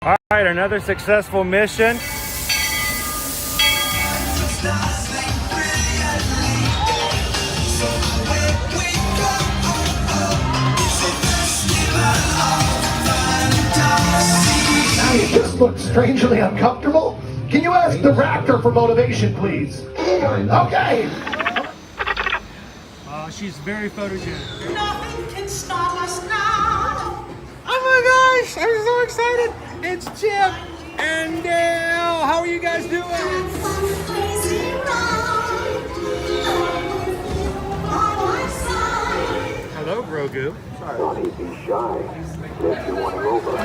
All right, another successful mission. You just look strangely uncomfortable. Can you ask the raptor for motivation, please? Okay. She's very photogenic. Nothing can stop us now. Oh my gosh, I'm so excited. It's Chip and Dale. How are you guys doing? Hello, Grogu. Don't be shy. If you want to over.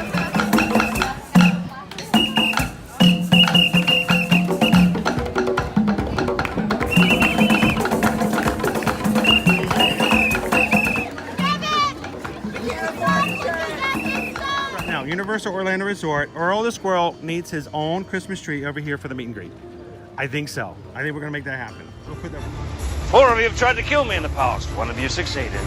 Universal Orlando Resort, Earl the Squirrel needs his own Christmas tree over here for the meet and greet. I think so. I think we're gonna make that happen. We'll put that. 4 of you have tried to kill me in the past. 1 of you succeeded.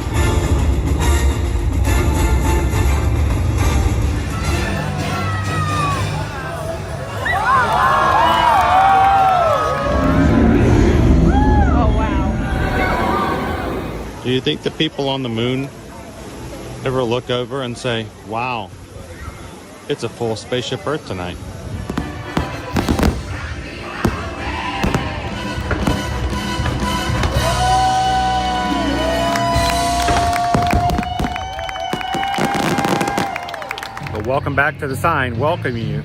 Oh wow. Do you think the people on the moon ever look over and say, wow, it's a full spaceship Earth tonight? But welcome back to the sign welcoming you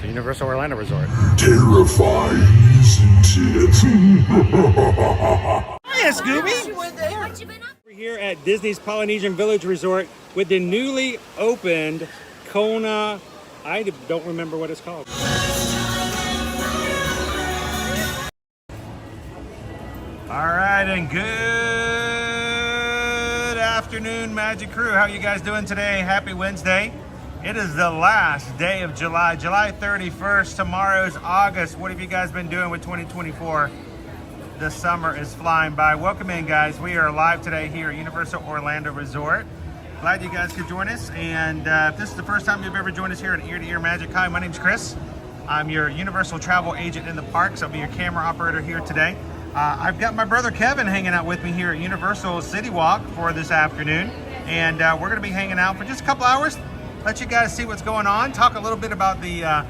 to Universal Orlando Resort. Terrifying, isn't it? Hiya, Scooby! We're here at Disney's Polynesian Village Resort with the newly opened Kona, I don't remember what it's called. All right, and good afternoon, Magic Crew. How are you guys doing today? Happy Wednesday. It is the last day of July, July 31st. Tomorrow's August. What have you guys been doing with 2024? The summer is flying by. Welcome in, guys. We are live today here at Universal Orlando Resort. Glad you guys could join us, and if this is the first time you've ever joined us here at Ear to Ear Magic, hi, my name's Chris. I'm your Universal travel agent in the parks. I'll be your camera operator here today. I've got my brother Kevin hanging out with me here at Universal City Walk for this afternoon, and we're going to be hanging out for just a couple hours, let you guys see what's going on, talk a little bit about the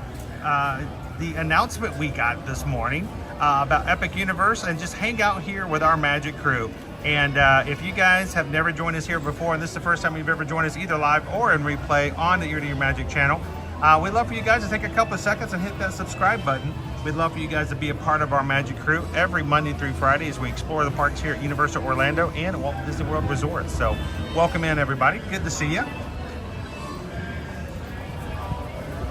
announcement we got this morning about Epic Universe, and just hang out here with our Magic Crew. And if you guys have never joined us here before, and this is the first time you've ever joined us either live or in replay on the Ear to Ear Magic channel, we'd love for you guys to take a couple of seconds and hit that subscribe button. We'd love for you guys to be a part of our Magic Crew every Monday through Friday as we explore the parks here at Universal Orlando and Walt Disney World Resorts. So welcome in, everybody. Good to see you.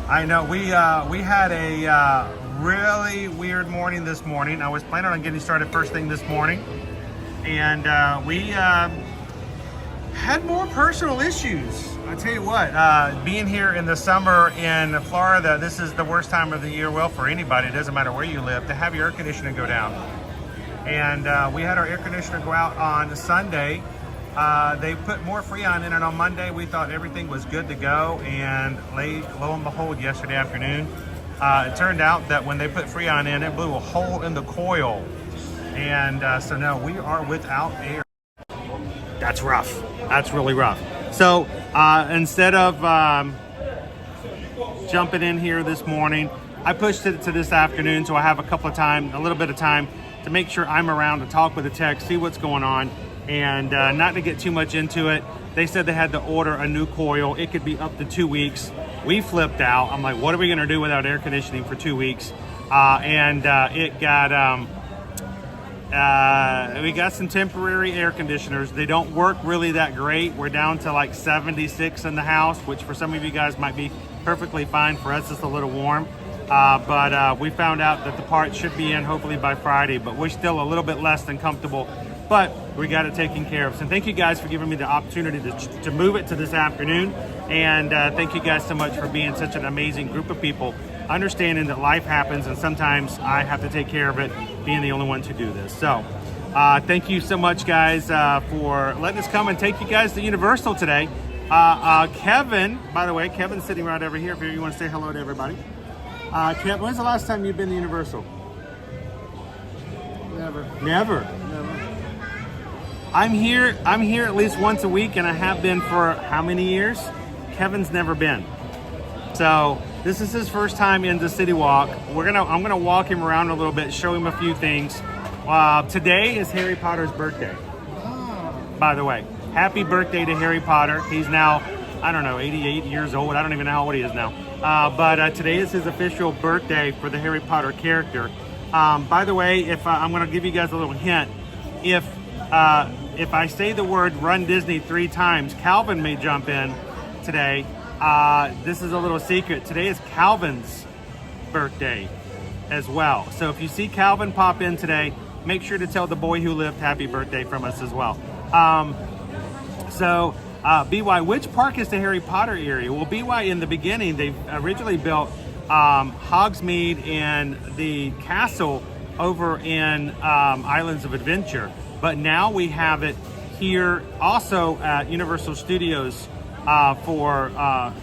I know we had a really weird morning this morning. I was planning on getting started first thing this morning, and we had more personal issues. I tell you what, being here in the summer in Florida, this is the worst time of the year, well, for anybody, it doesn't matter where you live, to have your air conditioning go down. And we had our air conditioner go out on Sunday. They put more Freon in it on Monday. We thought everything was good to go, and lo and behold, yesterday afternoon, it turned out that when they put Freon in, it blew a hole in the coil. And so now we are without air. That's rough. That's really rough. So instead of jumping in here this morning, I pushed it to this afternoon, so I have a little bit of time to make sure I'm around to talk with the tech, see what's going on, and not to get too much into it. They said they had to order a new coil. It could be up to 2 weeks. We flipped out. I'm like, what are we gonna do without air conditioning for 2 weeks? It got, we got some temporary air conditioners. They don't work really that great. We're down to like 76 in the house, which for some of you guys might be perfectly fine. For us, it's a little warm. But we found out that the part should be in hopefully by Friday, but we're still a little bit less than comfortable, but we got it taken care of. So thank you guys for giving me the opportunity to move it to this afternoon. And thank you guys so much for being such an amazing group of people, understanding that life happens and sometimes I have to take care of it, being the only one to do this. So thank you so much, guys, for letting us come and take you guys to Universal today. Kevin, by the way, Kevin's sitting right over here if you want to say hello to everybody. Kevin, when's the last time you've been to Universal? Never. Never. I'm here at least once a week, and I have been for how many years? Kevin's never been. So this is his first time into Citywalk. I'm gonna walk him around a little bit, show him a few things. Today is Harry Potter's birthday. By the way, happy birthday to Harry Potter. He's now, I don't know, 88 years old. I don't even know how old he is now. But today is his official birthday for the Harry Potter character. By the way, if I'm going to give you guys a little hint, if I say the word "Run Disney" 3 times, Calvin may jump in today. This is a little secret. Today is Calvin's birthday as well. So if you see Calvin pop in today, make sure to tell the boy who lived happy birthday from us as well. BY, which park is the Harry Potter area? Well, BY, in the beginning, they originally built Hogsmeade and the castle over in Islands of Adventure. But now we have it here also at Universal Studios for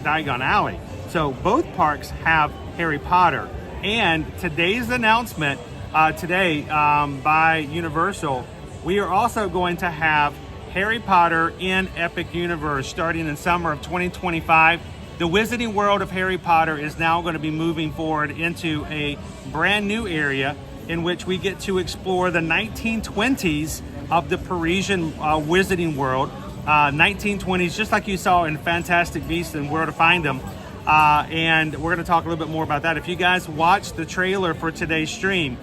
Diagon Alley. So both parks have Harry Potter. And today's announcement by Universal, we are also going to have Harry Potter in Epic Universe starting in summer of 2025. The Wizarding World of Harry Potter is now going to be moving forward into a brand new area in which we get to explore the 1920s of the Parisian Wizarding World. 1920s, just like you saw in Fantastic Beasts and Where to Find Them. And we're going to talk a little bit more about that. If you guys watch the trailer for today's stream,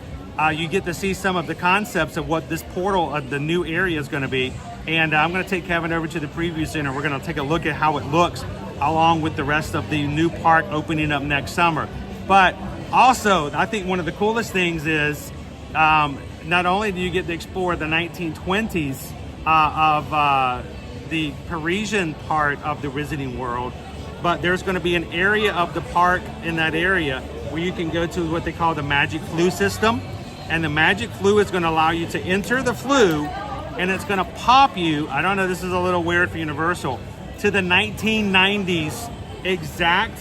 you get to see some of the concepts of what this portal of the new area is going to be. And I'm going to take Kevin over to the preview center. We're going to take a look at how it looks along with the rest of the new park opening up next summer. But also, I think one of the coolest things is not only do you get to explore the 1920s of the Parisian part of the Wizarding World, but there's going to be an area of the park in that area where you can go to what they call the Magic Flue system. And the Magic Flue is going to allow you to enter the flue, and it's going to pop you, I don't know, this is a little weird for Universal, to the 1990s exact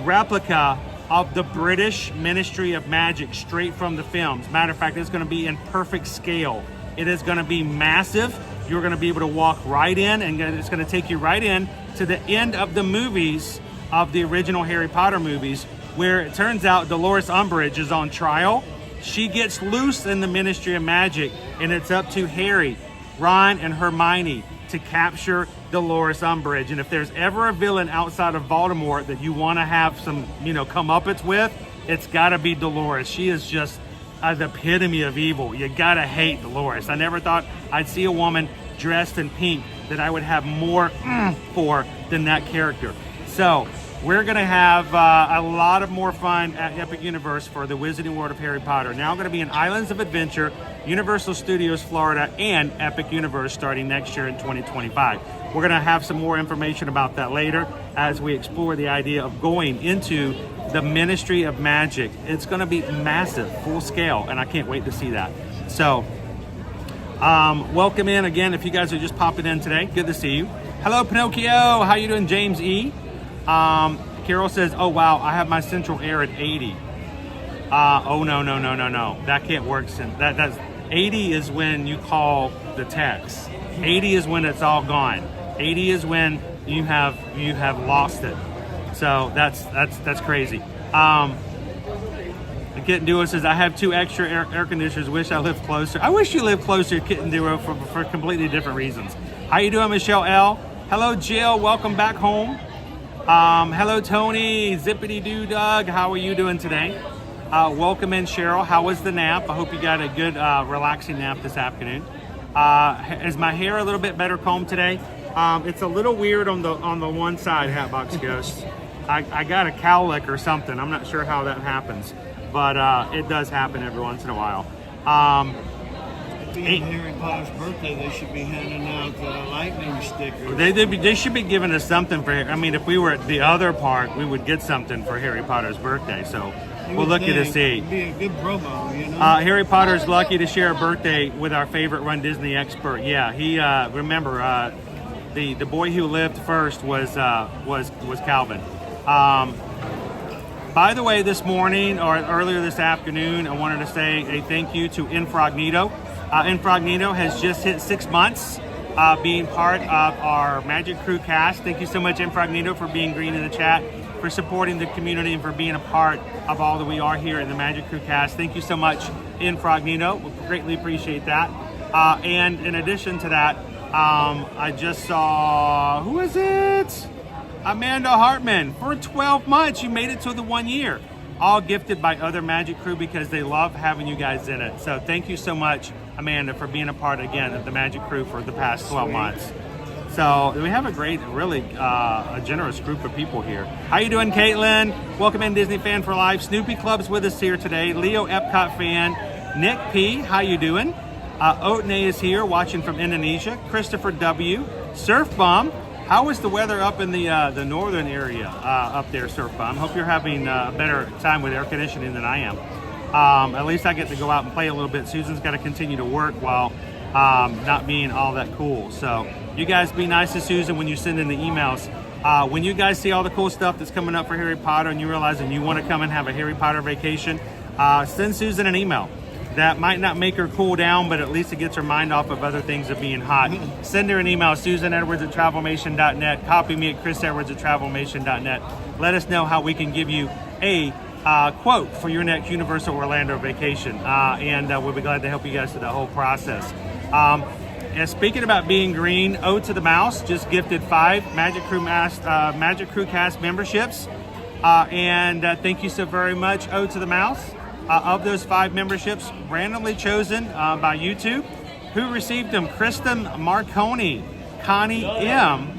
replica of the British Ministry of Magic straight from the films. Matter of fact, it's going to be in perfect scale. It is going to be massive. You're going to be able to walk right in, and it's going to take you right in to the end of the movies of the original Harry Potter movies, where it turns out Dolores Umbridge is on trial. She gets loose in the Ministry of Magic, and it's up to Harry, Ron, and Hermione to capture Dolores Umbridge. And if there's ever a villain outside of Voldemort that you want to have some, comeuppance with, it's got to be Dolores. She is just the epitome of evil. You got to hate Dolores. I never thought I'd see a woman dressed in pink that I would have more for than that character. So we're going to have a lot of more fun at Epic Universe for the Wizarding World of Harry Potter. Now going to be in Islands of Adventure, Universal Studios Florida, and Epic Universe starting next year in 2025. We're going to have some more information about that later as we explore the idea of going into the Ministry of Magic. It's going to be massive, full scale, and I can't wait to see that. So, welcome in again if you guys are just popping in today. Good to see you. Hello, Pinnochio. How you doing, James E? Carol says, oh, wow, I have my central air at 80. Oh, no. That can't work. That's 80 is when you call the text. 80 is when it's all gone. 80 is when you have lost it. So that's crazy. Kitten Duo says, I have 2 extra air conditioners. Wish I lived closer. I wish you lived closer, Kitten Duo, for completely different reasons. How you doing, Michelle L? Hello, Jill. Welcome back home. Hello, Tony. Zippity Doo Doug. How are you doing today? Welcome in, Cheryl. How was the nap? I hope you got a good, relaxing nap this afternoon. Is my hair a little bit better combed today? It's a little weird on the one side, Hatbox Ghost. I got a cowlick or something. I'm not sure how that happens, but it does happen every once in a while. Being Harry Potter's birthday, they should be handing out lightning stickers. They should be giving us something for. I mean, if we were at the other park, we would get something for Harry Potter's birthday. So we'll look to see. It'd be a good promo, you know. Harry Potter's lucky to share a birthday with our favorite Run Disney expert. Yeah, he remember the boy who lived first was Calvin. By the way, this morning or earlier this afternoon, I wanted to say a thank you to Incognito. Incognito has just hit 6 months being part of our Magic Crew cast. Thank you so much, Incognito, for being green in the chat, for supporting the community, and for being a part of all that we are here in the Magic Crew cast. Thank you so much, Incognito. We greatly appreciate that. And in addition to that, I just saw, who is it? Amanda Hartman. For 12 months, you made it to the 1 year. All gifted by other Magic Crew because they love having you guys in it. So thank you so much, Amanda, for being a part again of the Magic Crew for the past 12 months. So we have a great, really a generous group of people here. How you doing, Caitlin? Welcome in, Disney Fan for Life. Snoopy Club's with us here today. Leo Epcot fan. Nick P, how you doing? Otney is here watching from Indonesia. Christopher W. Surf Bomb. How is the weather up in the northern area up there, Surf Bomb? Hope you're having a better time with air conditioning than I am. At least I get to go out and play a little bit. Susan's got to continue to work while not being all that cool. So you guys be nice to Susan when you send in the emails. When you guys see all the cool stuff that's coming up for Harry Potter and you realize that you want to come and have a Harry Potter vacation, send Susan an email. That might not make her cool down, but at least it gets her mind off of other things of being hot. Send her an email, susanedwards@travelmation.net. Copy me at chrisedwards@travelmation.net. Let us know how we can give you a quote for your next Universal Orlando vacation. And we'll be glad to help you guys through the whole process. And speaking about being green, Ode to the Mouse just gifted 5 Magic Crew Cast memberships. Thank you so very much, Ode to the Mouse. Of those 5 memberships, randomly chosen by YouTube. Who received them? Kristen Marconi, Connie M,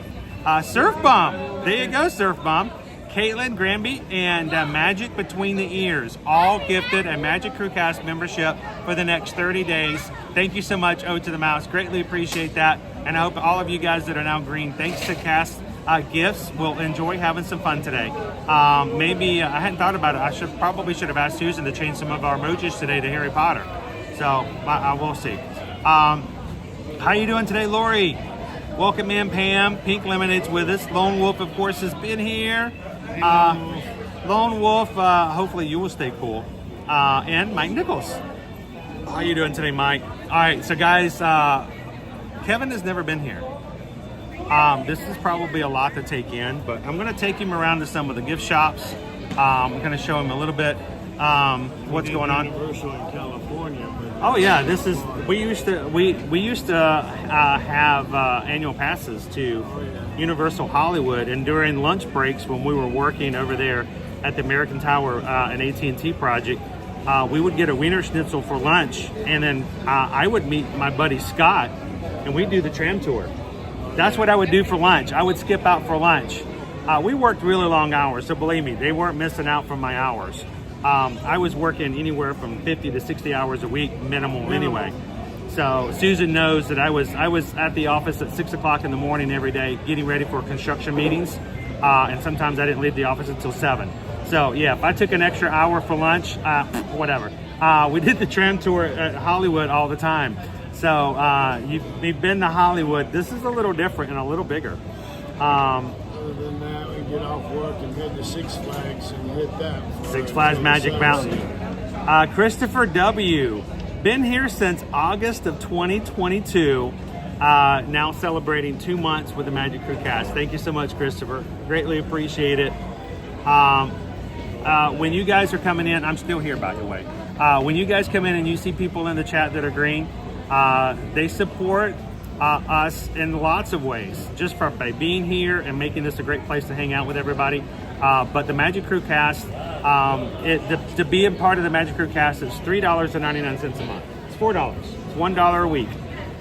Surf Bomb. There you go, Surf Bomb. Caitlin Granby and Magic Between the Ears, all gifted a Magic Crew Cast membership for the next 30 days. Thank you so much, Ode to the Mouse. Greatly appreciate that. And I hope all of you guys that are now green, thanks to Cast Gifts, will enjoy having some fun today. Maybe I hadn't thought about it. I probably should have asked Susan to change some of our emojis today to Harry Potter. So I will see. How you doing today, Lori? Welcome in, Pam. Pink Lemonade's with us. Lone Wolf, of course, has been here. Lone Wolf, hopefully you will stay cool. And Mike Nichols. How you doing today, Mike? All right, so guys, Kevin has never been here. This is probably a lot to take in, but I'm going to take him around to some of the gift shops. I'm going to show him a little bit what's going on. Universal in California. Oh yeah, this is we used to have annual passes to Universal Hollywood, and during lunch breaks when we were working over there at the American Tower and AT&T project, we would get a Wiener Schnitzel for lunch, and then I would meet my buddy Scott, and we'd do the tram tour. That's what I would do for lunch. I would skip out for lunch. We worked really long hours, so believe me, they weren't missing out from my hours. I was working anywhere from 50 to 60 hours a week, minimal anyway. So Susan knows that I was at the office at 6 o'clock in the morning every day, getting ready for construction meetings, and sometimes I didn't leave the office until 7. So yeah, if I took an extra hour for lunch, whatever. We did the tram tour at Hollywood all the time. So you've been to Hollywood. This is a little different and a little bigger. Other than that, we get off work and head to Six Flags and hit that. Six Flags Magic Mountain. Christopher W. Been here since August of 2022. Now celebrating 2 months with the Magic Crew cast. Thank you so much, Christopher. Greatly appreciate it. When you guys are coming in, I'm still here, by the way. When you guys come in and you see people in the chat that are green, they support us in lots of ways, just by being here and making this a great place to hang out with everybody. But the Magic Crew cast, to be a part of the Magic Crew cast is $3.99 a month. It's $4. It's $1 a week.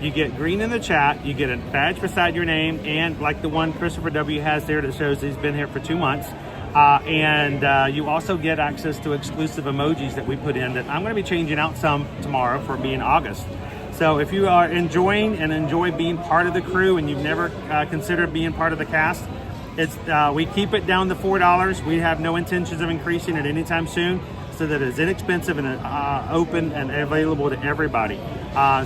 You get green in the chat, you get a badge beside your name, and like the one Christopher W. has there that shows he's been here for 2 months. You also get access to exclusive emojis that we put in that I'm going to be changing out some tomorrow for being August. So if you are enjoying and enjoy being part of the crew and you've never considered being part of the cast, we keep it down to $4. We have no intentions of increasing it anytime soon, so that it's inexpensive and open and available to everybody.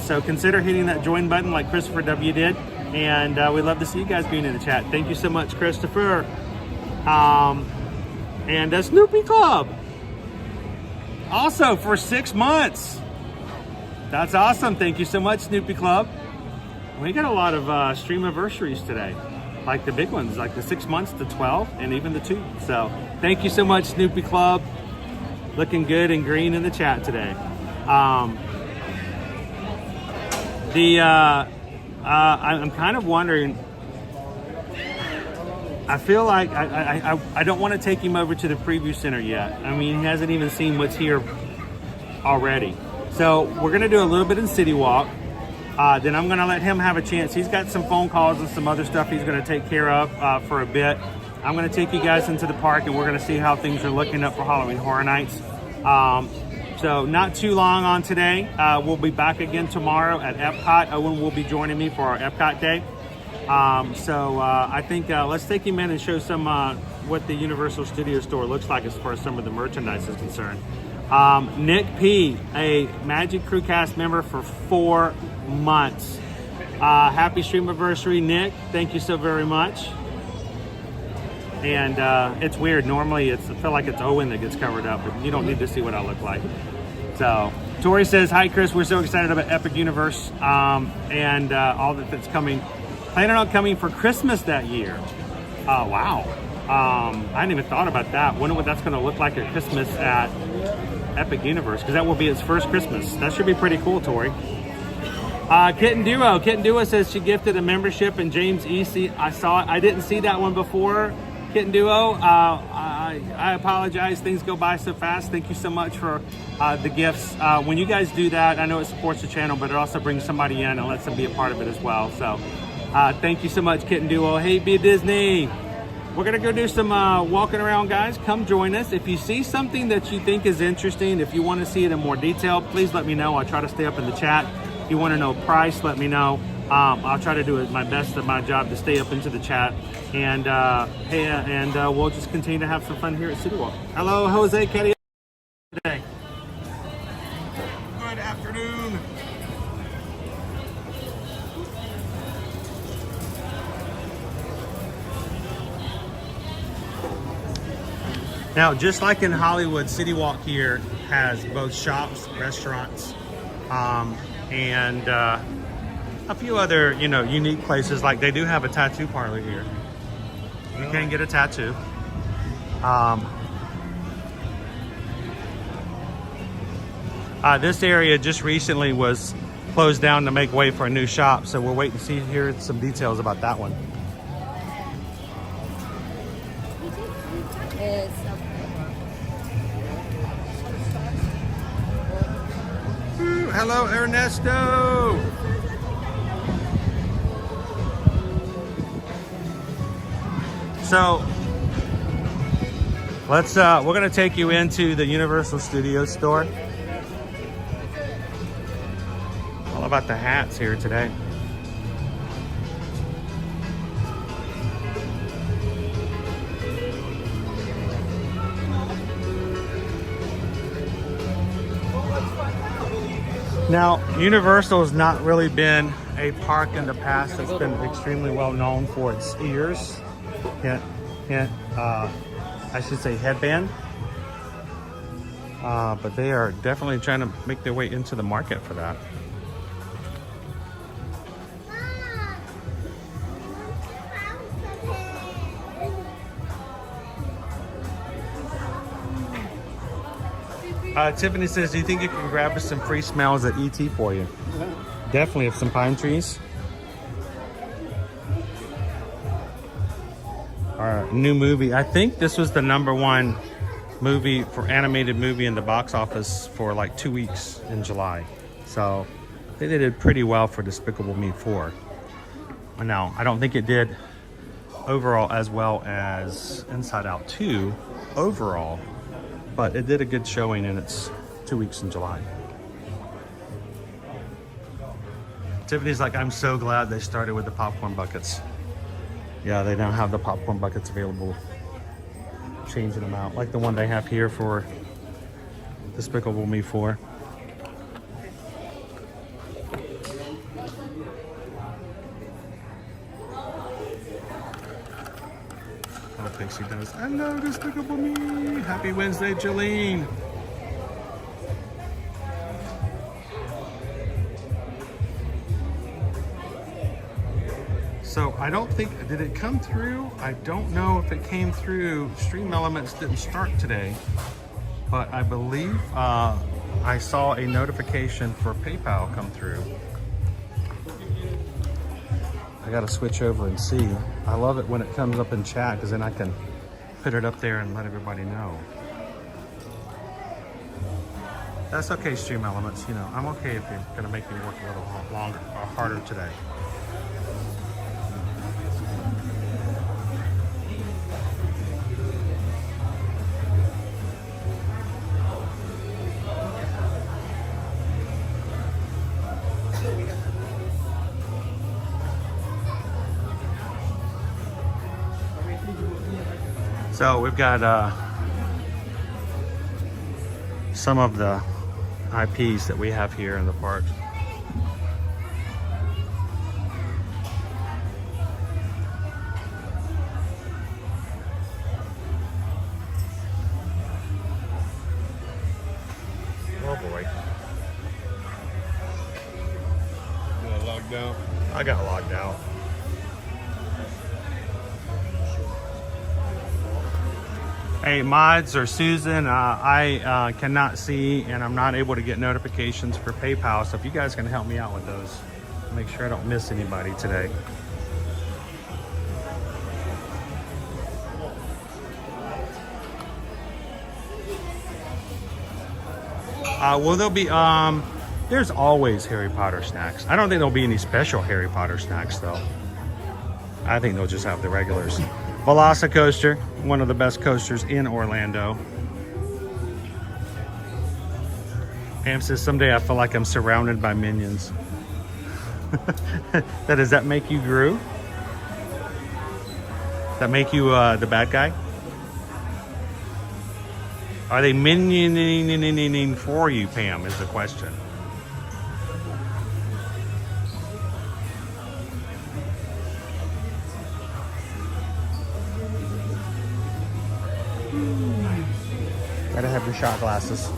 So consider hitting that join button like Christopher W. did. And we love to see you guys being in the chat. Thank you so much, Christopher. And Snoopy Club. Also for 6 months. That's awesome. Thank you so much, Snoopy Club. We got a lot of stream anniversaries today. Like the big ones, like the 6 months, the 12, and even the 2. So thank you so much, Snoopy Club. Looking good and green in the chat today. I'm kind of wondering. I feel like I don't want to take him over to the preview center yet. I mean, he hasn't even seen what's here already. So we're gonna do a little bit in Citywalk. Then I'm gonna let him have a chance. He's got some phone calls and some other stuff he's gonna take care of for a bit. I'm gonna take you guys into the park and we're gonna see how things are looking up for Halloween Horror Nights. So not too long on today. We'll be back again tomorrow at Epcot. Owen will be joining me for our Epcot day. I think let's take him in and show some what the Universal Studio Store looks like as far as some of the merchandise is concerned. Nick P, a Magic Crew cast member for 4 months. Happy stream anniversary, Nick. Thank you so very much. And it's weird. Normally I feel like it's Owen that gets covered up, but you don't need to see what I look like. So Tori says, hi Chris, we're so excited about Epic Universe and all that's coming. Planning on coming for Christmas that year. Wow. I hadn't even thought about that. Wonder what that's going to look like at Christmas at Epic Universe, because that will be its first Christmas. That should be pretty cool, Tori. Kitten Duo says she gifted a membership, and James E.C. I saw it. I didn't see that one before. Kitten Duo, I apologize. Things go by so fast. Thank you so much for the gifts. When you guys do that, I know it supports the channel, but it also brings somebody in and lets them be a part of it as well. So thank you so much, Kitten Duo. Hey, Be Disney. We're going to go do some walking around, guys. Come join us. If you see something that you think is interesting, if you want to see it in more detail, please let me know. I'll try to stay up in the chat. If you want to know price, let me know. I'll try to do my best at my job to stay up into the chat. And we'll just continue to have some fun here at Citywalk. Hello, Jose Caddy. Today. Good afternoon. Now, just like in Hollywood, Citywalk here has both shops, restaurants, and a few other, unique places. Like they do have a tattoo parlor here. You can get a tattoo. This area just recently was closed down to make way for a new shop, so we're waiting to see hear some details about that one. Hello, Ernesto. So let's we're going to take you into the Universal Studio Store. All about the hats here today. Now, Universal has not really been a park in the past that's been extremely well known for its ears. I should say headband. But they are definitely trying to make their way into the market for that. Tiffany says, do you think you can grab us some free smells at ET for you? Definitely have some pine trees. Our new movie. I think this was the #1 movie for animated movie in the box office for like 2 weeks in July. So they did pretty well for Despicable Me 4. Now, I don't think it did overall as well as Inside Out 2 overall. But it did a good showing in its 2 weeks in July. Tiffany's like, I'm so glad they started with the popcorn buckets. Yeah, they now have the popcorn buckets available. Changing them out, like the one they have here for Despicable Me 4. she does. Hello, Despicable Me. Happy Wednesday, Jolene. So I don't think, did it come through? I don't know if it came through. Stream Elements didn't start today, but I believe I saw a notification for PayPal come through. I gotta switch over and see. I love it when it comes up in chat because then I can put it up there and let everybody know. That's okay, Stream Elements. You know, I'm okay if you're gonna make me work a little longer or harder today. So we've got some of the IPs that we have here in the park. Oh boy. You got locked out? I got logged out. Hey, mods or Susan, I cannot see and I'm not able to get notifications for PayPal. So if you guys can help me out with those, make sure I don't miss anybody today. Will there be, there's always Harry Potter snacks. I don't think there'll be any special Harry Potter snacks though. I think they'll just have the regulars. Velocicoaster, one of the best coasters in Orlando. Pam says, someday I feel like I'm surrounded by minions. Does that make you Gru? That make you the bad guy? Are they minioning for you, Pam, is the question. Gotta have your shot glasses.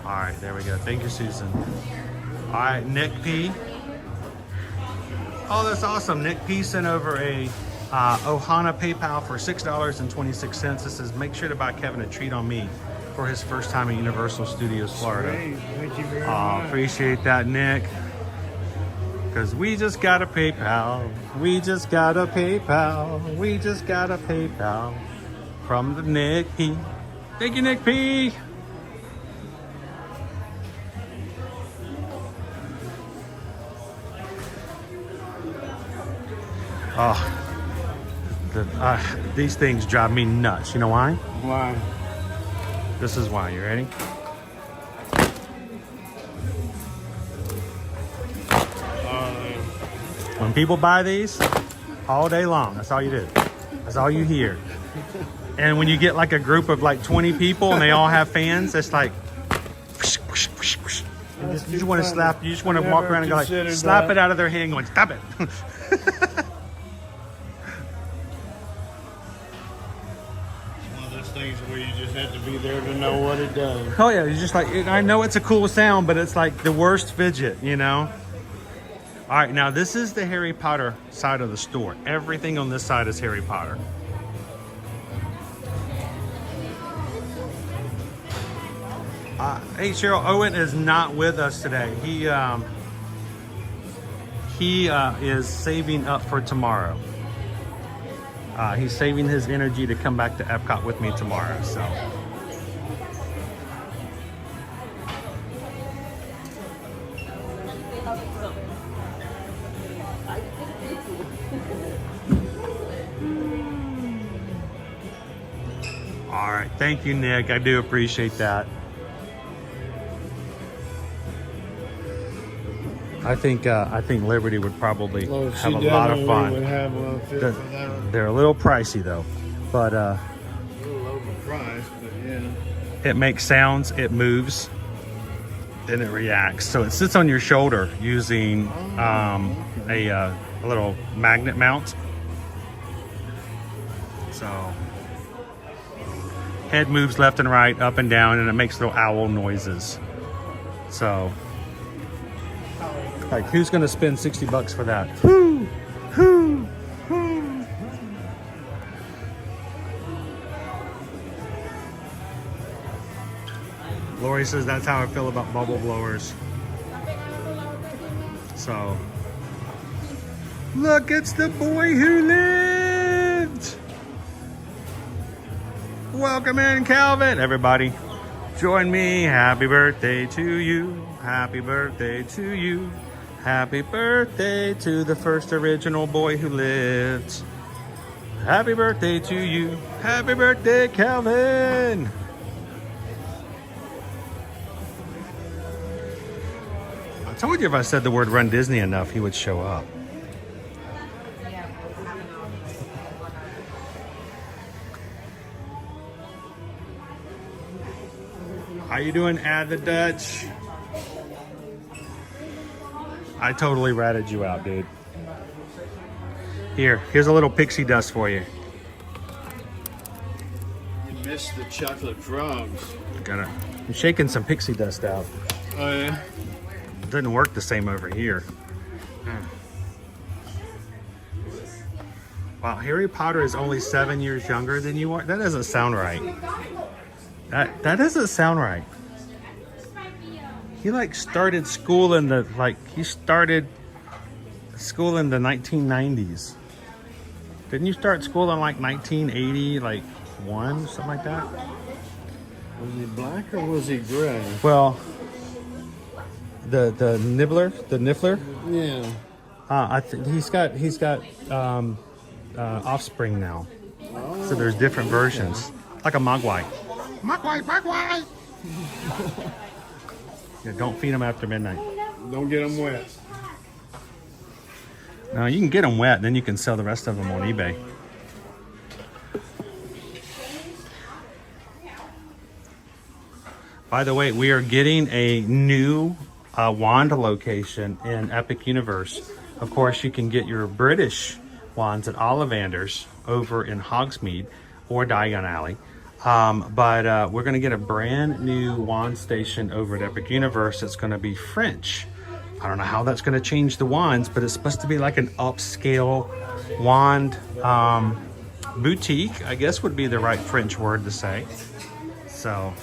All right, there we go. Thank you, Susan. All right, Nick P. Oh, that's awesome. Nick P sent over a Ohana PayPal for $6.26. This says, make sure to buy Kevin a treat on me for his first time at Universal Studios Florida. Great. Thank you very much. Appreciate that, Nick. Because we just got a PayPal. We just got a PayPal. We just got a PayPal from the Nick P. Thank you, Nick P. Oh. These things drive me nuts. You know why? Why? This is why. You ready? When people buy these, all day long, that's all you do. That's all you hear. And when you get like a group of like 20 people and they all have fans, it's like, whoosh, whoosh, whoosh, whoosh. You just want to slap, you just want to walk around and go like, slap it out of their hand going, stop it. Things where you just have to be there to know what it does. Oh yeah, it's just like, I know it's a cool sound, but it's like the worst fidget, you know? All right, now this is the Harry Potter side of the store. Everything on this side is Harry Potter. Hey Cheryl, Owen is not with us today. He is saving up for tomorrow. He's saving his energy to come back to Epcot with me tomorrow, so. All right, thank you, Nick. I do appreciate that. I think Liberty would probably Well, have she a lot of fun. would have a fit They're, for that. they're a little pricey though, but A little overpriced, but yeah. it makes sounds, it moves, and it reacts. So it sits on your shoulder using a little magnet mount. So head moves left and right, up and down, and it makes little owl noises. So, like, who's gonna spend 60 bucks for that? Whoo! Whoo! Whoo! Lori says that's how I feel about bubble blowers. So, look, it's the boy who lived! Welcome in, Calvin. Everybody, join me. Happy birthday to you. Happy birthday to you. Happy birthday to the first original boy who lived. Happy birthday to you. Happy birthday, Calvin. I told you if I said the word Run Disney enough, he would show up. How you doing, Add the Dutch? I totally ratted you out, dude. Here's a little pixie dust for you. You missed the chocolate frogs. I'm shaking some pixie dust out. Oh yeah? It doesn't work the same over here. Wow, Harry Potter is only 7 years younger than you are? That doesn't sound right. That doesn't sound right. He like started school in the 1990s. Didn't you start school in like 1980, like one, something like that? Was he black or was he gray? Well, the Niffler. Yeah. I think he's got offspring now. So there's different versions, like a Mogwai. Mogwai. Yeah, don't feed them after midnight. Don't get them wet. No, you can get them wet, then you can sell the rest of them on eBay. By the way, we are getting a new wand location in Epic Universe. Of course, you can get your British wands at Ollivander's over in Hogsmeade or Diagon Alley. But we're going to get a brand new wand station over at Epic Universe. It's going to be French. I don't know how that's going to change the wands, but it's supposed to be like an upscale wand boutique, I guess would be the right French word to say. So,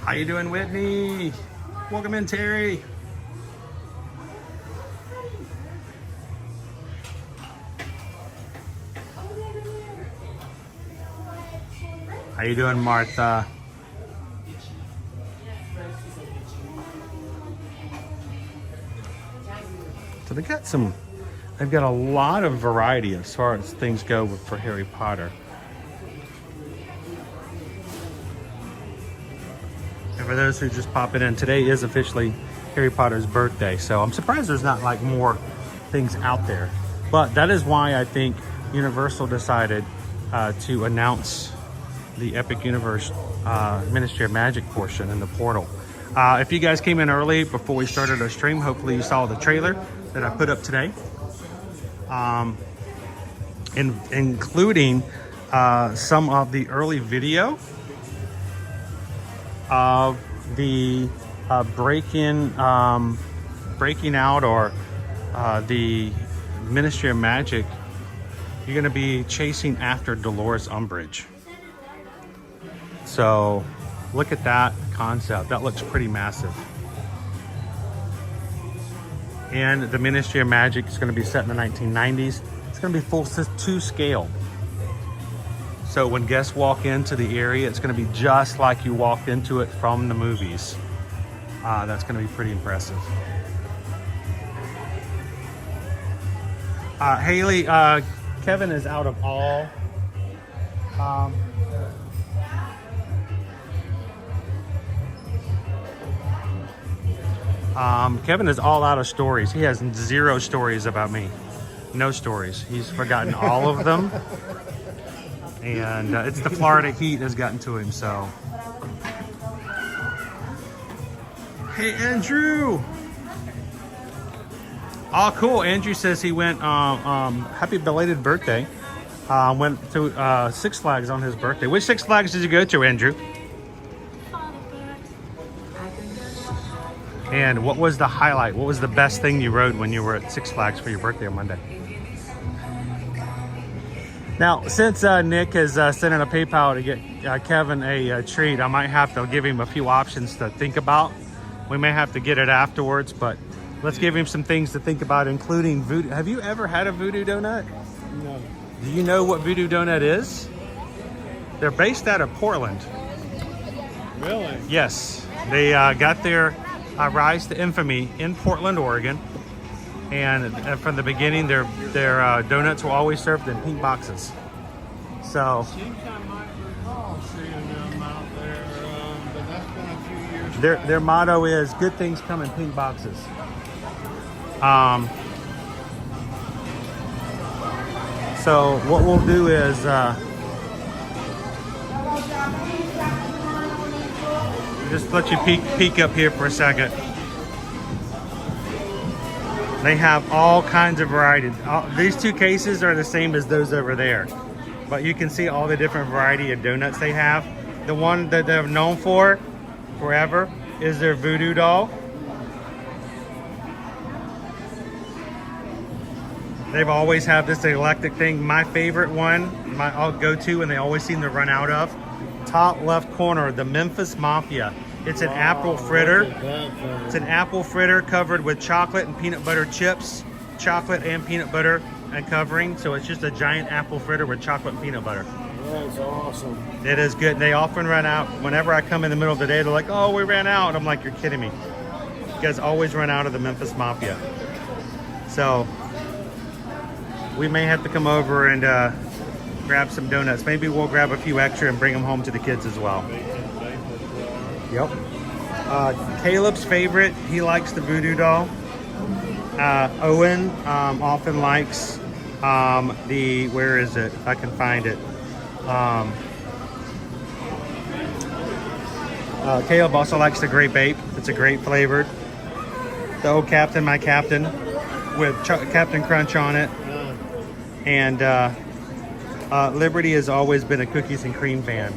how you doing, Whitney? Welcome in, Terry. How you doing, Martha? So they've got a lot of variety as far as things go for Harry Potter. And for those who just popping in, today is officially Harry Potter's birthday. So I'm surprised there's not like more things out there. But that is why I think Universal decided to announce the Epic Universe Ministry of Magic portion in the portal. If you guys came in early before we started our stream, hopefully you saw the trailer that I put up today, including some of the early video of the breaking out, or the Ministry of Magic. You're going to be chasing after Dolores Umbridge. So look at that concept. That looks pretty massive. And the Ministry of Magic is going to be set in the 1990s. It's going to be full to scale. So when guests walk into the area, it's going to be just like you walked into it from the movies. That's going to be pretty impressive. Haley, Kevin is out of all. Kevin is all out of stories. He has 0 stories about me. No stories. He's forgotten all of them. And it's the Florida heat has gotten to him, so. Hey, Andrew. Oh, cool. Andrew says he went, happy belated birthday. Went to Six Flags on his birthday. Which Six Flags did you go to, Andrew? And what was the highlight? What was the best thing you rode when you were at Six Flags for your birthday on Monday? Now, since Nick has sent in a PayPal to get Kevin a treat, I might have to give him a few options to think about. We may have to get it afterwards, but let's give him some things to think about, including VooDoo. Have you ever had a VooDoo Doughnut? No. Do you know what VooDoo Doughnut is? They're based out of Portland. Really? Yes. They got their rise to infamy in Portland, Oregon. And from the beginning, their donuts were always served in pink boxes. So I think I might recall seeing them out there, but that's been a few years back. their motto is "Good things come in pink boxes." So what we'll do is just let you peek up here for a second. They have all kinds of variety. These 2 cases are the same as those over there, but you can see all the different variety of donuts they have. The one that they're known for forever is their VooDoo doll. They've always had this eclectic thing. My favorite one, I'll go to, and they always seem to run out of. Top left corner, the Memphis Mafia. It's an apple fritter. It's an apple fritter covered with chocolate and peanut butter chips, chocolate and peanut butter and covering. So it's just a giant apple fritter with chocolate and peanut butter. That's awesome. It is good. They often run out. Whenever I come in the middle of the day, they're like, "Oh, we ran out." I'm like, "You're kidding me." You guys always run out of the Memphis Mafia. So we may have to come over and grab some donuts. Maybe we'll grab a few extra and bring them home to the kids as well. Yep. Caleb's favorite, he likes the VooDoo doll. Owen often likes where is it? If I can find it. Caleb also likes the Grape Ape. It's a grape flavored. The Old Captain, My Captain, with Captain Crunch on it. And Liberty has always been a cookies and cream fan.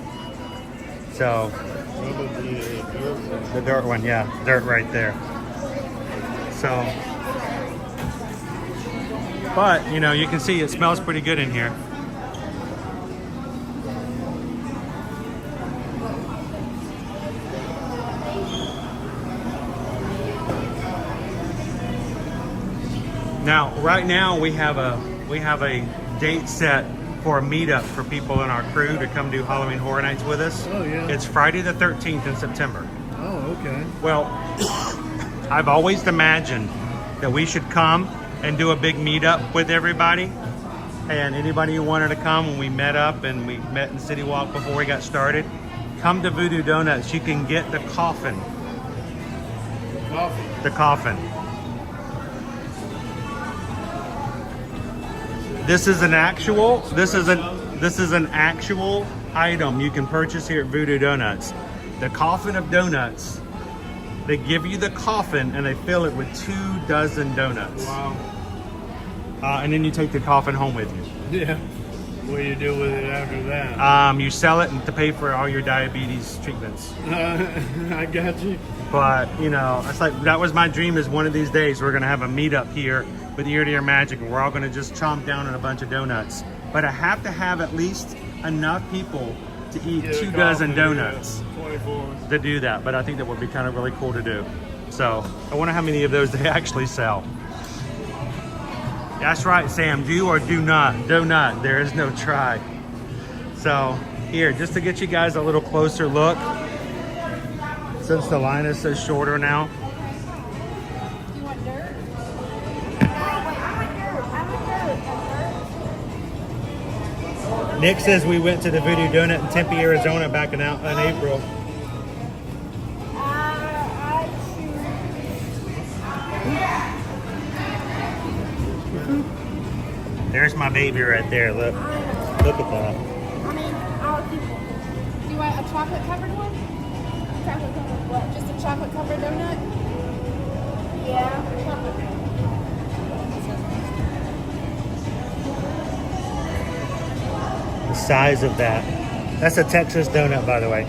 So the dirt one, yeah, dirt right there. So, but you know, you can see it smells pretty good in here. Now, right now we have a date set for a meetup for people in our crew to come do Halloween Horror Nights with us. Oh, yeah. It's Friday the 13th in September. Oh, okay. Well, I've always imagined that we should come and do a big meetup with everybody. And anybody who wanted to come, when we met up and we met in Citywalk before we got started, come to VooDoo Doughnuts. You can get the coffin. The coffin. This is an actual item you can purchase here at VooDoo Doughnuts. The coffin of donuts. They give you the coffin and they fill it with 24 donuts. Wow. And then you take the coffin home with you. Yeah. What do you do with it after that? You sell it to pay for all your diabetes treatments. I got you. But you know, it's like that was my dream. Is one of these days we're gonna have a meetup here with Ear to Ear Magic, and we're all gonna just chomp down on a bunch of donuts. But I have to have at least enough people to eat 24 donuts to do that. But I think that would be kind of really cool to do. So I wonder how many of those they actually sell. That's right, Sam. Do or do not. Do not. There is no try. So here, just to get you guys a little closer look, since the line is so shorter now. You want dirt? Nick says we went to the VooDoo Doughnut in Tempe, Arizona back in April. There's my baby right there. Look. Look at that. I mean, our people. Do you want a chocolate covered one? Chocolate covered what? Just a chocolate covered donut? Yeah. Chocolate. The size of that. That's a Texas donut, by the way.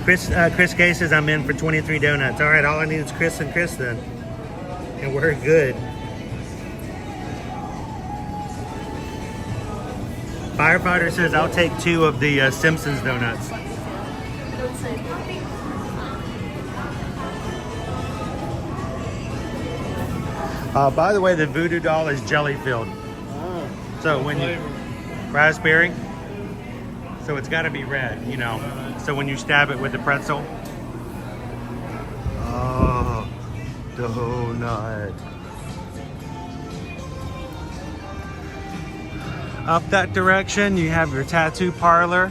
Chris Gay says I'm in for 23 donuts. All right, all I need is Chris and Chris then. And we're good. Firefighter says I'll take 2 of the Simpsons donuts. By the way, the voodoo doll is jelly filled. So when you raspberry, so it's got to be red, you know. So when you stab it with the pretzel, oh, donut. Up that direction, you have your tattoo parlor.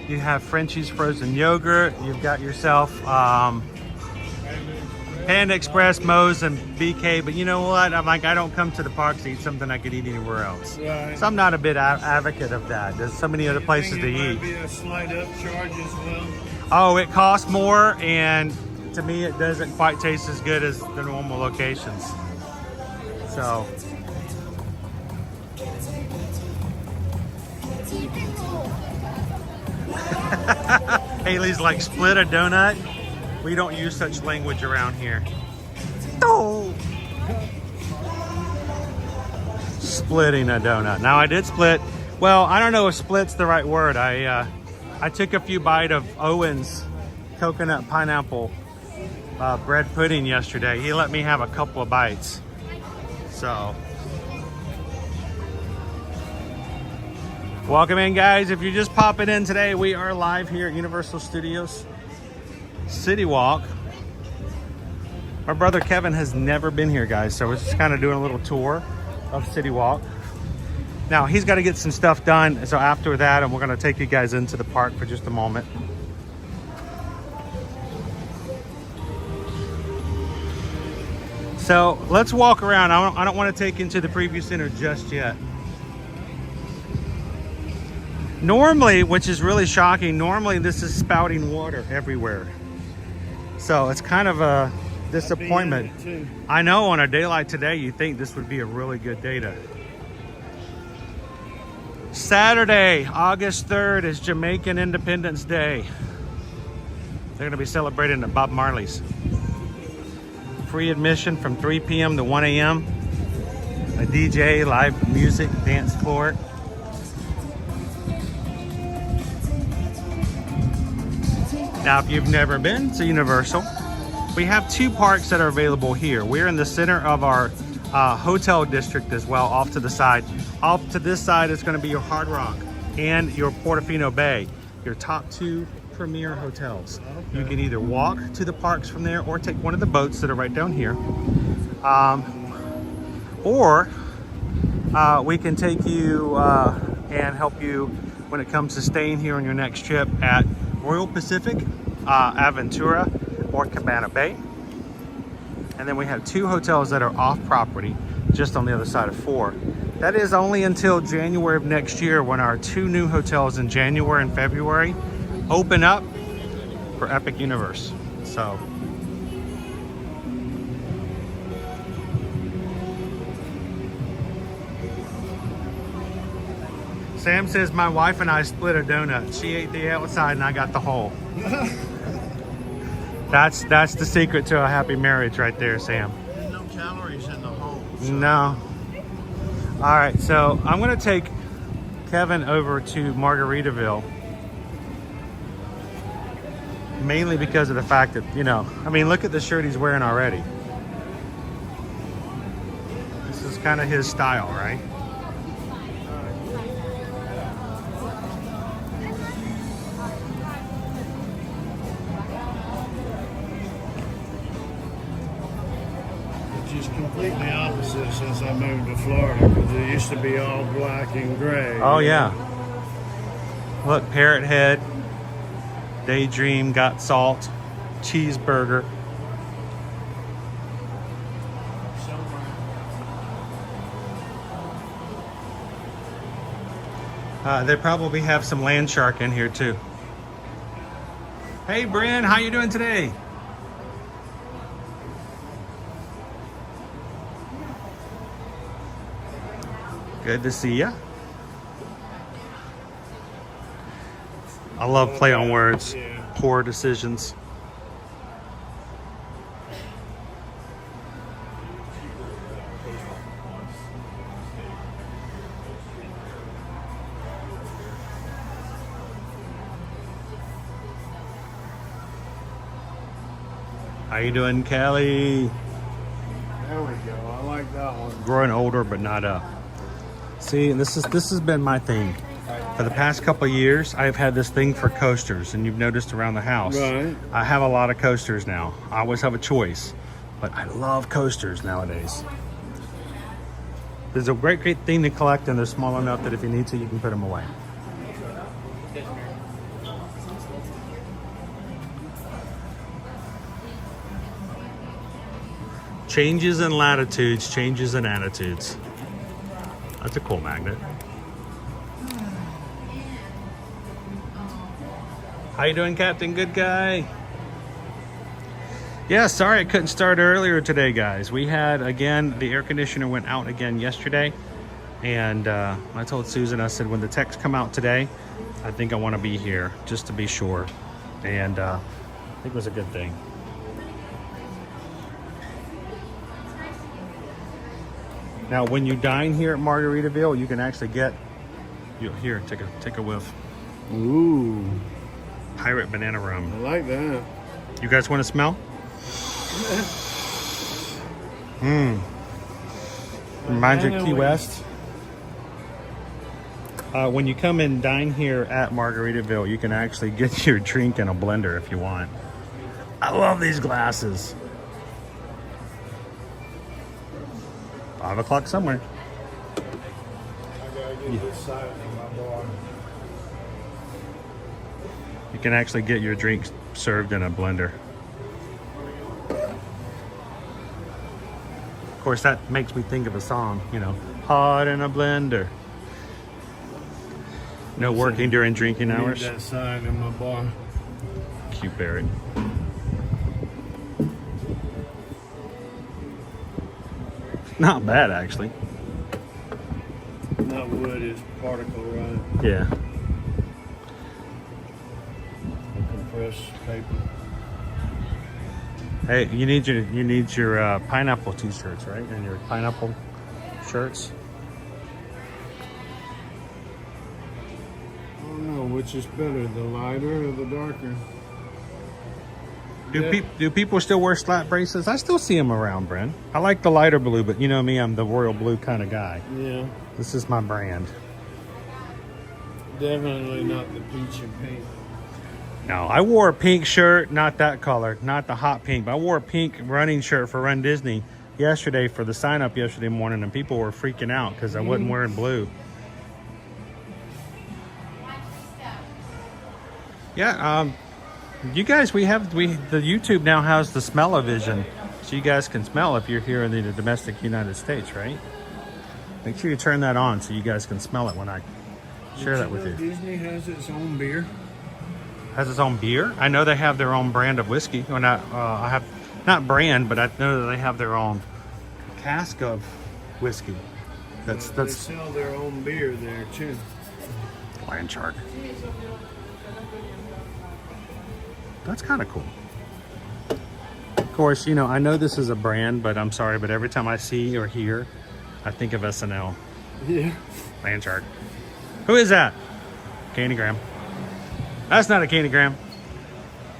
You have Frenchie's frozen yogurt. You've got yourself Panda Express, Moe's, and BK. But you know what? I'm like, I don't come to the parks to eat something I could eat anywhere else. Right. So I'm not a big advocate of that. There's so many other places to eat. Might be a slight upcharge as well. Oh, it costs more, and to me, it doesn't quite taste as good as the normal locations. So. Haley's like, split a donut. We don't use such language around here. Oh. Splitting a donut. Now I did split. Well, I don't know if split's the right word. I took a few bites of Owen's coconut pineapple bread pudding yesterday. He let me have a couple of bites. So. Welcome in, guys. If you're just popping in today, we are live here at Universal Studios Citywalk. My brother Kevin has never been here, guys, so we're just kind of doing a little tour of Citywalk. Now, he's got to get some stuff done, so after that, and we're going to take you guys into the park for just a moment. So let's walk around. I don't want to take you into the preview center just yet. Normally, which is really shocking, normally this is spouting water everywhere. So it's kind of a disappointment. I know on a day like today, you think this would be a really good day to. Saturday, August 3rd is Jamaican Independence Day. They're gonna be celebrating at Bob Marley's. Free admission from 3 p.m. to 1 a.m. A DJ, live music, dance floor. Now, if you've never been to Universal, we have 2 parks that are available here. We're in the center of our hotel district as well, off to the side. Off to this side is going to be your Hard Rock and your Portofino Bay, your top 2 premier hotels. Okay. You can either walk to the parks from there or take one of the boats that are right down here. Or we can take you and help you when it comes to staying here on your next trip at Royal Pacific, Aventura, or Cabana Bay. And then we have 2 hotels that are off property, just on the other side of 4. That is only until January of next year, when our 2 new hotels in January and February open up for Epic Universe. So. Sam says my wife and I split a donut. She ate the outside and I got the whole. That's the secret to a happy marriage right there, Sam. There's no calories in the whole. So. No. All right, so I'm gonna take Kevin over to Margaritaville. Mainly because of the fact that, you know, I mean, look at the shirt he's wearing already. This is kind of his style, right? Completely opposite since I moved to Florida, because it used to be all black and gray. Oh yeah. Look, Parrot Head, Daydream, got salt, cheeseburger. They probably have some land shark in here too. Hey, Bryn, how you doing today? Good to see ya. I love play on words. Yeah. Poor decisions. How you doing, Kelly? There we go. I like that one. Growing older, but not up. See, this has been my thing. For the past couple of years, I've had this thing for coasters, and you've noticed around the house. Right. I have a lot of coasters now. I always have a choice, but I love coasters nowadays. There's a great thing to collect, and they're small enough that if you need to, you can put them away. Changes in latitudes, changes in attitudes. That's a cool magnet. How you doing, Captain Good Guy? Yeah, sorry I couldn't start earlier today, guys. We had, again, the air conditioner went out again yesterday. And I told Susan, I said, when the techs come out today, I think I want to be here just to be sure. And I think it was a good thing. Now, when you dine here at Margaritaville, you can actually get, here, take a whiff. Ooh, Pirate banana rum. I like that. You guys want to smell? Reminds you of Key West. When you come and dine here at Margaritaville, you can actually get your drink in a blender if you want. I love these glasses. 5 o'clock somewhere. I gotta get this side of my bar. You can actually get your drink served in a blender. Of course, that makes me think of a song, you know, hot in a blender. No working during drinking Need hours. that side in my bar. Cute Barrett. Not bad, actually. Not wood, it's particle, right? Yeah. Compressed paper. Hey, you need your pineapple t-shirts, right? And your pineapple shirts. I don't know which is better, the lighter or the darker. Do people still wear slap bracelets? I still see them around, Bren. I like the lighter blue, but you know me, I'm the royal blue kind of guy. Yeah, This is my brand. definitely not the peach and pink. No, I wore a pink shirt, not that color, not the hot pink, but I wore a pink running shirt for Run Disney yesterday for the sign up yesterday morning, and people were freaking out because I wasn't wearing blue. Yeah, you guys, the YouTube now has the smell-o-vision, so you guys can smell if you're here in the domestic United States, right? Make sure you turn that on so you guys can smell it when I share that with you. Disney has its own beer. Has its own beer? I know they have their own brand of whiskey. Or not, I have not brand, but I know that they have their own cask of whiskey. They sell their own beer there too. Land shark. That's kind of cool. Of course, you know, I know this is a brand, but I'm sorry, but every time I see or hear, I think of SNL. Yeah. Land shark. Who is that? Candygram. That's not a candygram.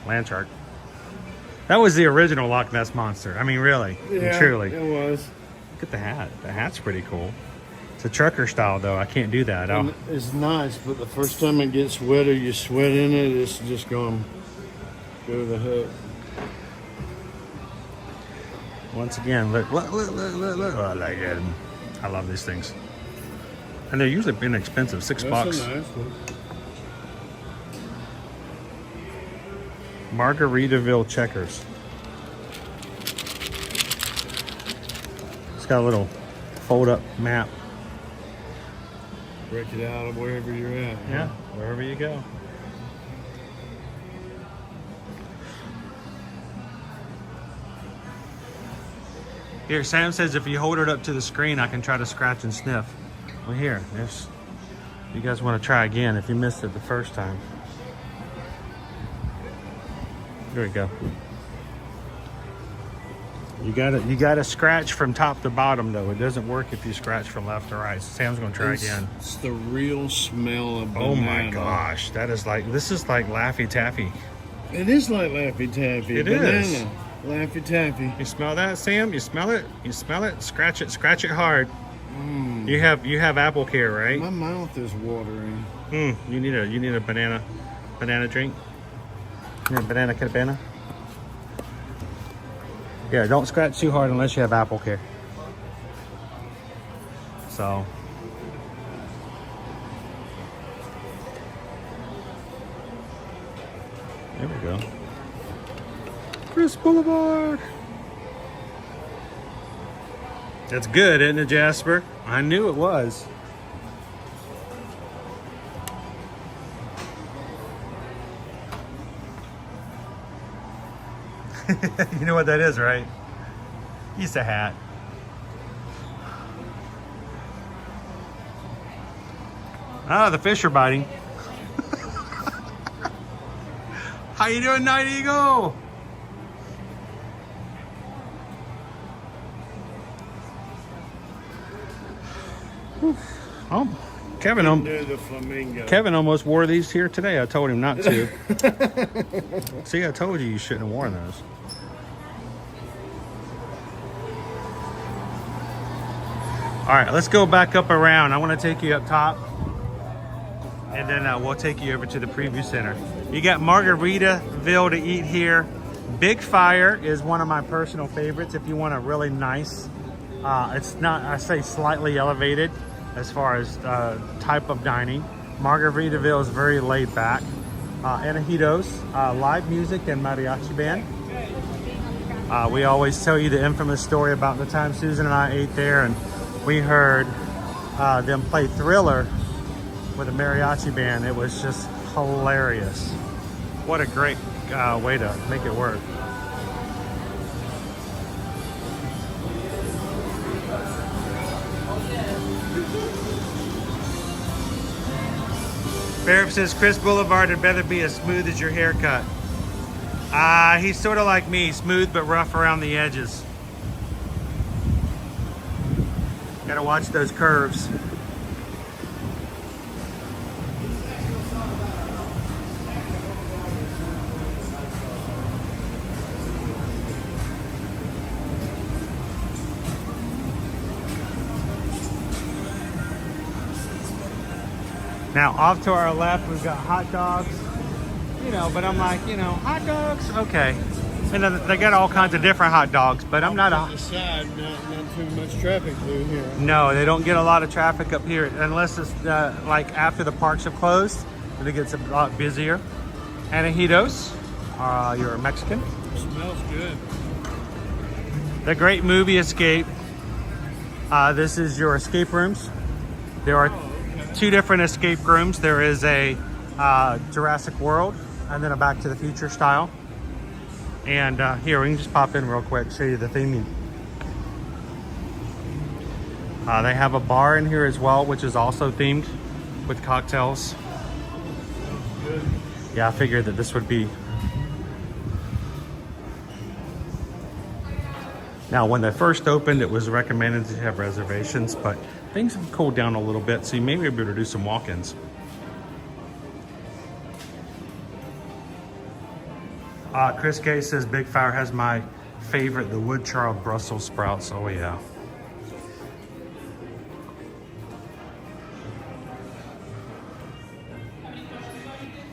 Land shark. That was the original Loch Ness Monster. I mean, really, Yeah, truly. it was. Look at the hat. The hat's pretty cool. It's a trucker style, though. I can't do that. And it's nice, but the first time it gets wet or you sweat in it, it's just going to go to the hook. Once again, look. I like it. I love these things. And they're usually inexpensive, $6. That's a nice one. Margaritaville checkers. It's got a little fold-up map. break it out of wherever you're at. Yeah, wherever you go. Here, Sam says if you hold it up to the screen, I can try to scratch and sniff. Well, here, if you guys want to try again, if you missed it the first time. There we go. You gotta scratch from top to bottom though. It doesn't work if you scratch from left to right. Sam's gonna try again. It's the real smell of banana. Oh my gosh, this is like Laffy Taffy. It is like Laffy Taffy. It banana. is. Laffy Taffy. You smell that, Sam? You smell it? You smell it? Scratch it hard. You have apple care, right? My mouth is watering. You need a banana drink. You need a banana cabana. Yeah, don't scratch too hard unless you have apple care. So. There we go. Chris Boulevard. That's good, isn't it, Jasper? I knew it was. You know what that is, right? It's a hat. Ah, the fish are biting. How you doing, Night Eagle? Oh, Kevin almost wore these here today. I told him not to. See, I told you shouldn't have worn those. All right, let's go back up around. I want to take you up top, and then we'll take you over to the preview center. You got Margaritaville to eat here. Big Fire is one of my personal favorites if you want a really nice, it's not, I say slightly elevated as far as type of dining. Margaritaville is very laid back. Anahitos, live music and mariachi band. We always tell you the infamous story about the time Susan and I ate there and we heard them play Thriller with a mariachi band. It was just hilarious. What a great way to make it work. Barrett says Chris Boulevard had better be as smooth as your haircut. He's sort of like me, smooth but rough around the edges. Gotta watch those curves. Now off to our left, we've got hot dogs, but I'm like, hot dogs, okay. And then they got all kinds of different hot dogs, but I'm not not too much traffic through here. No, they don't get a lot of traffic up here unless it's like after the parks have closed, then it gets a lot busier. Anahitos, you're a Mexican. It smells good. The Great Movie Escape. This is your escape rooms. There are two different escape rooms. There is a Jurassic World and then a Back to the Future style. And here, we can just pop in real quick, show you the theming. They have a bar in here as well, which is also themed with cocktails. Yeah, I figured that this would be. Now, when they first opened, it was recommended to have reservations, but things have cooled down a little bit, so you may be able to do some walk-ins. Chris K says Big Fire has my favorite, the wood charred Brussels sprouts. Oh yeah.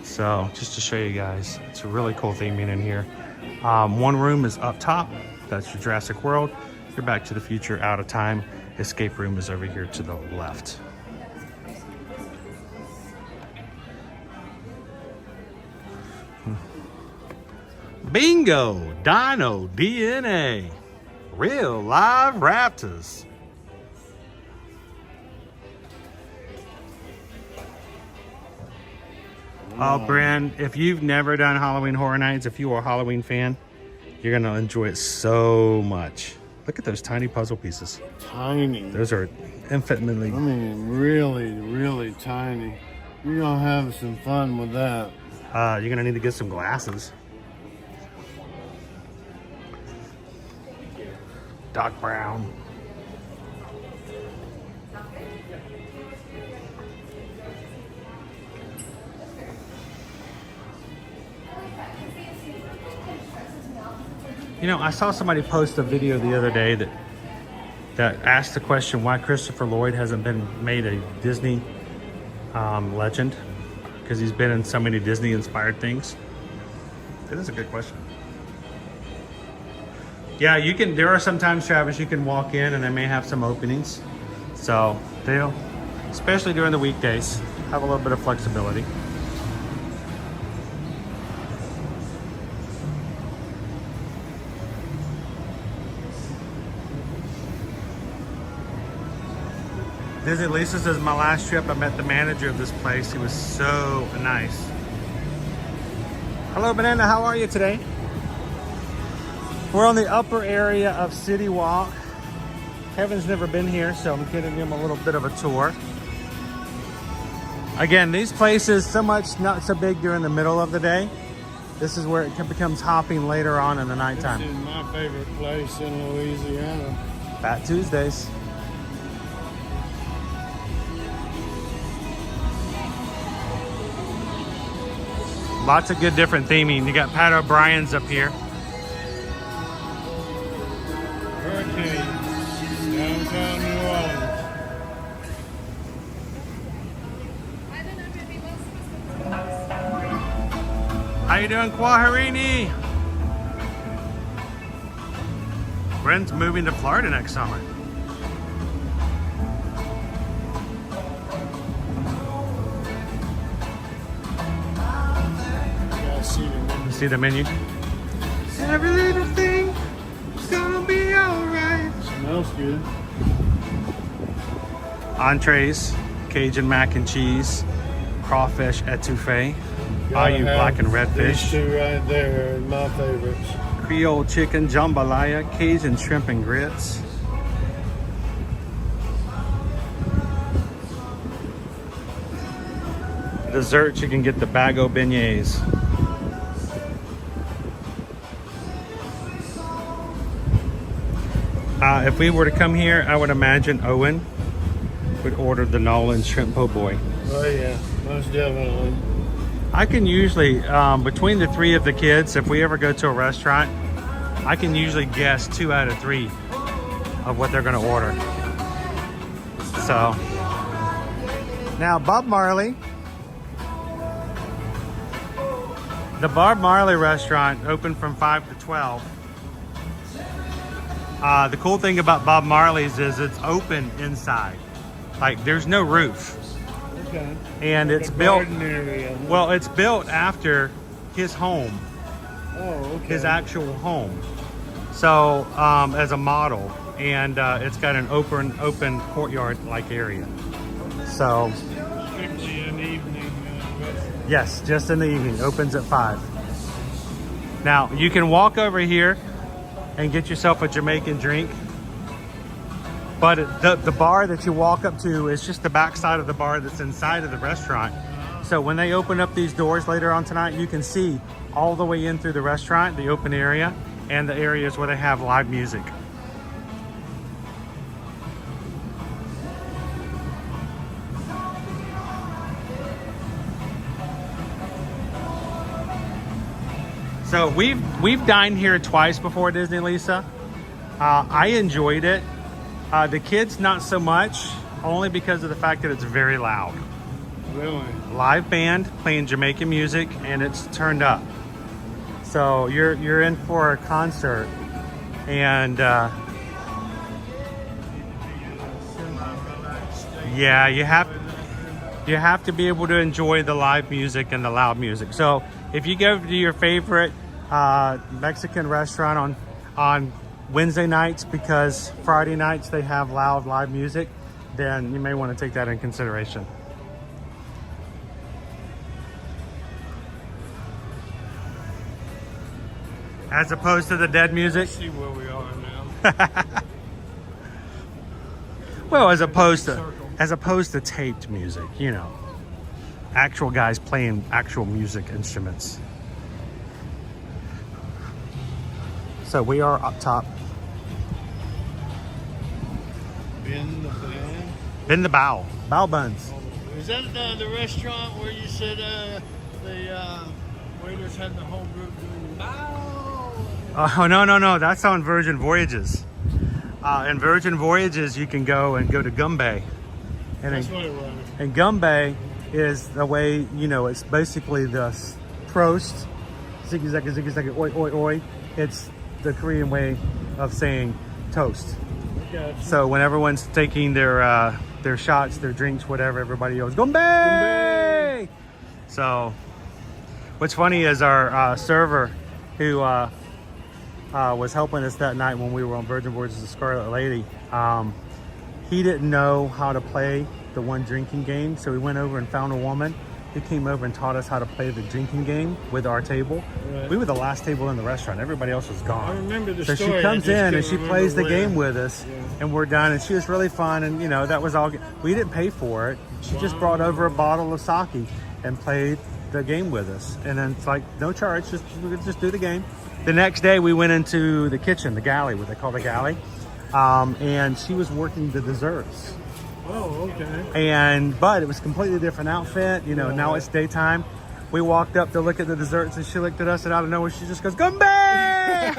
So just to show you guys, it's a really cool theming in here. One room is up top. That's your Jurassic World. Your Back to the Future Out of Time escape room is over here to the left. Bingo! Dino DNA. Real live raptors. Oh, Bryn, if you've never done Halloween Horror Nights, if you are a Halloween fan, you're gonna enjoy it so much. Look at those tiny puzzle pieces. Tiny. Those are infinitely. I mean, really, really tiny. You're gonna have some fun with that. You're gonna need to get some glasses. Doc Brown. You know, I saw somebody post a video the other day that asked the question why Christopher Lloyd hasn't been made a Disney legend, because he's been in so many Disney inspired things. It is a good question. Yeah, you can, there are sometimes, Travis, you can walk in and they may have some openings. So they'll, especially during the weekdays, have a little bit of flexibility. Disney Lisa says, my last trip, I met the manager of this place. He was so nice. Hello, Banana, how are you today? We're on the upper area of Citywalk. Kevin's never been here, so I'm giving him a little bit of a tour. Again, these places, so much not so big during the middle of the day. This is where it becomes hopping later on in the nighttime. This is my favorite place in Louisiana. Fat Tuesdays. Lots of good different theming. You got Pat O'Brien's up here. Hurricane, downtown New Orleans. How you doing, Kwaharini? Brent's moving to Florida next summer. See the menu? Every little thing is gonna be alright. Smells good. Entrees, Cajun mac and cheese, crawfish etouffee, Bayou black and red These fish, two right there are my favorites. Creole chicken, jambalaya, Cajun shrimp and grits. Dessert, you can get the bago beignets. If we were to come here, I would imagine Owen would order the Nolan shrimp po' boy. Oh yeah, most definitely. I can usually, between the three of the kids, if we ever go to a restaurant, I can usually guess 2 out of 3 of what they're gonna order. So, now Bob Marley. The Bob Marley restaurant opened from 5 to 12. The cool thing about Bob Marley's is it's open inside. Like, there's no roof. Okay. And it's The built, garden area. well, it's built after his home, Oh, okay. his actual home. So, as a model, and it's got an open courtyard-like area. So, Strictly an evening restaurant. yes, just in the evening, opens at 5. Now, you can walk over here and get yourself a Jamaican drink. But the bar that you walk up to is just the back side of the bar that's inside of the restaurant. So when they open up these doors later on tonight, you can see all the way in through the restaurant, the open area, and the areas where they have live music. So we've dined here twice before, Disney Lisa. I enjoyed it. The kids not so much, only because of the fact that it's very loud. Really? Live band playing Jamaican music, and it's turned up. So you're in for a concert, and yeah, you have to be able to enjoy the live music and the loud music. So if you go to your favorite Mexican restaurant on Wednesday nights, because Friday nights they have loud live music, then you may want to take that in consideration. As opposed to the dead music? See where we are now. Well, as opposed to taped music, you know. Actual guys playing actual music instruments. So we are up top. Bin the band. In the bow. Bow buns. Is that the restaurant where you said the waiters had the whole group doing bow? Oh, no. That's on Virgin Voyages. In Virgin Voyages, you can go to Gumbay. And That's what it was. And Gumbay is the way, you know, it's basically the prost, ziggy, oi, oi, oi. It's the Korean way of saying toast. Gotcha. So when everyone's taking their shots, their drinks, whatever, everybody goes, Gumbay! So what's funny is our server who was helping us that night when we were on Virgin Voyages, the Scarlet Lady, he didn't know how to play the one drinking game, so we went over and found a woman who came over and taught us how to play the drinking game with our table. Right. We were the last table in the restaurant. Everybody else was gone. I remember the so story. she comes in and she plays the where. game with us, and we're done. And she was really fun, and you know, that was all. We didn't pay for it. She just brought over a bottle of sake and played the game with us. And then it's like no charge, just do the game. The next day we went into the kitchen, the galley, what they call the galley, and she was working the desserts. Oh, okay. But it was a completely different outfit. You know, now it's daytime. We walked up to look at the desserts, and she looked at us, and out of nowhere she just goes, Gumbay!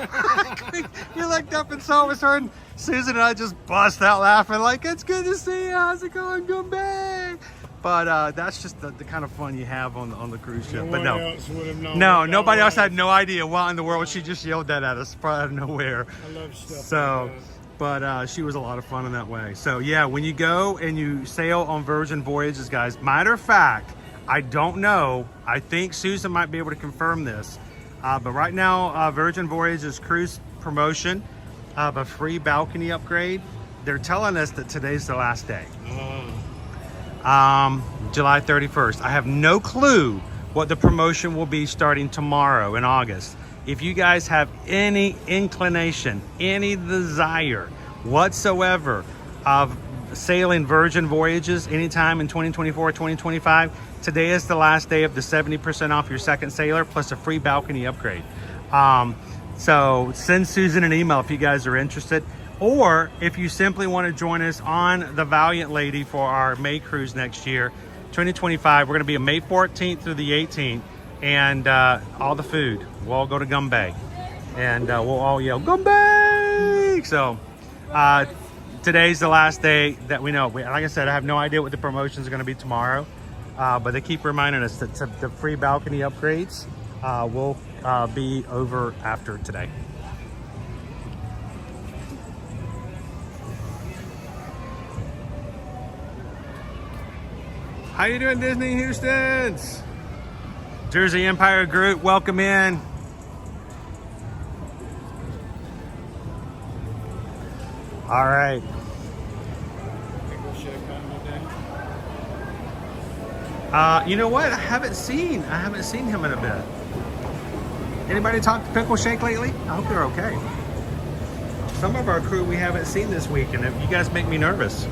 We looked up and saw it was her, and Susan and I just bust out laughing like, it's good to see you. How's it going, Gumbay? But that's just the kind of fun you have on the cruise ship. But no, else would have known no, what that nobody else was. had no idea what in the world. She just yelled that at us out of nowhere. I love stuff So, like that. but she was a lot of fun in that way. So yeah, when you go and you sail on Virgin Voyages, guys, matter of fact, I don't know, I think Susan might be able to confirm this, but right now Virgin Voyages cruise promotion of a free balcony upgrade, they're telling us that today's the last day. July 31st. I have no clue what the promotion will be starting tomorrow in August. If you guys have any inclination, any desire whatsoever of sailing Virgin Voyages anytime in 2024, 2025, today is the last day of the 70% off your second sailor plus a free balcony upgrade. So send Susan an email if you guys are interested, or if you simply want to join us on the Valiant Lady for our May cruise next year, 2025. We're going to be on May 14th through the 18th, and all the food, we'll all go to Gumbay, and we'll all yell Gumbay. So today's the last day that we know. Like I said, I have no idea what the promotions are going to be tomorrow, but they keep reminding us that the free balcony upgrades will be over after today. How you doing, Disney Houstons? Jersey Empire Group, welcome in. All right. You know what? I haven't seen him in a bit. Anybody talk to Pickle Shake lately? I hope they're okay. Some of our crew we haven't seen this week, and you guys make me nervous.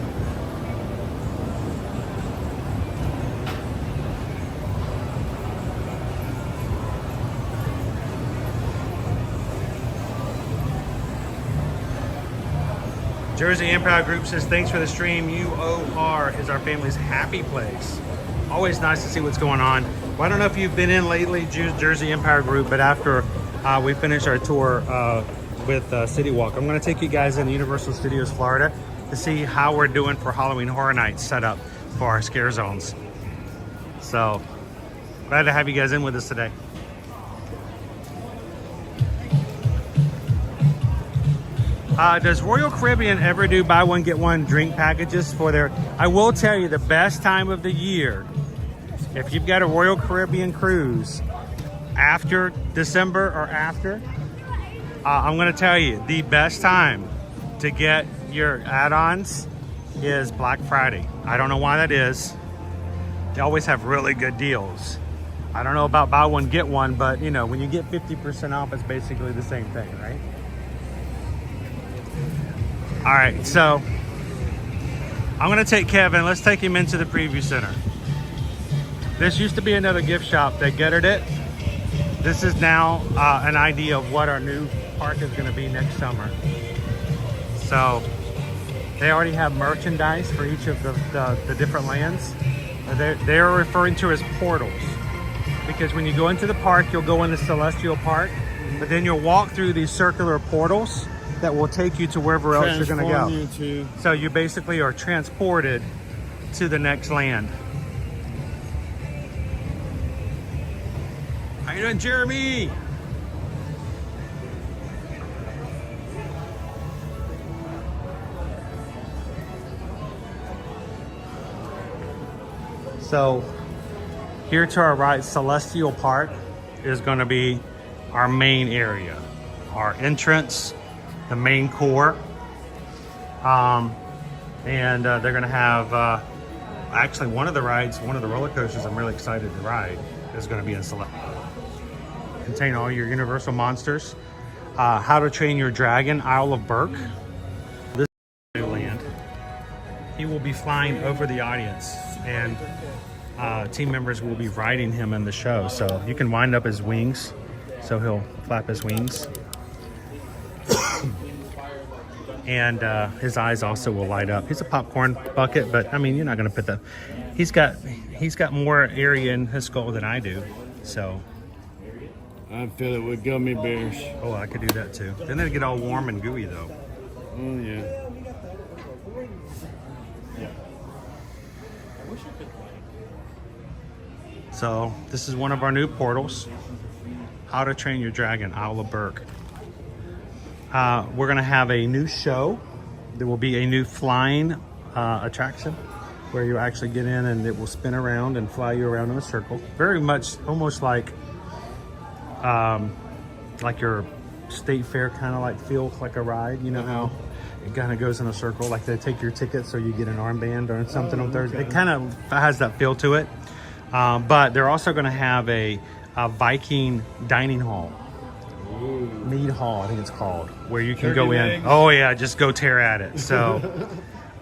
Jersey Empire Group says, thanks for the stream. UOR is our family's happy place. Always nice to see what's going on. Well, I don't know if you've been in lately, Jersey Empire Group, but after we finish our tour with Citywalk, I'm going to take you guys in Universal Studios, Florida, to see how we're doing for Halloween Horror Nights set up for our scare zones. So, glad to have you guys in with us today. Does Royal Caribbean ever do buy one get one drink packages for their? I will tell you, the best time of the year, if you've got a Royal Caribbean cruise after December or after, I'm going to tell you, the best time to get your add-ons is Black Friday. I don't know why that is. They always have really good deals. I don't know about buy one, get one, but you know, when you get 50% off, it's basically the same thing, right? All right, so I'm gonna take Kevin, let's take him into the preview center. This used to be another gift shop. They gutted it. This is now an idea of what our new park is gonna be next summer. So they already have merchandise for each of the different lands. They're referring to as portals, because when you go into the park, you'll go into Celestial Park, but then you'll walk through these circular portals that will take you to wherever else you're gonna go. So you basically are transported to the next land. How you doing, Jeremy? So here to our right, Celestial Park is going to be our main area, our entrance, the main core. And they're going to have, actually one of the rides, one of the roller coasters I'm really excited to ride is going to be in Celestial. Contain all your Universal monsters. How to Train Your Dragon, Isle of Berk. This is land. He will be flying over the audience, and team members will be riding him in the show. So you can wind up his wings, so he'll flap his wings. And his eyes also will light up. He's a popcorn bucket, but I mean, you're not gonna put the, he's got more area in his skull than I do, so. I'd fill it with gummy bears. Oh, I could do that too. Then they'd get all warm and gooey though. Oh yeah. So this is one of our new portals. How to Train Your Dragon, Isle of Berk. We're gonna have a new show. There will be a new flying attraction where you actually get in and it will spin around and fly you around in a circle. Very much almost like your state fair kind of like feel like a ride. You know how it kind of goes in a circle, like they take your ticket so you get an armband or something on Thursday. It kind of has that feel to it. But they're also going to have a Viking dining hall. Ooh. Mead Hall, I think it's called, where you can go in. Eggs. Oh yeah, just go tear at it. So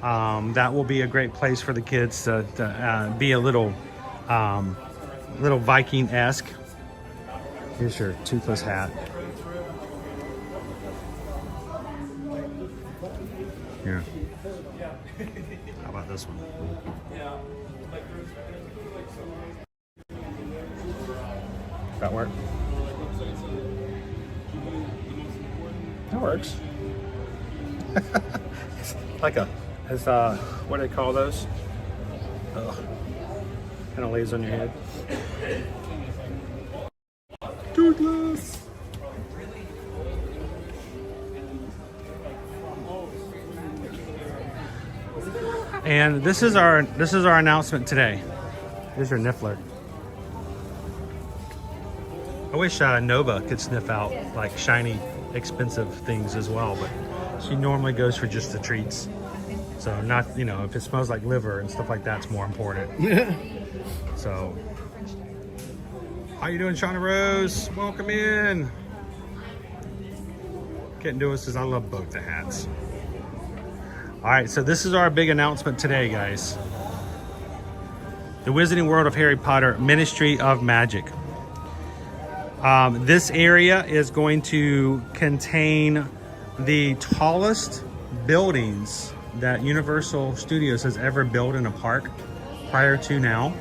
that will be a great place for the kids to be a little Viking-esque. Here's your toothless hat. Here. How about this one? That work? That works. It's like what do they call those? Kind of lays on your head. Toothless. And this is our announcement today. Here's your Niffler. I wish Nova could sniff out like shiny, expensive things as well, but she normally goes for just the treats. So not, you know, if it smells like liver and stuff like that's more important. So, how you doing, Shauna Rose? Welcome in. Can't do this because I love both the hats. All right, so this is our big announcement today, guys. The Wizarding World of Harry Potter Ministry of Magic. This area is going to contain the tallest buildings that Universal Studios has ever built in a park prior to now.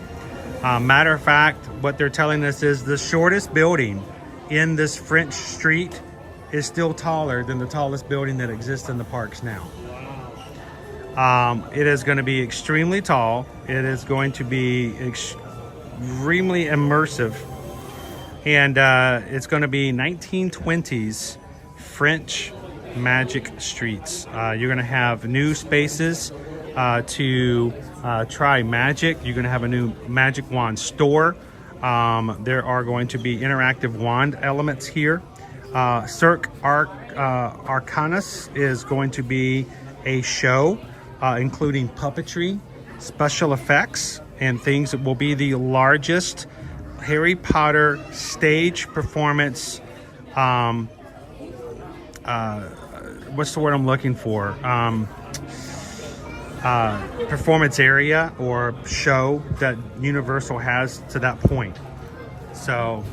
Matter of fact, what they're telling us is the shortest building in this French street is still taller than the tallest building that exists in the parks now. It is going to be extremely tall. It is going to be extremely immersive. And it's going to be 1920s French magic streets. You're going to have new spaces to try magic. You're going to have a new magic wand store. There are going to be interactive wand elements here. Cirque Arcanus is going to be a show including puppetry, special effects, and things. It will be the largest Harry Potter stage performance. What's the word I'm looking for? Performance area or show that Universal has to that point. So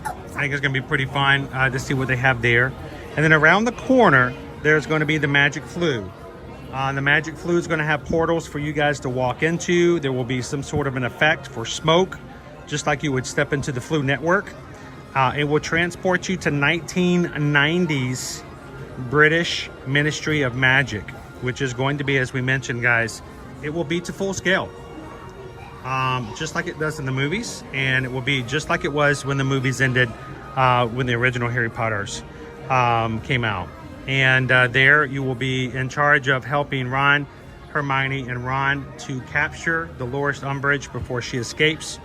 I think it's going to be pretty fun to see what they have there. And then around the corner, there's going to be the Magic Flue. The Magic Flue is going to have portals for you guys to walk into. There will be some sort of an effect for smoke, just like you would step into the Flue network. It will transport you to 1990s British Ministry of Magic, which is going to be, as we mentioned, guys, it will be to full scale. Just like it does in the movies, and it will be just like it was when the movies ended, when the original Harry Potters came out. And there you will be in charge of helping Ron, Hermione, and Ron to capture Dolores Umbridge before she escapes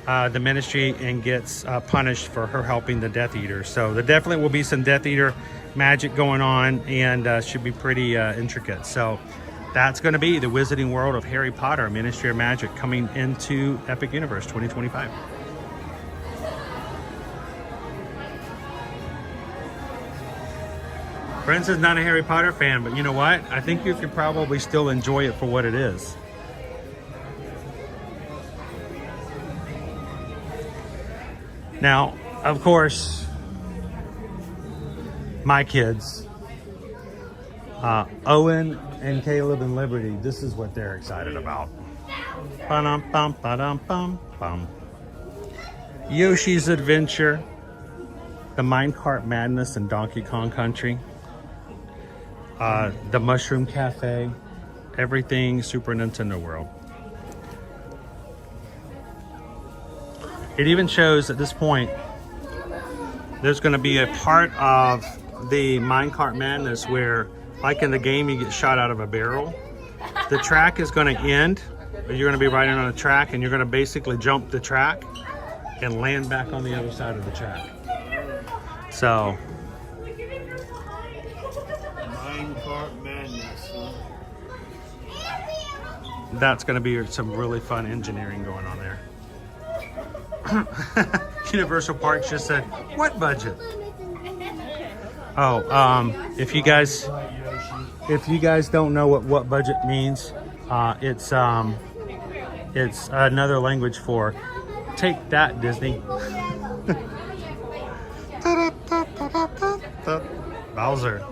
the ministry and gets punished for her helping the Death Eater. So there definitely will be some Death Eater magic going on, and should be pretty intricate. So that's going to be the Wizarding World of Harry Potter, Ministry of Magic, coming into Epic Universe 2025. Brent is not a Harry Potter fan, but you know what? I think you could probably still enjoy it for what it is. Now, of course, my kids, Owen and Caleb and Liberty, this is what they're excited about. Ba-dum, ba-dum, bum. Yoshi's Adventure, the Minecart Madness in Donkey Kong Country, the Mushroom Cafe, everything Super Nintendo World. It even shows at this point there's going to be a part of the Minecart Madness where, like in the game, you get shot out of a barrel. The track is going to end. You're going to be riding on a track, and you're going to basically jump the track and land back on the other side of the track. So Minecart Madness, huh? That's going to be some really fun engineering going on there. Universal Parks just said, what budget? Oh, if you guys don't know what budget means, it's another language for take that, Disney. Bowser.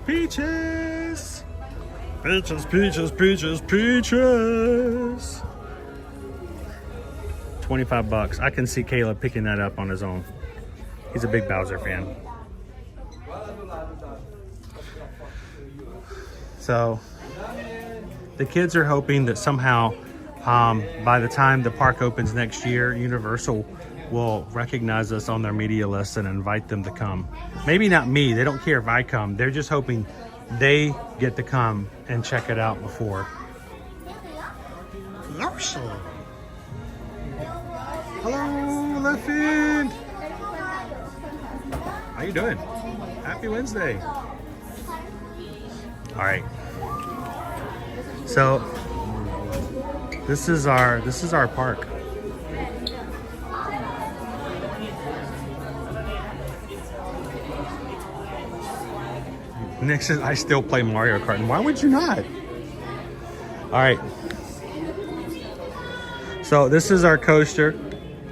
Peaches! Peaches, peaches, peaches, peaches! $25. I can see Caleb picking that up on his own. He's a big Bowser fan. So the kids are hoping that somehow by the time the park opens next year, Universal will recognize us on their media list and invite them to come. Maybe not me, they don't care if I come. They're just hoping they get to come and check it out before. Yoshi. Hello, Leffin. How you doing? Happy Wednesday. All right. So this is our park. Nick says I still play Mario Kart. And why would you not? All right. So this is our coaster,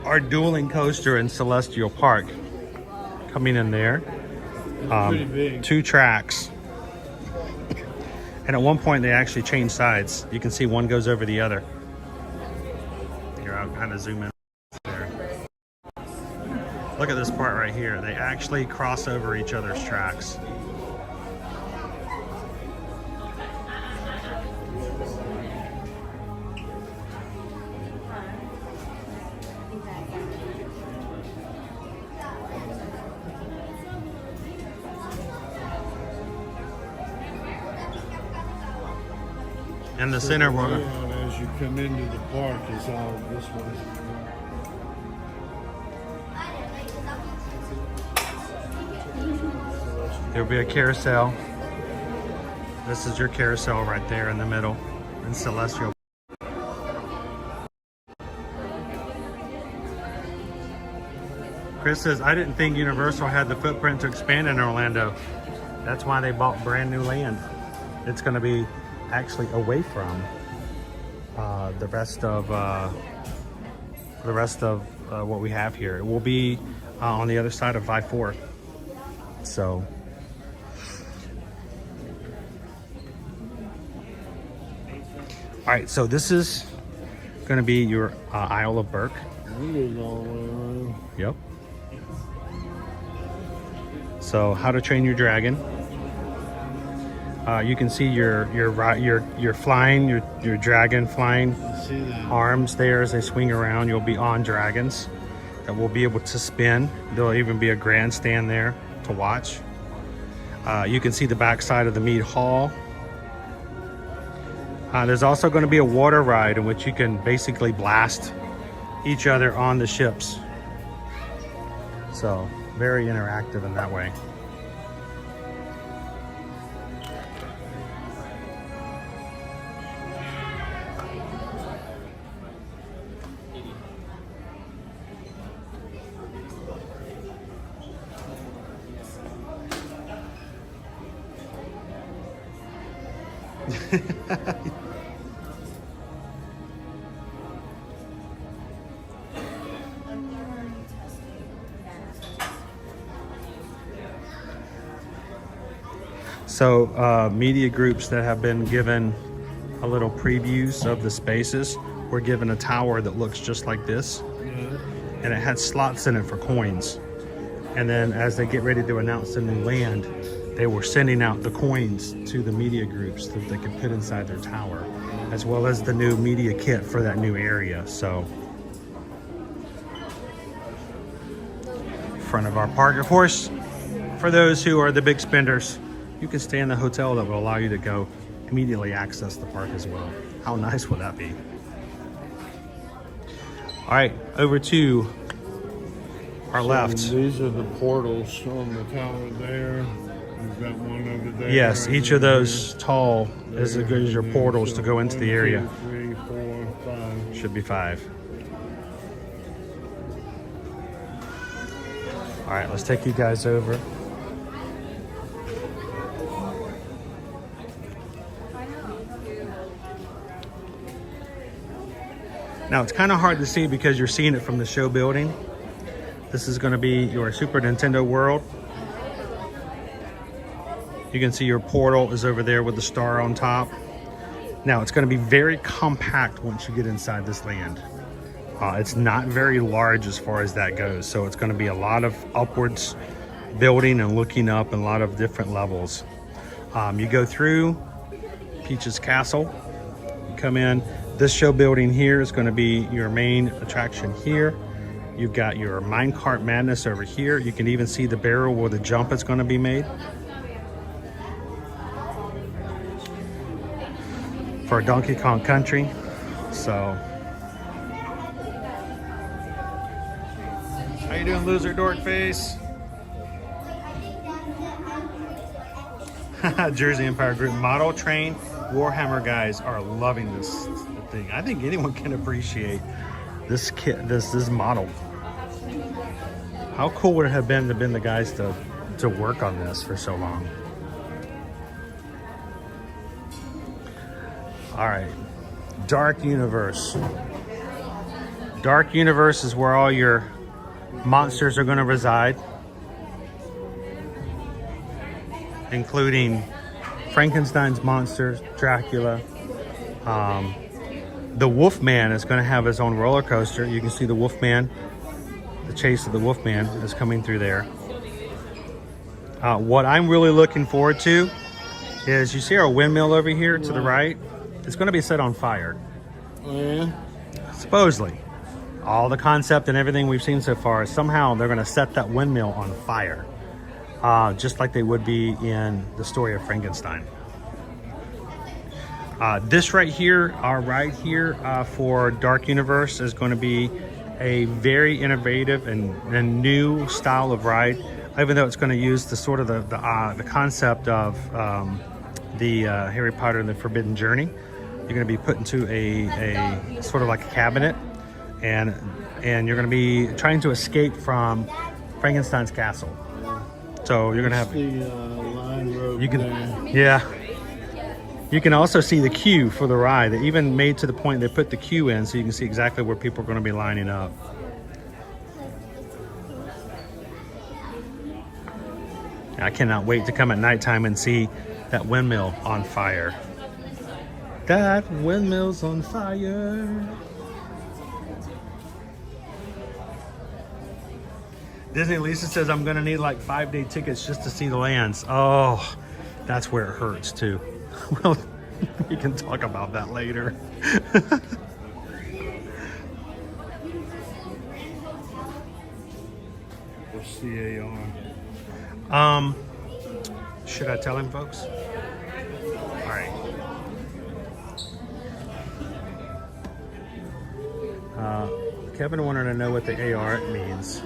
our dueling coaster in Celestial Park. Coming in there. Pretty big. 2 tracks. And at one point they actually change sides. You can see one goes over the other. Here, I'll kind of zoom in there. Look at this part right here. They actually cross over each other's tracks. In the center one. As you come into the park is all this way. There'll be a carousel. This is your carousel right there in the middle in Celestial. Chris says, I didn't think Universal had the footprint to expand in Orlando. That's why they bought brand new land. It's going to be actually away from the rest of what we have here. It will be on the other side of I-4. So, all right. So this is going to be your Isle of Burke. Yep. So, how to train your dragon. You can see your flying, your dragon flying arms there as they swing around. You'll be on dragons that will be able to spin. There'll even be a grandstand there to watch. You can see the backside of the mead hall. There's also going to be a water ride in which you can basically blast each other on the ships. So very interactive in that way. So media groups that have been given a little previews of the spaces were given a tower that looks just like this, and it had slots in it for coins. And then as they get ready to announce the new land, they were sending out the coins to the media groups that they could put inside their tower, as well as the new media kit for that new area. So, front of our park, of course, for those who are the big spenders, you can stay in the hotel that will allow you to go immediately access the park as well. How nice would that be? All right, over to our left. These are the portals on the tower there. We've got one over there. Yes, each of those tall is as good as your portals to go into the area. 1, 2, 3, 4, 5. Should be 5. All right, let's take you guys over. Now it's kind of hard to see because you're seeing it from the show building. This is going to be your Super Nintendo World. You can see your portal is over there with the star on top. Now it's going to be very compact once you get inside this land. It's not very large as far as that goes. So it's going to be a lot of upwards building and looking up and a lot of different levels. You go through Peach's Castle, you come in. This show building here is going to be your main attraction here. You've got your minecart madness over here. You can even see the barrel where the jump is going to be made. For Donkey Kong Country. So, how you doing, loser dork face? Jersey Empire Group model train. Warhammer guys are loving this thing. I think anyone can appreciate this kit, this model. How cool would it have been to the guys to work on this for so long? All right, Dark Universe. Dark Universe is where all your monsters are going to reside, including Frankenstein's monsters, Dracula. The Wolfman is going to have his own roller coaster. You can see the Wolfman, the chase of the Wolfman is coming through there. What I'm really looking forward to is, you see our windmill over here to the right? It's going to be set on fire. Yeah. Supposedly. All the concept and everything we've seen so far is somehow they're going to set that windmill on fire. Just like they would be in the story of Frankenstein. This right here, our ride here for Dark Universe is going to be a very innovative and new style of ride, even though it's going to use the sort of the concept of the Harry Potter and the Forbidden Journey. You're going to be put into a sort of like a cabinet, and you're going to be trying to escape from Frankenstein's castle. So you're gonna have The line road you can there. yeah. You can also see the queue for the ride. They even made to the point they put the queue in so you can see exactly where people are going to be lining up. I cannot wait to come at nighttime and see that windmill on fire. That windmill's on fire. Disney Lisa says I'm gonna need like 5-day tickets just to see the lands. Oh, that's where it hurts too. Well, we can talk about that later. What's the AR? Should I tell him, folks? All right. Kevin wanted to know what the AR means.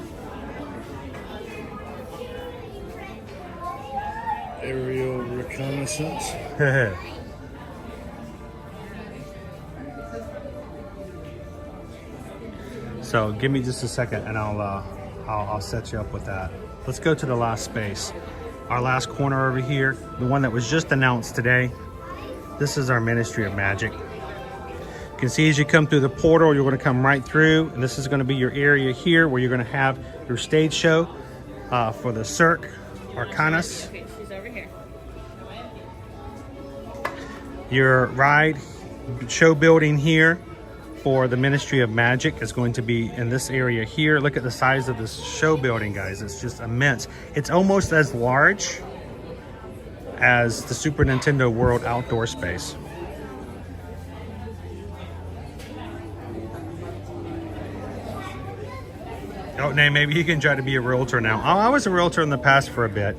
Aerial reconnaissance. So give me just a second and I'll set you up with that. Let's go to the last space. Our last corner over here, the one that was just announced today. This is our Ministry of Magic. You can see as you come through the portal, you're going to come right through, and this is going to be your area here where you're going to have your stage show for the Cirque Arcanus. Okay, she's over here. Your ride show building here for the Ministry of Magic is going to be in this area here. Look at the size of this show building, guys. It's just immense. It's almost as large as the Super Nintendo World outdoor space. Oh, Nay, maybe you can try to be a realtor now. Oh, I was a realtor in the past for a bit.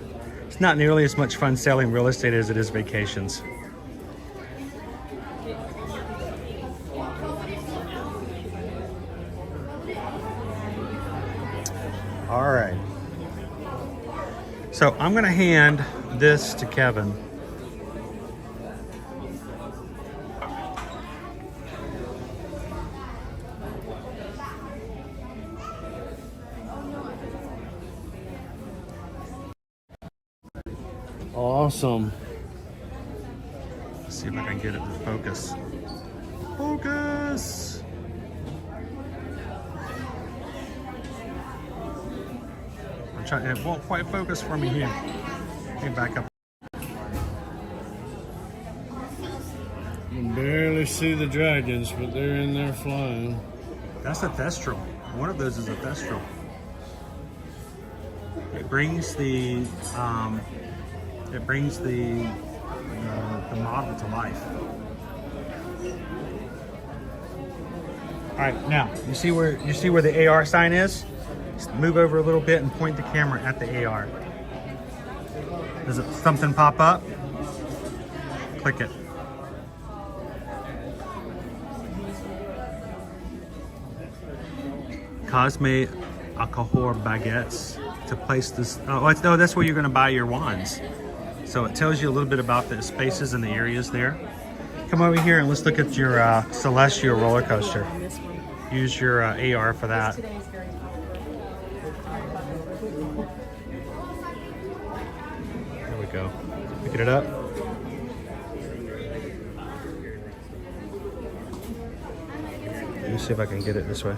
It's not nearly as much fun selling real estate as it is vacations. All right. So I'm going to hand this to Kevin. Awesome. Let's see if I can get it to focus. Focus! I'm trying, it won't quite focus for me here. Let me back up. You can barely see the dragons, but they're in there flying. That's a Thestral. One of those is a Thestral. It brings the model to life. All right, now you see where the AR sign is? Just move over a little bit and point the camera at the AR. Does something pop up? Click it. Cosme Alcohol baguettes to place this. Oh, that's where you're going to buy your wands. So it tells you a little bit about the spaces and the areas there. Come over here and let's look at your Celestial roller coaster. Use your AR for that. There we go. Picking it up. Let me see if I can get it this way.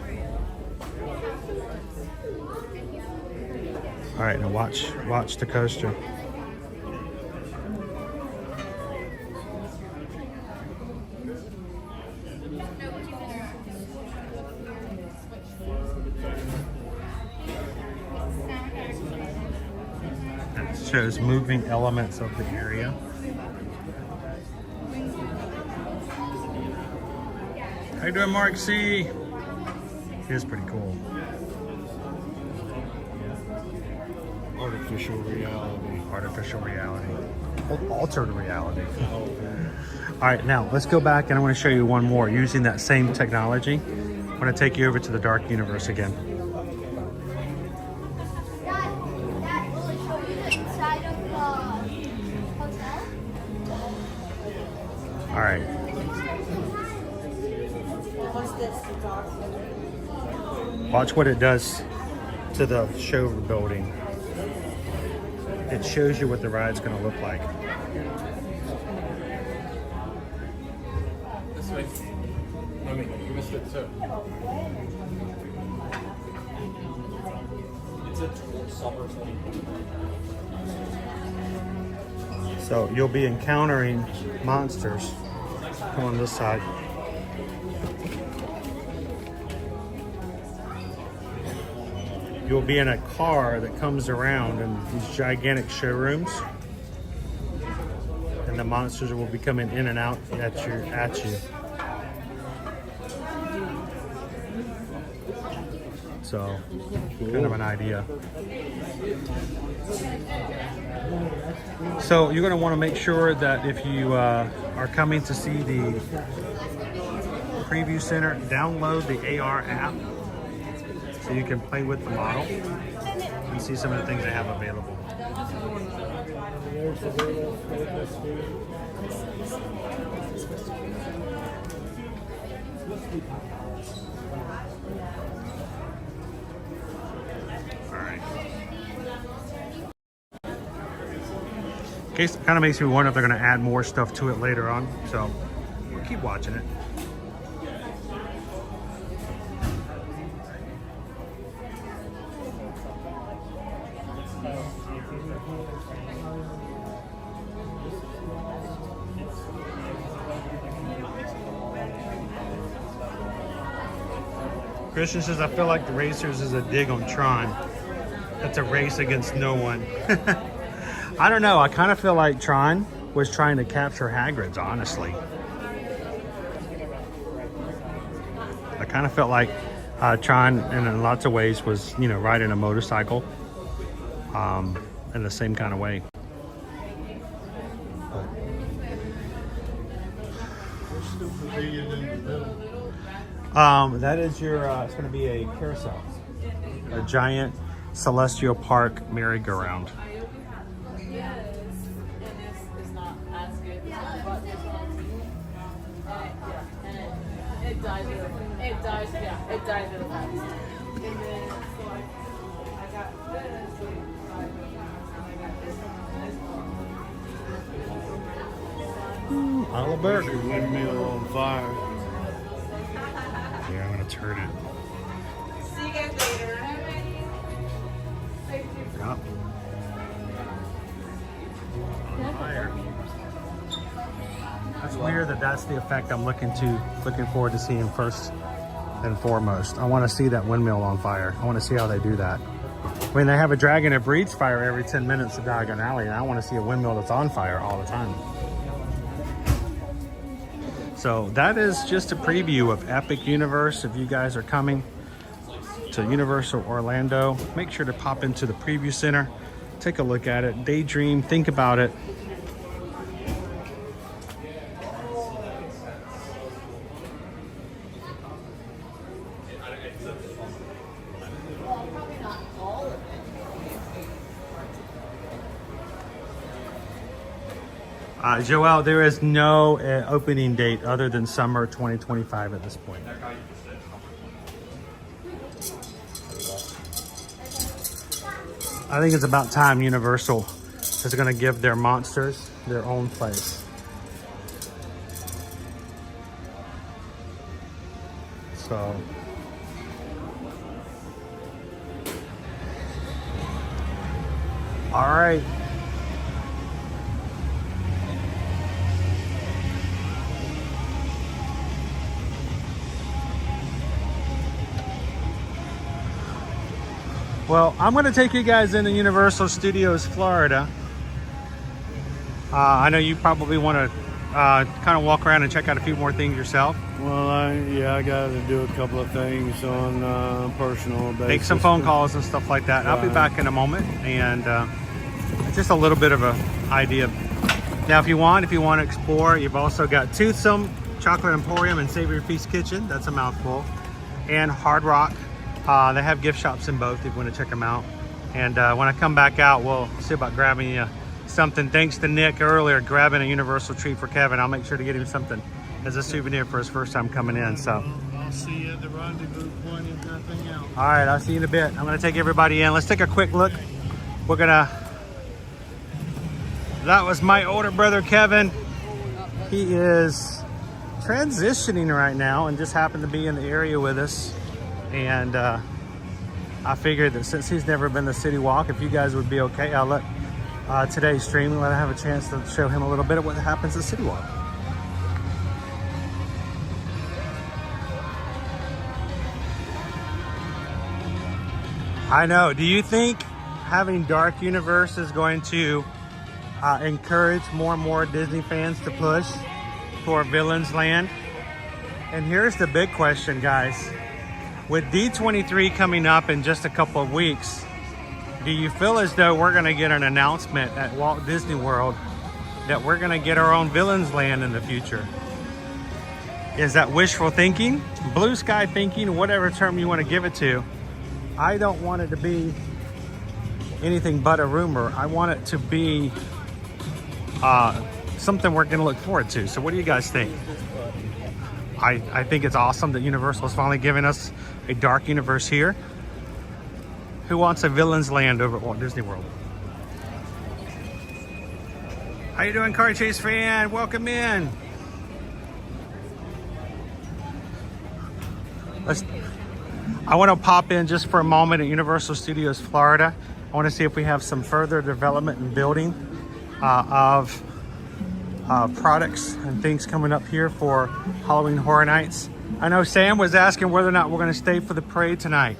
All right, now watch the coaster. It shows moving elements of the area. How you doing, Mark C? It is pretty cool. Artificial reality. Artificial reality. Altered reality. All right, now let's go back and I want to show you one more using that same technology. I'm going to take you over to the dark universe again. Dad, will it show you the inside of the hotel? All right. What's this? Watch what it does to the show building. It shows you what the ride's going to look like. This way. I mean, you missed it too. It's a summer 20. So you'll be encountering monsters. Come on this side. You'll be in a car that comes around in these gigantic showrooms, and the monsters will be coming in and out at you. So, kind of an idea. So you're going to want to make sure that if you are coming to see the preview center, download the AR app so you can play with the model and see some of the things they have available. Case kind of makes me wonder if they're going to add more stuff to it later on, so we'll keep watching it. Christian says, I feel like the Racers is a dig on Tron. That's a race against no one. I don't know. I kind of feel like Tron was trying to capture Hagrid's, honestly. I kind of felt like Tron, in lots of ways, was, you know, riding a motorcycle in the same kind of way. That is your, it's going to be a carousel. A giant Celestial Park merry-go-round. It dies really fast. And then, so I got this. Oliver. Your windmill on fire. Yeah, I'm going to turn it. See you guys later. Yep. On fire. That's weird that that's the effect I'm looking forward to seeing first and foremost. I want to see that windmill on fire. I want to see how they do that. I mean, they have a dragon that breathes fire every 10 minutes at Diagon Alley, and I want to see a windmill that's on fire all the time. So that is just a preview of Epic Universe. If you guys are coming to Universal Orlando, make sure to pop into the preview center, take a look at it, daydream, think about it. Joel, there is no opening date other than summer 2025 at this point. I think it's about time Universal is going to give their monsters their own place. So, all right. Well, I'm going to take you guys into Universal Studios Florida. I know you probably want to kind of walk around and check out a few more things yourself. Well, I got to do a couple of things on personal basis. Make some phone calls and stuff like that. I'll be back in a moment, and just a little bit of an idea. Now, if you want to explore, you've also got Toothsome, Chocolate Emporium, and Savory Feast Kitchen. That's a mouthful. And Hard Rock. They have gift shops in both if you want to check them out. And when I come back out, we'll see about grabbing you something. Thanks to Nick earlier, grabbing a Universal treat for Kevin. I'll make sure to get him something as a souvenir for his first time coming in. So I'll see you at the rendezvous point if nothing else. All right, I'll see you in a bit. I'm gonna take everybody in. Let's take a quick look. We're gonna, that was my older brother, Kevin. He is transitioning right now and just happened to be in the area with us. And I figured that since he's never been to Citywalk, if you guys would be okay, I'll let today's stream, let I have a chance to show him a little bit of what happens at Citywalk. I know. Do you think having Dark Universe is going to encourage more and more Disney fans to push for Villains Land? And here's the big question, guys. With D23 coming up in just a couple of weeks, do you feel as though we're going to get an announcement at Walt Disney World that we're going to get our own Villains Land in the future? Is that wishful thinking, blue sky thinking, whatever term you want to give it to? I don't want it to be anything but a rumor. I want it to be something we're going to look forward to. So what do you guys think? I think it's awesome that Universal is finally giving us a Dark Universe here. Who wants a Villains Land over at Walt Disney World? How you doing, Car Chase fan? Welcome in. I want to pop in just for a moment at Universal Studios Florida. I want to see if we have some further development and building of products and things coming up here for Halloween Horror Nights. I know Sam was asking whether or not we're going to stay for the parade tonight.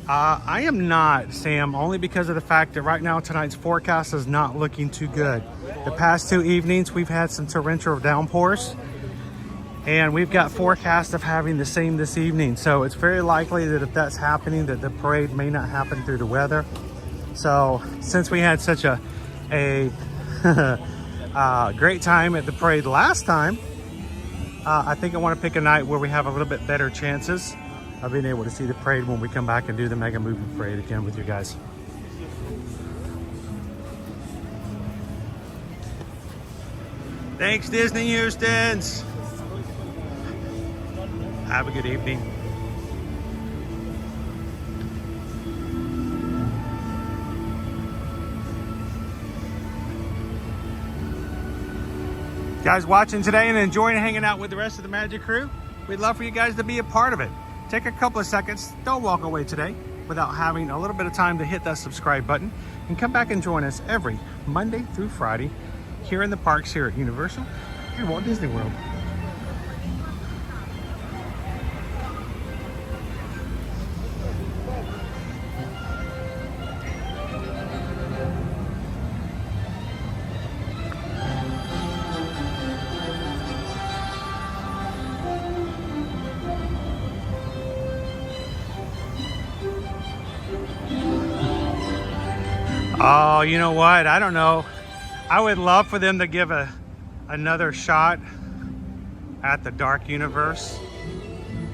I am not, Sam, only because of the fact that right now tonight's forecast is not looking too good. The past 2 evenings we've had some torrential downpours, and we've got forecasts of having the same this evening. So it's very likely that if that's happening, that the parade may not happen through the weather. So since we had such a great time at the parade last time, I think I want to pick a night where we have a little bit better chances of being able to see the parade when we come back and do the mega movie parade again with you guys. Thanks, Disney Houstons. Have a good evening. Guys watching today and enjoying hanging out with the rest of the Magic crew, we'd love for you guys to be a part of it. Take a couple of seconds, don't walk away today without having a little bit of time to hit that subscribe button and come back and join us every Monday through Friday here in the parks here at Universal and Walt Disney World. Oh, you know what? I don't know. I would love for them to give another shot at the Dark Universe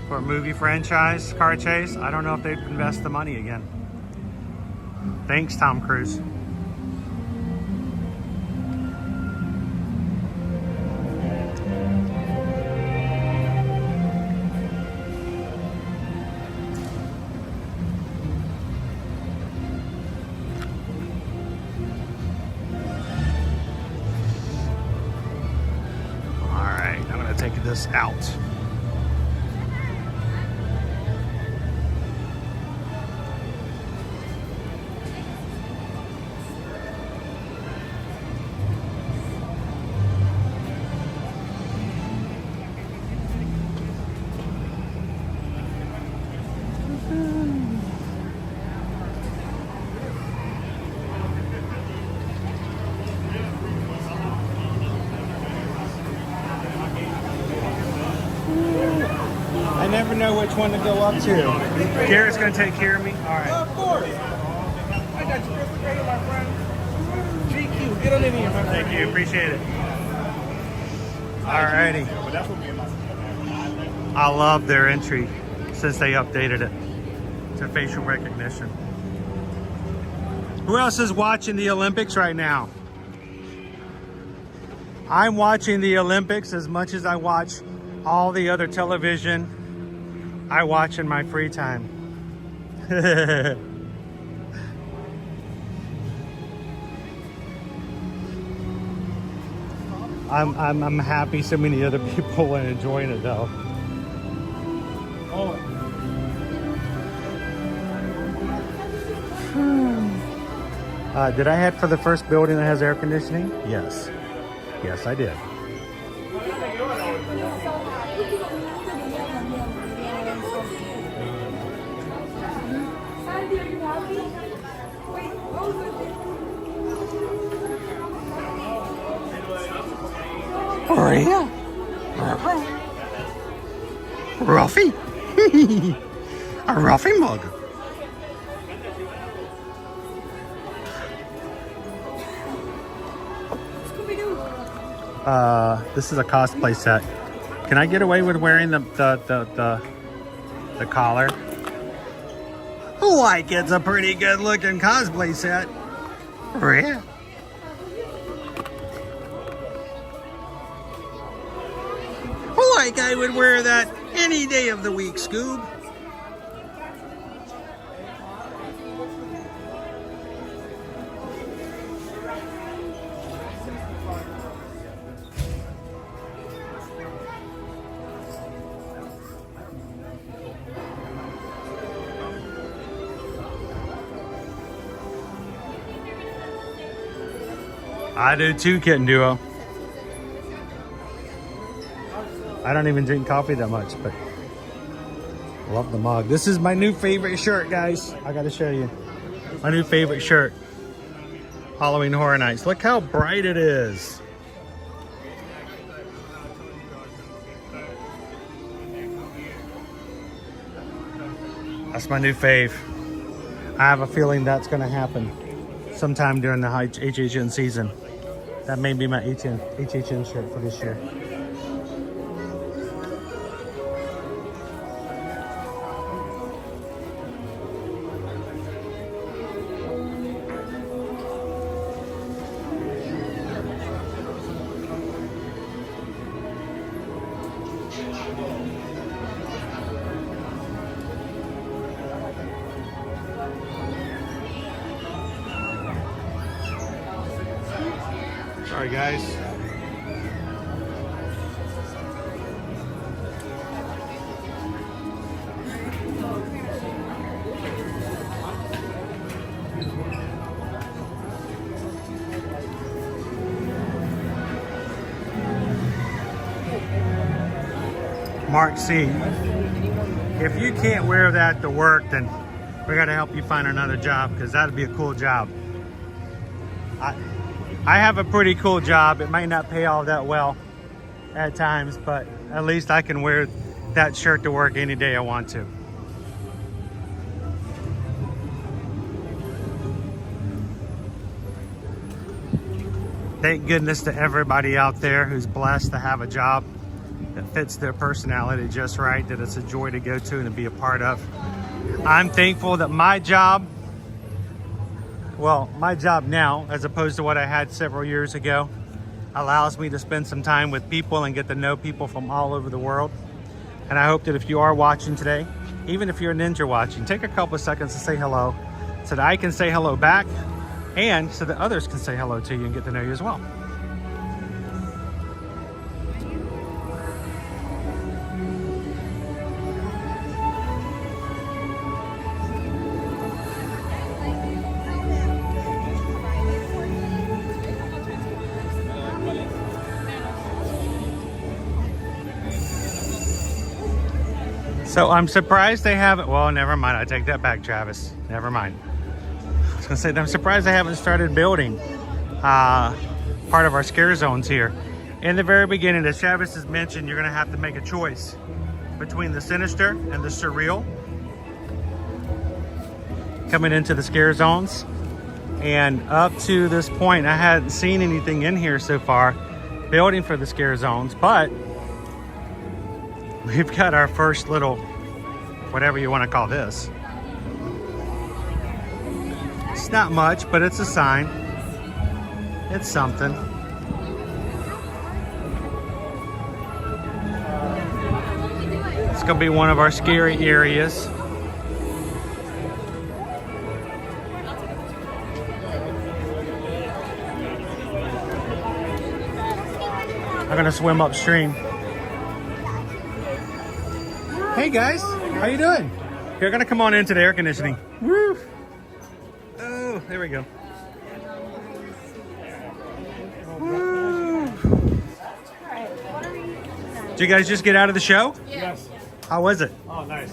for a movie franchise, Car Chase. I don't know if they'd invest the money again. Thanks, Tom Cruise. This out. I never know which one to go up to. Garrett's going to take care of me? All right. Of course. I got you refrigerator, my friend. GQ, get on in here, my friend. Thank you. Appreciate it. All righty. I love their entry since they updated it to facial recognition. Who else is watching the Olympics right now? I'm watching the Olympics as much as I watch all the other television I watch in my free time. I'm happy so many other people are enjoying it though. Did I head for the first building that has air conditioning? Yes. Yes, I did. For real? Ruffy? A Ruffy mug. This is a cosplay set. Can I get away with wearing the collar? Like it's a pretty good looking cosplay set. Yeah. Like I would wear that any day of the week, Scoob. I do too, Kitten Duo. I don't even drink coffee that much, but love the mug. This is my new favorite shirt, guys. I gotta show you. My new favorite shirt. Halloween Horror Nights. Look how bright it is. That's my new fave. I have a feeling that's gonna happen sometime during the HHN season. That may be my HHN shirt for this year. Sorry, guys. Mark C. If you can't wear that to work, then we got to help you find another job, because that'd be a cool job. I have a pretty cool job. It might not pay all that well at times, but at least I can wear that shirt to work any day I want to. Thank goodness to everybody out there who's blessed to have a job that fits their personality just right, that it's a joy to go to and to be a part of. I'm thankful that my job now, as opposed to what I had several years ago, allows me to spend some time with people and get to know people from all over the world. And I hope that if you are watching today, even if you're a ninja watching, take a couple of seconds to say hello so that I can say hello back and so that others can say hello to you and get to know you as well. So I'm surprised they haven't, well, never mind. I take that back, Travis. Never mind. I was gonna say, I'm surprised they haven't started building part of our scare zones here. In the very beginning, as Travis has mentioned, you're gonna have to make a choice between the sinister and the surreal coming into the scare zones. And up to this point, I hadn't seen anything in here so far building for the scare zones, but we've got our first little, whatever you want to call this. It's not much, but it's a sign. It's something. Let's will be one of our scary areas. I'm gonna swim upstream. Hey guys, how you doing? You're gonna come on into the air conditioning. Woo! Oh, there we go. Woo! Did you guys just get out of the show? Yes. How was it? Oh, nice.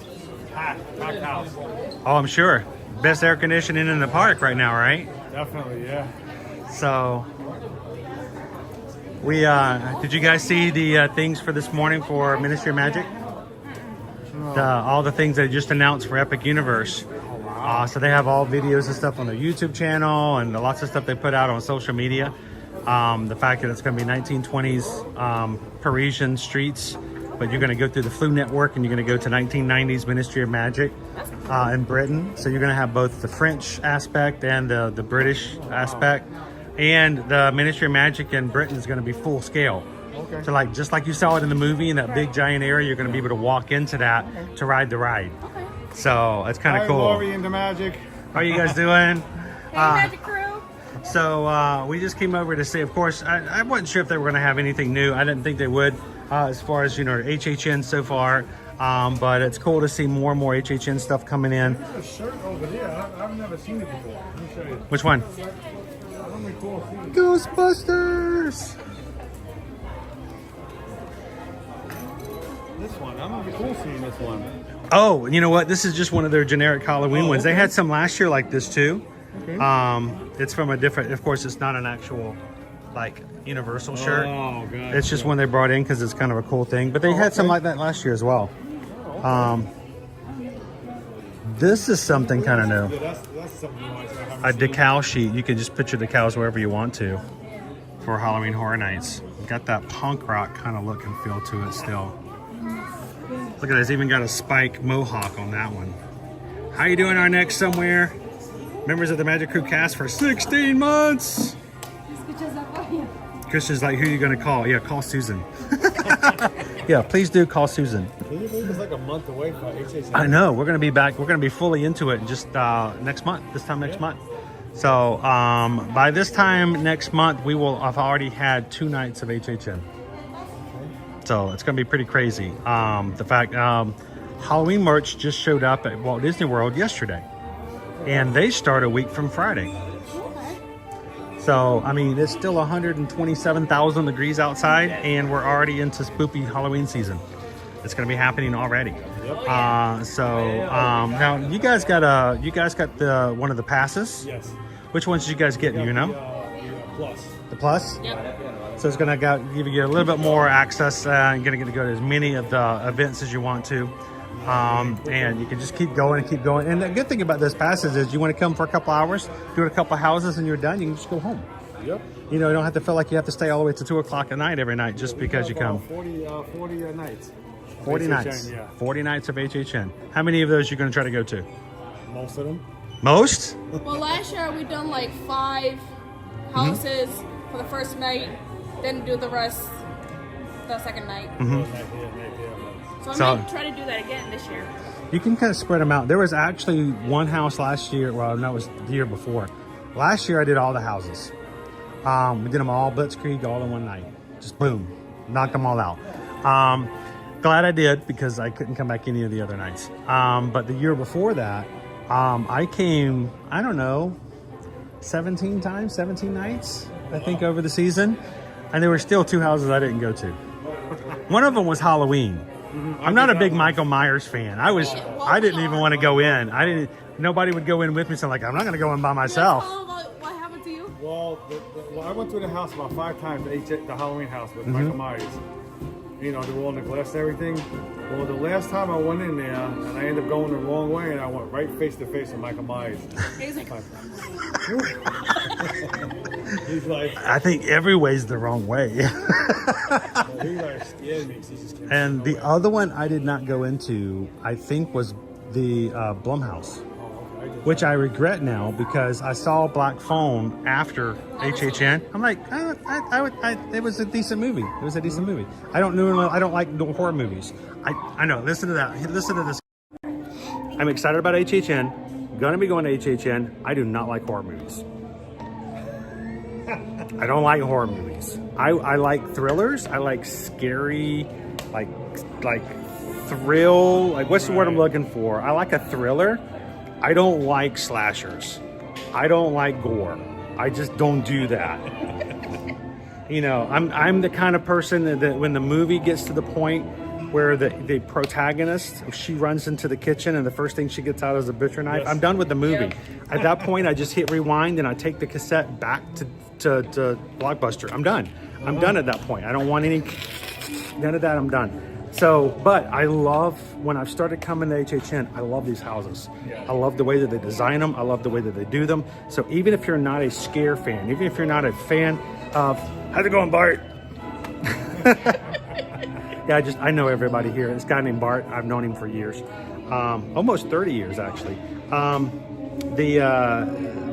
Packed house. Oh, I'm sure. Best air conditioning in the park right now, right? Definitely, yeah. So, we did you guys see the things for this morning for Ministry of Magic? All the things they just announced for Epic Universe. So they have all videos and stuff on their YouTube channel and lots of stuff they put out on social media. The fact that it's going to be 1920s Parisian streets, but you're going to go through the Flu Network and you're going to go to 1990s Ministry of Magic in Britain. So you're going to have both the French aspect and the British aspect. And the Ministry of Magic in Britain is going to be full scale. Okay. So like just like you saw it in the movie in that big giant area, you're going to be able to walk into that to ride the ride. Okay. So it's kind of cool. Lori into magic. How are you guys doing? Hey, Magic Crew. So we just came over to see. Of course, I wasn't sure if they were going to have anything new. I didn't think they would, as far as HHN so far. But it's cool to see more and more HHN stuff coming in. There's a shirt over there. I've never seen it before. Let me show you. Which one? Ghostbusters. This one. I'm gonna be cool seeing this one. Oh, you know what? This is just one of their generic Halloween ones. They had some last year like this too. Okay. It's from a different. Of course, it's not an actual like Universal shirt. Oh, God. It's just one they brought in because it's kind of a cool thing. But they had some like that last year as well. This is something kind of new. Yeah, that's something new. A decal sheet. You can just put your decals wherever you want to for Halloween Horror Nights. Got that punk rock kind of look and feel to it still. Look at this, even got a spike mohawk on that one. How you doing, our next somewhere? Members of the Magic Crew cast for 16 months. Christian's like, who are you gonna call? Yeah, call Susan. Yeah, please do call Susan. Can you believe it's like a month away from HHN? I know, we're gonna be back. We're gonna be fully into it just next month, this time next month. So by this time next month, we will have already had 2 nights of HHN. So it's gonna be pretty crazy. The fact Halloween merch just showed up at Walt Disney World yesterday, and they start a week from Friday. So I mean, it's still 127,000 degrees outside, and we're already into spooky Halloween season. It's gonna be happening already. Now you guys got the one of the passes. Yes. Which ones did you guys get? Do you know? Plus. The Plus? Yep. So it's going to give you a little bit more access. You're going to get to go to as many of the events as you want to. And you can just keep going and keep going. And the good thing about those passes is you want to come for a couple hours, do a couple houses, and you're done. You can just go home. Yep. You know, you don't have to feel like you have to stay all the way to 2 o'clock at night every night just because you come. 40 nights. 40 HHN, nights. yeah. 40 nights of HHN. How many of those are you going to try to go to? Most of them. Most? Well, last year we done like 5 houses for the first night, then do the rest the second night. So I'm going to try to do that again this year. You can kind of spread them out. There was actually one house last year. Well, no, it was the year before. Last year I did all the houses. We did them all blitzkrieg all in one night. Just boom, knocked them all out. Glad I did because I couldn't come back any of the other nights. But the year before that, I came, I don't know, 17 nights, I think, over the season. And there were still 2 houses I didn't go to. One of them was Halloween. I'm not a big Michael Myers fan. I didn't even want to go in. Nobody would go in with me, so I'm like, I'm not going to go in by myself. What happened to you? Well, I went to the house about 5 times, the Halloween house with Michael Myers. You know, they were all in the glass and everything. Well, the last time I went in there, and I ended up going the wrong way, and I went right face to face with Michael Myers. He's like, He's like, I think every way's the wrong way. he like scared me. He just came And the other one I did not go into, I think, was the Blumhouse. which I regret now because I saw Black Phone after HHN. I'm like, it was a decent movie. It was a decent movie. I don't like horror movies. I know. Listen to that. Listen to this. I'm excited about HHN. Gonna be going to HHN. I do not like horror movies. I don't like horror movies. I like thrillers. I like scary, like thrill. Like, what's the word I'm looking for? I like a thriller. I don't like slashers. I don't like gore. I just don't do that. You know, I'm the kind of person that when the movie gets to the point where the protagonist, she runs into the kitchen and the first thing she gets out is a butcher knife, I'm done with the movie. Yep. At that point, I just hit rewind and I take the cassette back to Blockbuster. I'm done. I'm done at that point. I don't want none of that. I'm done. So, but I love, when I've started coming to HHN, I love these houses. Yeah. I love the way that they design them. I love the way that they do them. So even if you're not a scare fan, even if you're not a fan of, how's it going, Bart? Yeah, I know everybody here. This guy named Bart, I've known him for years. Almost 30 years, actually.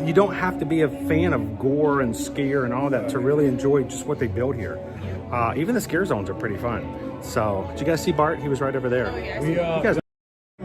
You don't have to be a fan of gore and scare and all that to really enjoy just what they build here. Even the scare zones are pretty fun. So, did you guys see Bart? He was right over there. We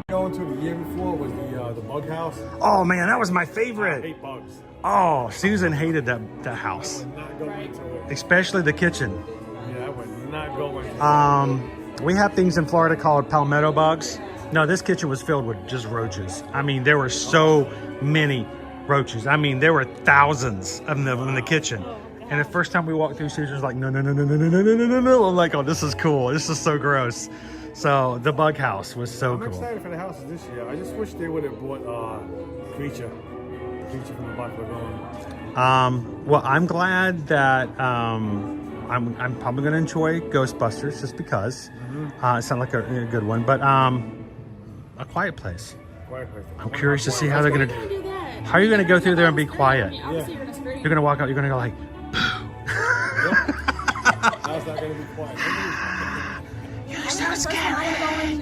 going to the year before was the bug house. Oh man, that was my favorite. I hate bugs. Oh, Susan hated that house. I would not go into it. Especially the kitchen. Yeah, I would not go into it. We have things in Florida called palmetto bugs. No, this kitchen was filled with just roaches. I mean, there were so many roaches. I mean, there were thousands of them in the kitchen. And the first time we walked through, Susan was like, no. I'm like, oh, this is cool. This is so gross. So the bug house was so cool. I'm excited for the houses this year. I just wish they would have bought Creature from the Buffalo Grove. Well, I'm glad that I'm probably going to enjoy Ghostbusters just because. It sounded like a good one. But A Quiet Place. I'm curious to see how they're going to do that. How are you going to go through there and be quiet? Yeah. You're going to walk out, you're going to go like, How's that going to be quiet? You're so scary.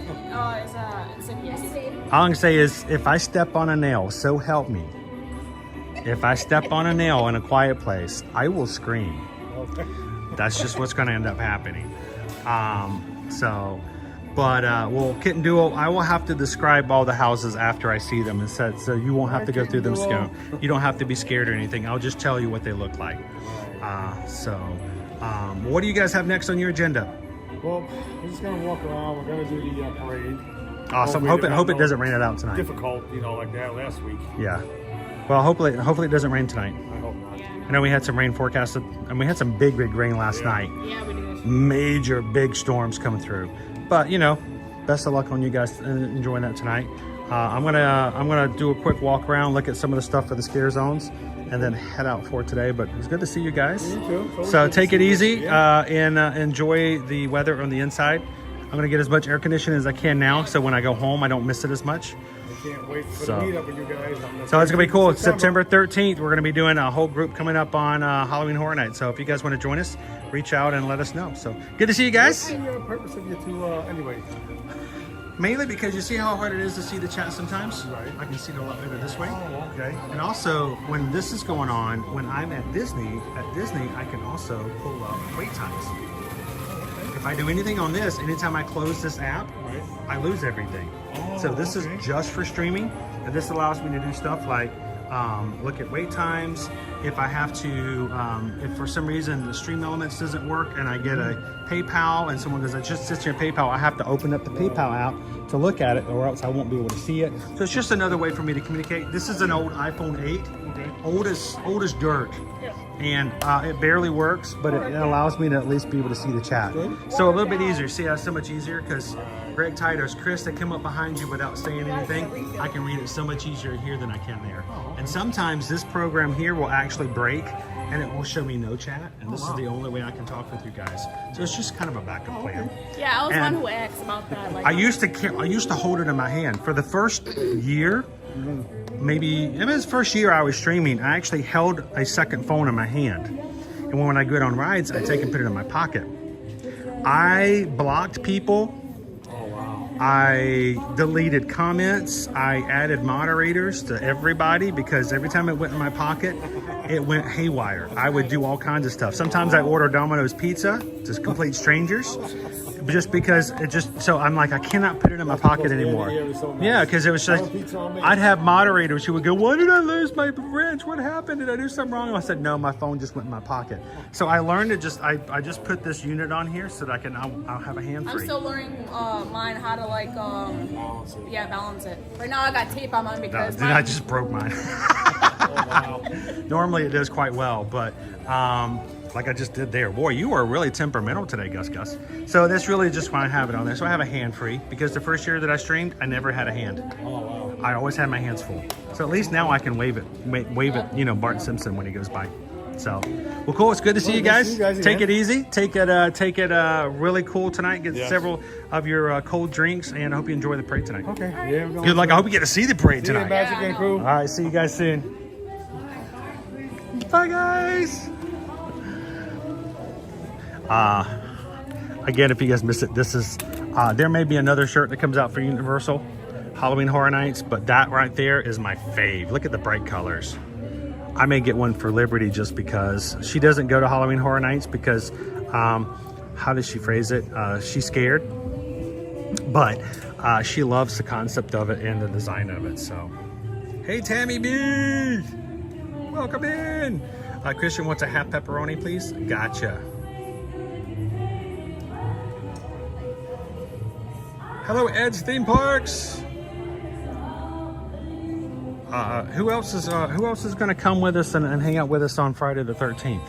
Yes. All I'm going to say is, if I step on a nail, so help me. If I step on a nail in A Quiet Place, I will scream. Okay. That's just what's going to end up happening. Well, Kitten Duo, I will have to describe all the houses after I see them and said, so you won't have to go through them. You don't have to be scared or anything. I'll just tell you what they look like. What do you guys have next on your agenda? Well, we're just gonna walk around. We're gonna do the parade. Awesome. Hope it doesn't rain it out tonight. Difficult, like that last week. Yeah. Well, hopefully it doesn't rain tonight. I hope not. I know we had some rain forecasted, and we had some big rain last night. Yeah, we did. Major big storms coming through. But best of luck on you guys enjoying that tonight. I'm gonna do a quick walk around, look at some of the stuff for the scare zones, and then head out for today. But it's good to see you guys. You too. So take it easy and enjoy the weather on the inside. I'm gonna get as much air conditioning as I can now, so when I go home, I don't miss it as much. I can't wait for the meetup with you guys. So it's gonna be cool. It's September 13th. We're gonna be doing a whole group coming up on Halloween Horror Night. So if you guys want to join us, reach out and let us know. So good to see you guys. What's the purpose of you two anyway? Mainly because you see how hard it is to see the chat sometimes. Right. I can see it a lot better this way. Oh, okay. And also, when this is going on, when I'm at Disney, I can also pull up wait times. If I do anything on this, anytime I close this app, I lose everything. So this is just for streaming, and this allows me to do stuff like look at wait times. If I have to, if for some reason the Stream Elements doesn't work and I get a PayPal and someone goes, it just sits here in PayPal, I have to open up the PayPal app to look at it, or else I won't be able to see it. So it's just another way for me to communicate. This is an old iPhone 8, old as dirt. And it barely works, but it allows me to at least be able to see the chat. So a little bit easier. See how it's so much easier? Because Greg Titus, Chris, they come up behind you without saying anything. I can read it so much easier here than I can there. And sometimes this program here will actually break and it will show me no chat. And this is the only way I can talk with you guys. So it's just kind of a backup plan. Yeah, I was one who asked about that. Like, I used to hold it in my hand for the first year. Maybe in his first year I was streaming, I actually held a second phone in my hand. And when I go on rides, I take and put it in my pocket. I blocked people I deleted comments. I added moderators to everybody because every time it went in my pocket, it went haywire. I would do all kinds of stuff. Sometimes I order Domino's pizza to complete strangers just because so I'm like, I cannot put it in my pocket anymore. Yeah, because it was just, I'd have moderators who would go, why did I lose my fridge? What happened? Did I do something wrong? I said, no, my phone just went in my pocket. So I learned to just, I just put this unit on here so that I can, I'll have a hand free. I'm still learning mine how to like, balance it. Right now I got tape on mine because I just broke mine. Normally it does quite well, but like I just did there. Boy, you are really temperamental today, Gus. So this really just why I have it on there. So I have a hand free because the first year that I streamed, I never had a hand. Oh, wow. I always had my hands full. So at least now I can wave it, you know, Bart Simpson when he goes by. So, well, cool. It's good to see you guys. Take it easy. Take it really cool tonight. Get several of your cold drinks, and I hope you enjoy the parade tonight. Okay. Yeah. Good luck. I hope you get to see the parade tonight. Magic and crew. All right. See you guys soon. Bye, guys. Again, if you guys missed it, this is there may be another shirt that comes out for Universal Halloween Horror Nights, but that right there is my fave. Look at the bright colors. I may get one for Liberty just because she doesn't go to Halloween Horror Nights because how does she phrase it? She's scared, but she loves the concept of it and the design of it. So, hey, Tammy B, welcome in. Christian wants a half pepperoni, please. Gotcha. Hello, Ed's Theme Parks. Who else is going to come with us and hang out with us on Friday the 13th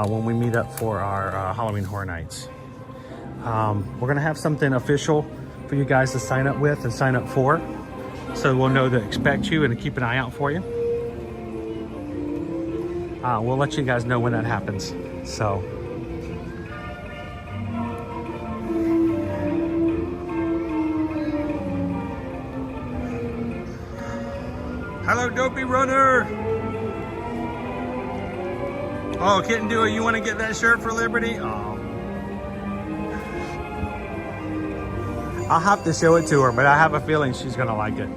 when we meet up for our Halloween Horror Nights? We're going to have something official for you guys to sign up with and sign up for, so we'll know to expect you and to keep an eye out for you. We'll let you guys know when that happens. So. Hello, Dopey Runner. Oh, Kitten Duo, you want to get that shirt for Liberty? Oh. I'll have to show it to her, but I have a feeling she's going to like it.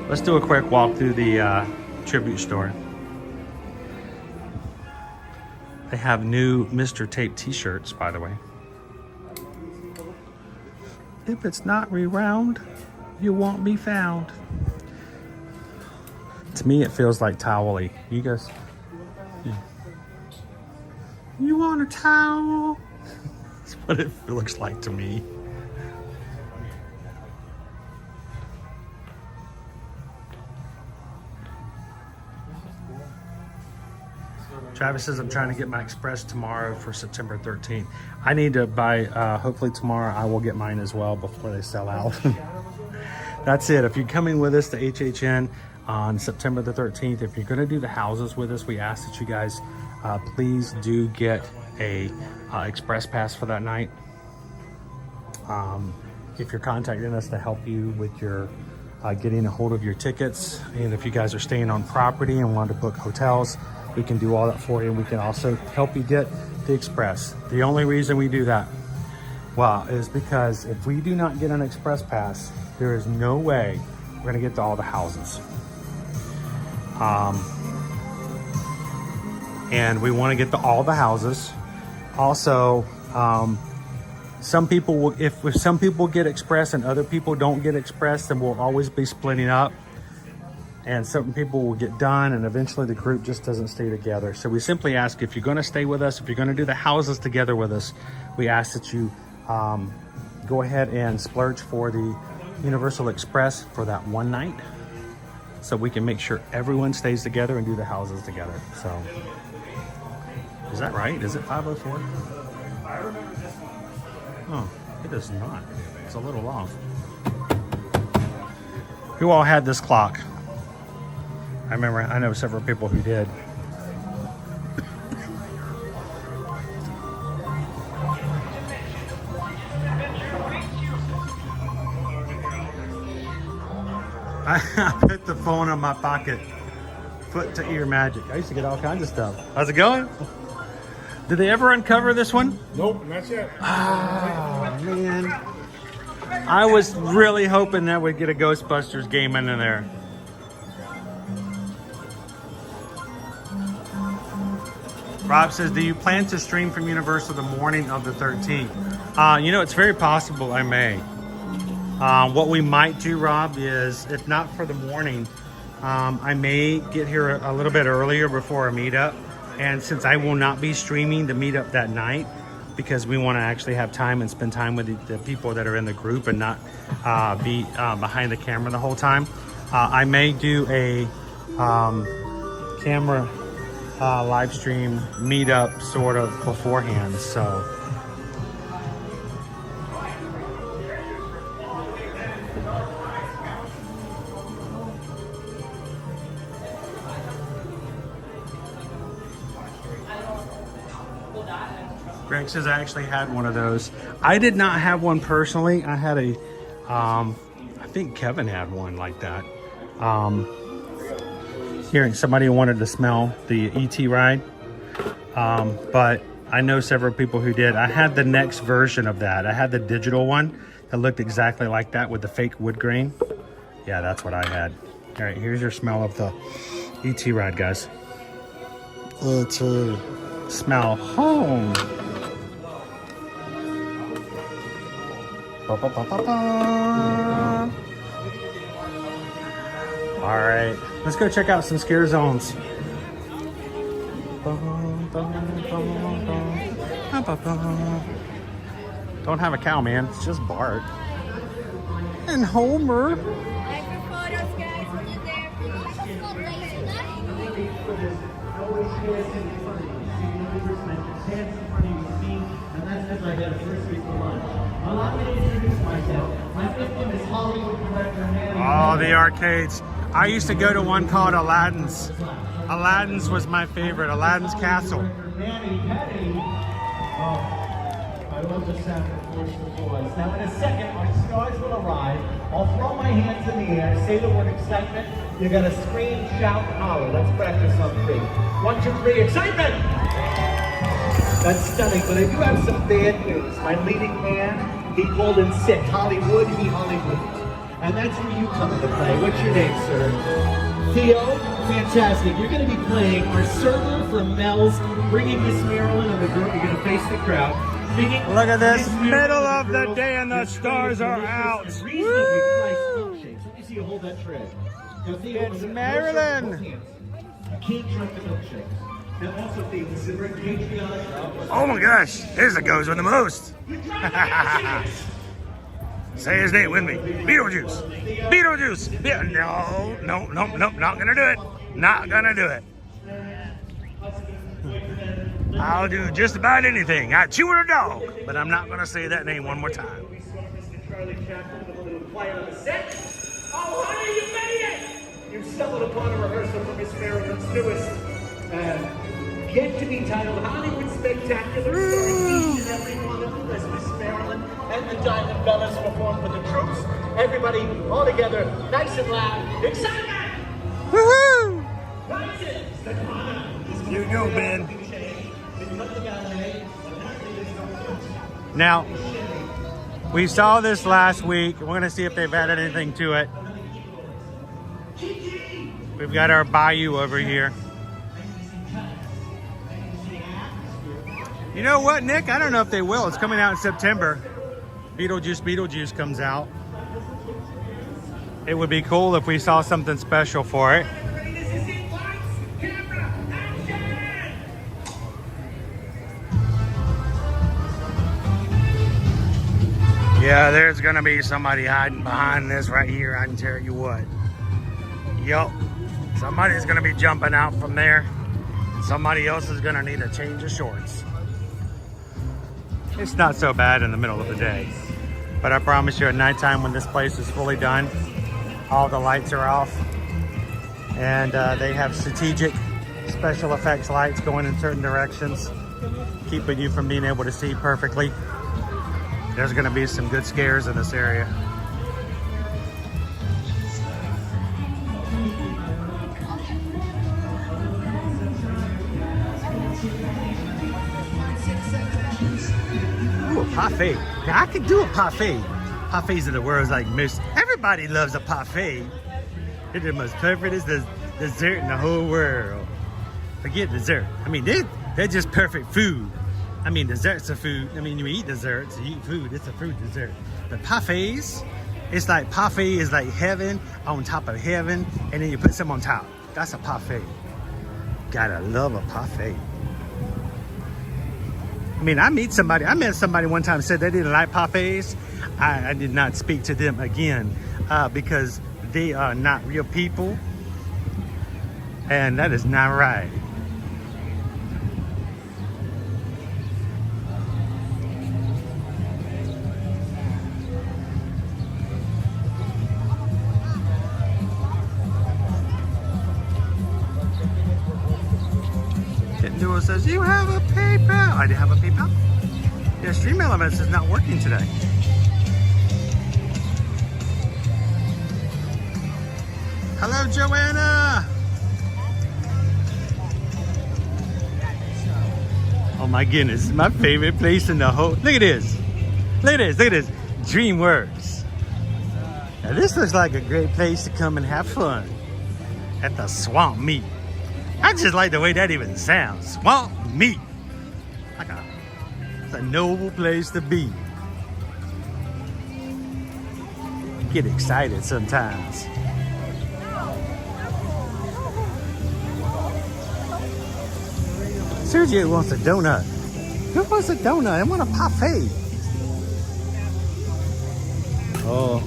Let's do a quick walk through the tribute store. They have new Mr. Tape t-shirts, by the way. If it's not rewound, you won't be found. To me, it feels like towel-y. You guys, yeah. You want a towel? That's what it looks like to me. Travis says I'm trying to get my express tomorrow for September 13th. I need to buy, hopefully tomorrow I will get mine as well before they sell out. That's it. If you're coming with us to HHN on September the 13th, if you're going to do the houses with us, we ask that you guys please do get a express pass for that night. If you're contacting us to help you with your getting a hold of your tickets, and if you guys are staying on property and want to book hotels, we can do all that for you. We can also help you get the express. The only reason we do that, well, is because if we do not get an express pass, there is no way we're gonna get to all the houses. And we wanna get to all the houses. Also, some people will, if some people get express and other people don't get express, then we'll always be splitting up. And certain people will get done, and eventually the group just doesn't stay together. So we simply ask, if you're going to stay with us, if you're going to do the houses together with us, we ask that you go ahead and splurge for the Universal Express for that one night, so we can make sure everyone stays together and do the houses together. So, is that right? Is it 5:04? Oh, it is not. It's a little off. Who all had this clock? I remember, I know several people who did. I put the phone in my pocket. Foot to ear magic. I used to get all kinds of stuff. How's it going? Did they ever uncover this one? Nope, not yet. Oh, man. I was really hoping that we'd get a Ghostbusters game in there. Rob says, do you plan to stream from Universal the morning of the 13th? You know, it's very possible I may. What we might do, Rob, is if not for the morning, I may get here a little bit earlier before our meetup. And since I will not be streaming the meetup that night, because we want to actually have time and spend time with the people that are in the group and not be behind the camera the whole time, I may do a camera live stream meetup sort of beforehand. So Greg says I actually had one of those. I did not have one personally. I had a I think Kevin had one like that. Hearing somebody wanted to smell the ET ride, but I know several people who did. I had the next version of that. I had the digital one that looked exactly like that with the fake wood grain. Yeah, that's what I had. All right, here's your smell of the ET ride, guys. Smell home. Ba, ba, ba, ba, ba. All right, let's go check out some scare zones. Don't have a cow, man. It's just Bart and Homer. Oh, the arcades. I used to go to one called Aladdin's. Aladdin's was my favorite. Aladdin's Castle. I love the sound of force the voice. Now in a second, our stars will arrive. I'll throw my hands in the air, say the word excitement. You're gonna scream, shout, holler. Let's practice on 3. 1, 2, 3, excitement! That's stunning, but I do have some bad news. My leading man, he called in sick. Hollywood, he Hollywood. And that's where you come into play. What's your name, sir? Theo? Fantastic. You're going to be playing our server from Mel's, bringing Miss Marilyn and the girl. You're going to face the crowd. Look at this, middle of the day and the stars are out. Woo! Let me see you hold that tray. It's Marilyn. You can't drink the milkshake. Now also, Theo, this is very patriotic. Oh my gosh, here's the goes with the most. Say his name with me. Beetlejuice. Beetlejuice. Yeah, no, not gonna do it. Not gonna do it. I'll do just about anything. I chew with a dog, but I'm not gonna say that name one more time. Oh, honey, you made it! You stumbled upon a rehearsal for Miss Marilyn's newest, yet to be titled Hollywood Spectacular, starring each and every one of them as Miss Marilyn and the Diamond Bellas perform for the troops. Everybody, all together, nice and loud. Excitement! Woohoo! You know, Ben. Now, we saw this last week. We're going to see if they've added anything to it. We've got our bayou over here. You know what, Nick? I don't know if they will. It's coming out in September. Beetlejuice comes out. It would be cool if we saw something special for it. Yeah, there's gonna be somebody hiding behind this right here, I can tell you what. Yup, somebody's gonna be jumping out from there. Somebody else is gonna need a change of shorts. It's not so bad in the middle of the day, but I promise you at nighttime when this place is fully done, all the lights are off, and they have strategic special effects lights going in certain directions, keeping you from being able to see perfectly. There's gonna be some good scares in this area. parfait. Now I could do a parfait. Parfaits of the world is like most. Everybody loves a parfait. It's the most perfect dessert in the whole world. Forget dessert. I mean, they're just perfect food. I mean, desserts are food. I mean, you eat desserts, you eat food. It's a fruit dessert. But parfaits, it's like parfait is like heaven on top of heaven, and then you put some on top. That's a parfait. Gotta love a parfait. I mean, I met somebody one time said they didn't like parfaits. I did not speak to them again because they are not real people, and that is not right. Duo says, you have a PayPal. I do have a PayPal. Yeah, Stream Elements is not working today. Hello, Joanna. Oh my goodness, it's my favorite place in the whole. Look at this. Look at this. Look at this. DreamWorks. Now this looks like a great place to come and have fun at the swamp meet. I just like the way that even sounds. Swamp meet. It's a noble place to be. Get excited sometimes. Sergio wants a donut. Who wants a donut? I want a parfait. Oh,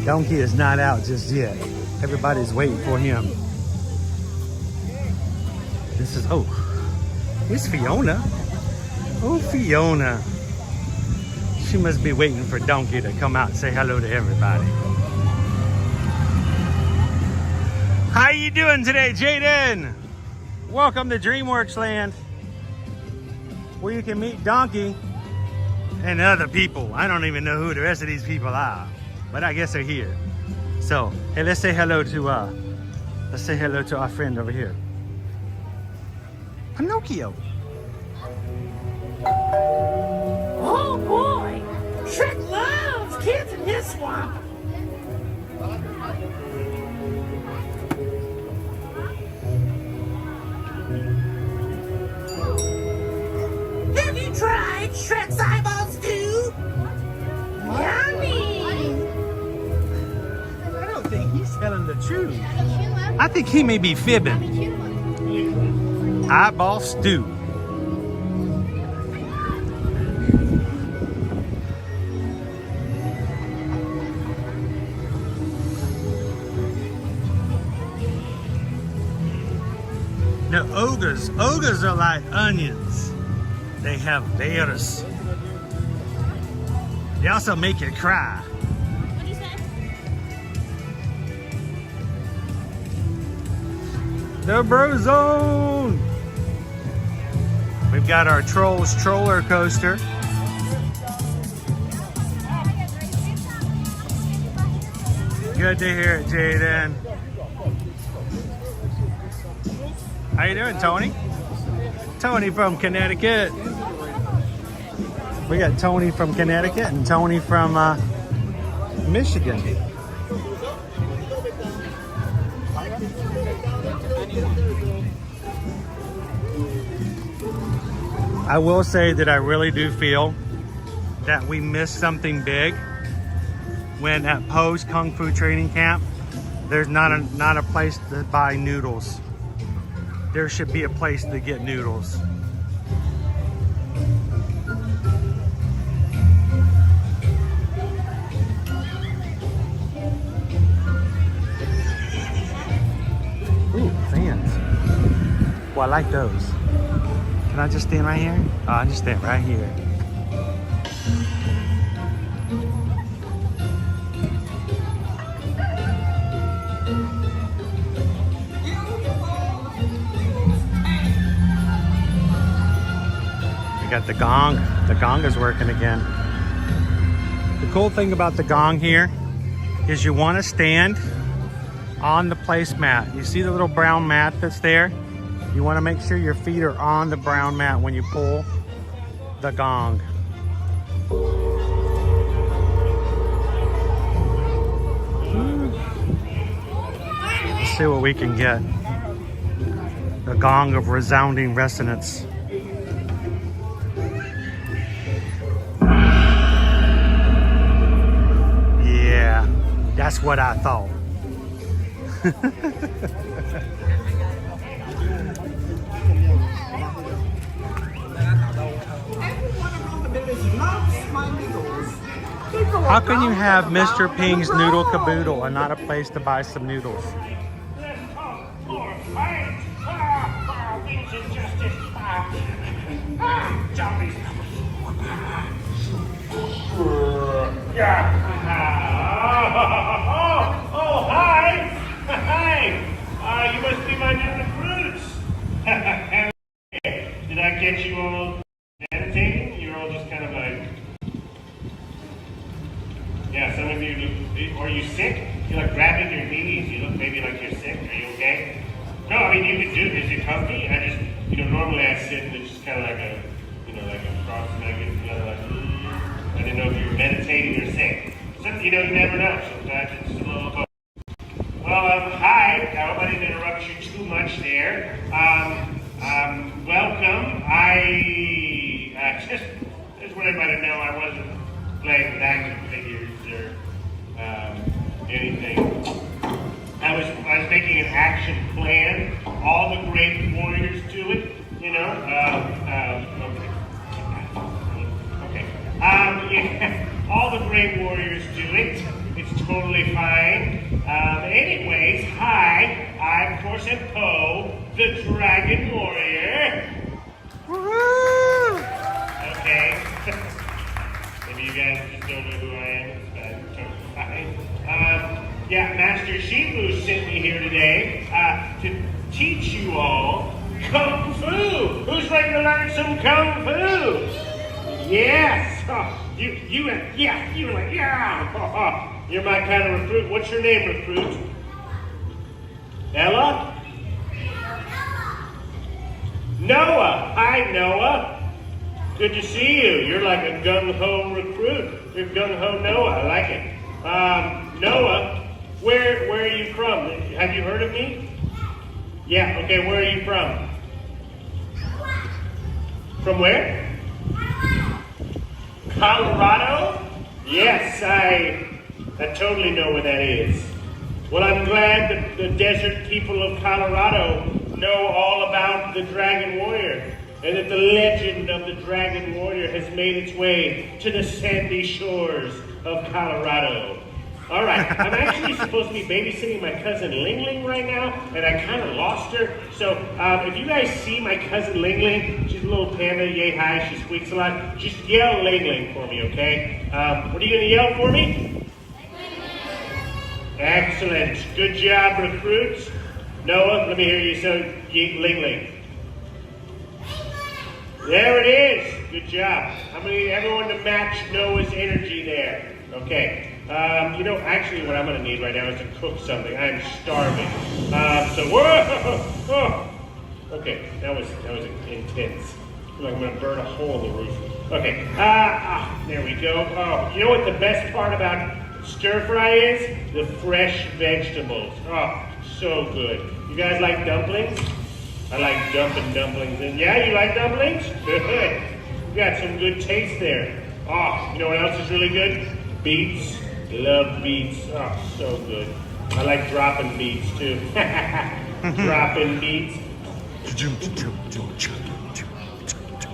Donkey is not out just yet. Everybody's waiting for him. This is, oh, here's Fiona. Oh, Fiona. She must be waiting for Donkey to come out and say hello to everybody. How you doing today, Jaden? Welcome to DreamWorks Land, where you can meet Donkey and other people. I don't even know who the rest of these people are, but I guess they're here. So, hey, let's say hello to our friend over here. Pinnochio. Oh boy! Shrek loves kids in his swamp. Have you tried Shrek's eyeballs too? Yummy! I don't think he's telling the truth. I think he may be fibbing. Eyeball stew. Now ogres are like onions. They have bears. They also make you cry. What do you say? The Bro Zone. We've got our Trolls Troller Coaster. Good to hear it, Jaden. How you doing, Tony? Tony from Connecticut. We got Tony from Connecticut and Tony from Michigan. I will say that I really do feel that we missed something big when at Poe's Kung Fu Training Camp, there's not a place to buy noodles. There should be a place to get noodles. Ooh, fans. Well, I like those. Can I just stand right here? Oh, I just stand right here. We got the gong. The gong is working again. The cool thing about the gong here is you want to stand on the placemat. You see the little brown mat that's there? You want to make sure your feet are on the brown mat when you pull the gong. Let's see what we can get. The gong of resounding resonance. Yeah, that's what I thought. How can you have Mr. Ping's Noodle Caboodle and not a place to buy some noodles? Oh, hi! Hi! You must be my new recruits. Did I get you all meditating? You're all just kind of like... Yeah, some of you look... Are you sick? You're like grabbing your knees. You look maybe like you're sick. Are you okay? No, I mean, you could do this. Is it comfy? I just... normally I sit and it's just kind of like a... like a cross-legged, kind of like... I didn't know if you were meditating or sick. You never know. Sometimes it's a little both. Well, hi. I hope I didn't interrupt you too much there. Welcome. I just wanted everybody to know I wasn't playing with action figures or anything. I was making an action plan. All the great warriors do it. All the great warriors do it. It's totally fine. Anyways, hi. I, of course, am Poe, the Dragon Warrior. Woo-hoo! Okay. Maybe you guys just don't know who I am. It's totally fine. Master Shifu sent me here today to teach you all Kung Fu. Who's ready to learn some Kung Fu? Yes. You were like, yeah. You're my kind of recruit. What's your name, recruit? Ella? Noah. Hi, Noah. Good to see you. You're like a gung-ho recruit. You're gung-ho Noah. I like it. Noah, where are you from? Have you heard of me? Yeah, okay, where are you from? From where? Colorado? Yes, I totally know where that is. Well, I'm glad that the desert people of Colorado know all about the Dragon Warrior, and that the legend of the Dragon Warrior has made its way to the sandy shores of Colorado. All right, I'm actually supposed to be babysitting my cousin Ling Ling right now, and I kind of lost her. So if you guys see my cousin Ling Ling, she's a little panda, yay hi, she squeaks a lot. Just yell Ling Ling for me, okay? What are you gonna yell for me? Excellent, good job, recruits. Noah, let me hear you say Ling Ling. There it is, good job. I need everyone to match Noah's energy there. Okay. Actually what I'm going to need right now is to cook something. I'm starving. Okay, that was intense. I feel like I'm going to burn a hole in the roof. Okay, there we go. Oh, you know what the best part about stir fry is? The fresh vegetables. Oh, so good. You guys like dumplings? I like dumping dumplings. And yeah, you like dumplings? Good. You got some good taste there. Oh, you know what else is really good? Beets. Love beets. Oh, so good. I like dropping beets too. Dropping beets.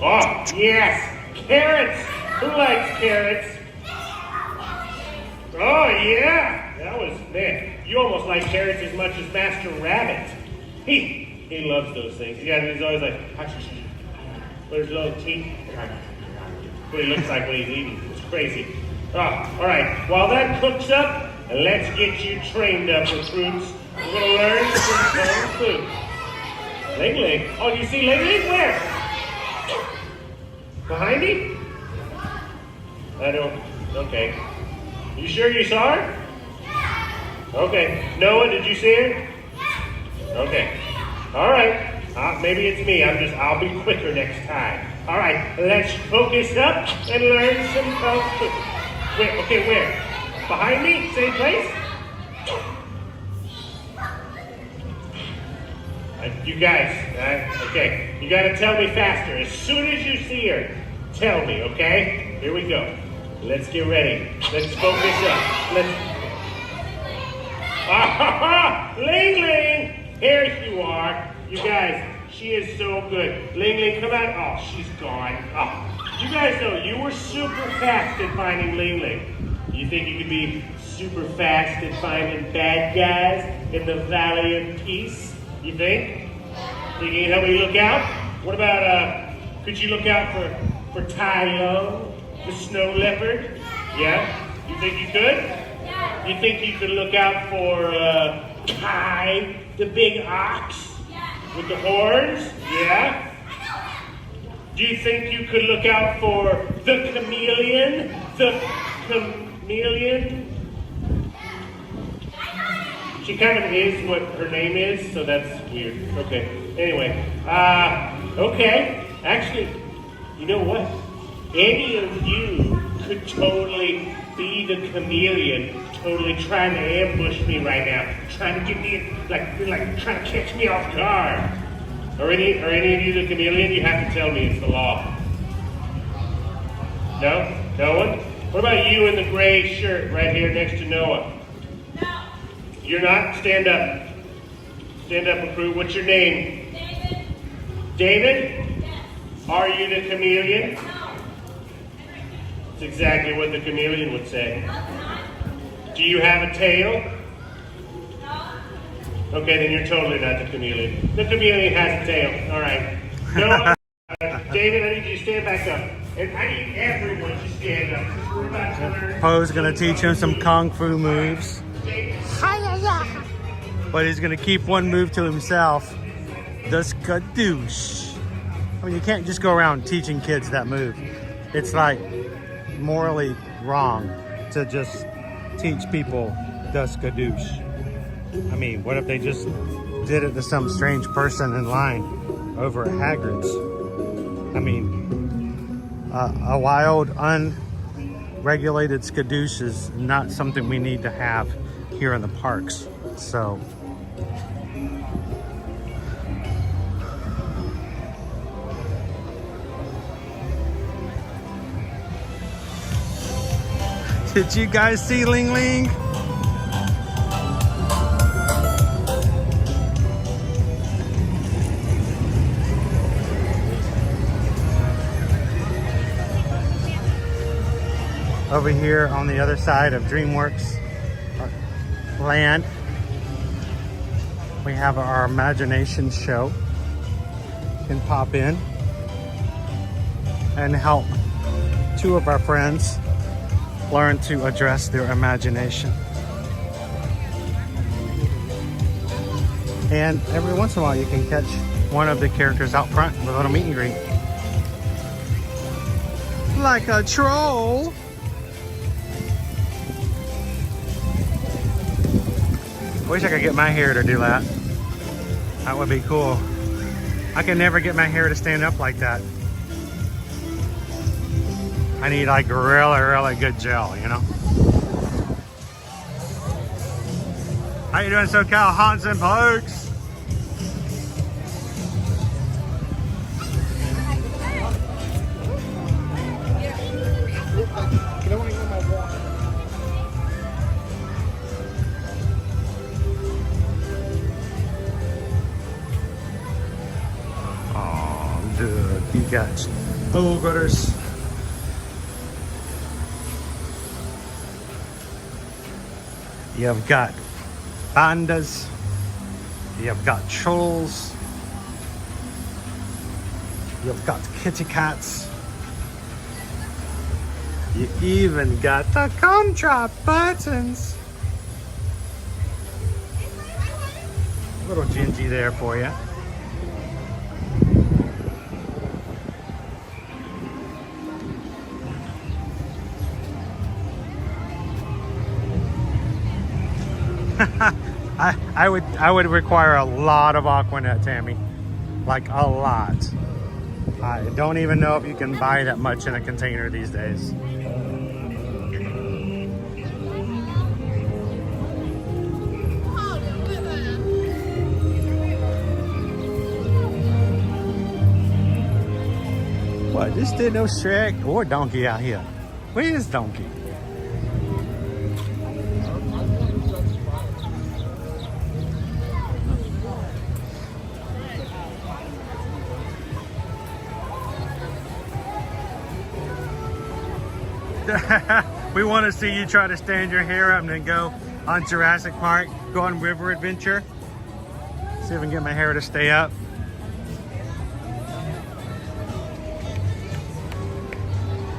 Oh, yes! Carrots! Who likes carrots? Oh, yeah! That was, man, you almost like carrots as much as Master Rabbit. He loves those things. Yeah, he's always like, with his little teeth. What he looks like when he's eating. It's crazy. Oh, all right. While that cooks up, let's get you trained up, recruits. We're going to learn some Kung Fu. Ling Ling. Oh, you see Ling Ling? Where? Behind me? I don't. Okay. You sure you saw her? Okay. Noah, did you see her? Okay. All right. Maybe it's me. I'll be quicker next time. All right, let's focus up and learn some kung fu. Where? Okay, where? Behind me? Same place? You guys, okay, you gotta tell me faster. As soon as you see her, tell me, okay? Here we go. Let's get ready. Let's focus up. Ling Ling! Here you are. You guys, she is so good. Ling Ling, come out. Oh, she's gone. Oh, you guys know you were super fast at finding Ling Ling. You think you could be super fast at finding bad guys in the Valley of Peace? You think? Think you can help me look out? What about, could you look out for Tylo, the snow leopard? Yeah? You think you could? Yeah. You think you could look out for, Kai, the big ox? Yeah. With the horns? Yeah? Do you think you could look out for the chameleon? The chameleon? She kind of is what her name is, so that's weird. Okay. Anyway, okay. Actually, you know what? Any of you could totally be the chameleon, totally trying to ambush me right now, trying to get me, like trying to catch me off guard. Are any of you the chameleon? You have to tell me. It's the law. No? No one? What about you in the gray shirt right here next to Noah? You're not? Stand up. Stand up, recruit. What's your name? David. David? Yes. Are you the chameleon? No. That's exactly what the chameleon would say. Do you have a tail? No. Okay, then you're totally not the chameleon. The chameleon has a tail. All right. No. David, I need you to stand back up. And I need everyone to stand up. We're about to learn. Poe's gonna teach him some kung fu moves. But he's gonna keep one move to himself. The skadoosh. I mean, you can't just go around teaching kids that move. It's like morally wrong to just teach people the skadoosh. I mean, what if they just did it to some strange person in line over at Hagrid's? I mean, a wild, unregulated skadoosh is not something we need to have here in the parks. So did you guys see Ling Ling? Over here on the other side of DreamWorks Land, we have our imagination show. You can pop in and help two of our friends learn to address their imagination. And every once in a while you can catch one of the characters out front with a little meet and greet. Like a troll. I wish I could get my hair to do that. That would be cool. I can never get my hair to stand up like that. I need like really, really good gel, you know? How you doing, SoCal Haunts and Pokes? You got ogres. You've got pandas. You've got trolls. You've got kitty cats. You even got the contrap buttons. A little Gingy there for you. I would require a lot of Aquanet, Tammy. Like a lot. I don't even know if you can buy that much in a container these days. What, this did no Shrek or Donkey out here? Where is Donkey? We want to see you try to stand your hair up and then go on Jurassic Park, go on River Adventure. See if I can get my hair to stay up.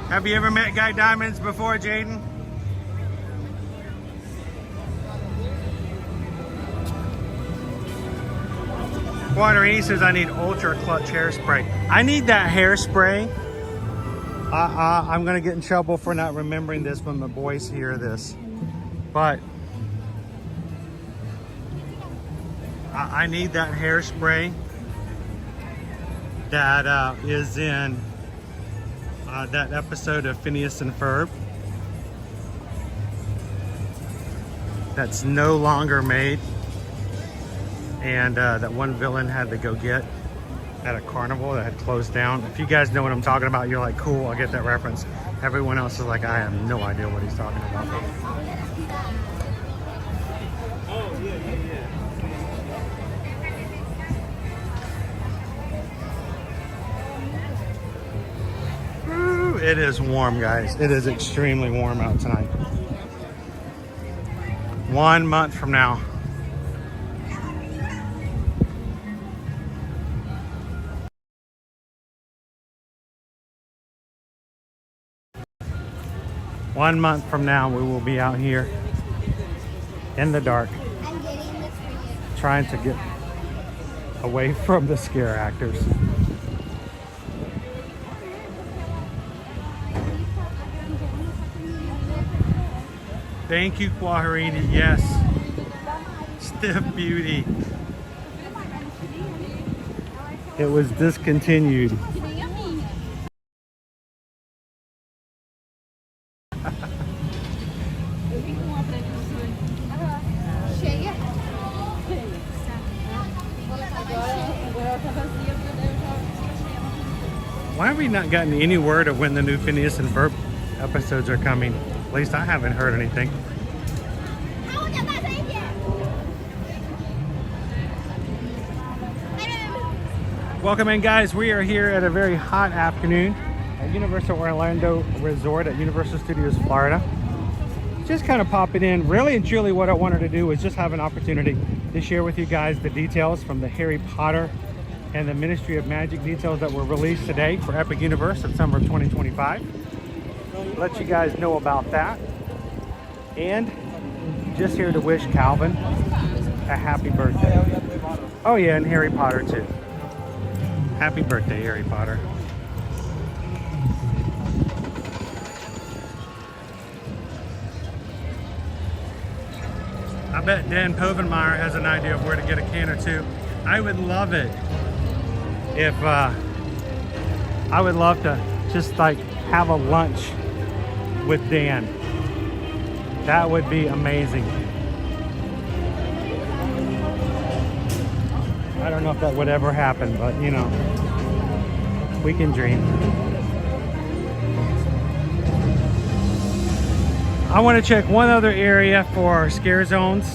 Have you ever met Guy Diamonds before, Jaden? Waterini says I need Ultra Clutch hairspray. I need that hairspray. I'm gonna get in trouble for not remembering this when the boys hear this. But I need that hairspray that is in that episode of Phineas and Ferb that's no longer made, and that one villain had to go get at a carnival that had closed down. If you guys know what I'm talking about, you're like, cool, I get that reference. Everyone else is like, I have no idea what he's talking about. Woo, it is warm, guys. It is extremely warm out tonight. 1 month from now. One month from now, we will be out here in the dark, trying to get away from the scare actors. Thank you, Quaharini. Yes. Stiff Beauty. It was discontinued. Why have we not gotten any word of when the new Phineas and Ferb episodes are coming? At least I haven't heard anything. Welcome in, guys. We are here at a very hot afternoon at Universal Orlando Resort at Universal Studios Florida. Just kind of popping in. Really and truly what I wanted to do was just have an opportunity to share with you guys the details from the Harry Potter and the Ministry of Magic details that were released today for Epic Universe of summer of 2025. Let you guys know about that. And just here to wish Calvin a happy birthday. Oh yeah, and Harry Potter too. Happy birthday, Harry Potter. I bet Dan Povenmire has an idea of where to get a can or two. I would love it if I would love to just like have a lunch with Dan. That would be amazing. I don't know if that would ever happen, but you know, we can dream. I want to check one other area for scare zones.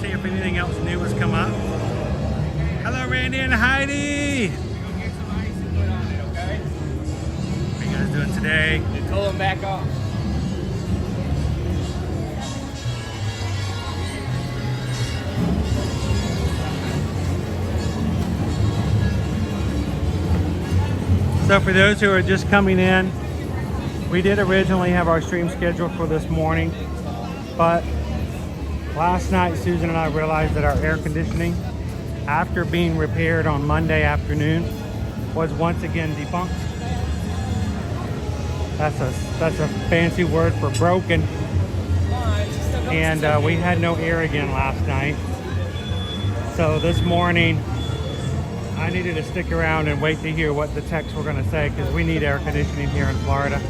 See if anything else new has come up. Hello, Randy and Heidi. What are you guys doing today? They pull them back off. So for those who are just coming in, we did originally have our stream scheduled for this morning, but last night Susan and I realized that our air conditioning, after being repaired on Monday afternoon, was once again defunct. That's a fancy word for broken. And we had no air again last night. So this morning I needed to stick around and wait to hear what the techs were going to say because we need air conditioning here in Florida.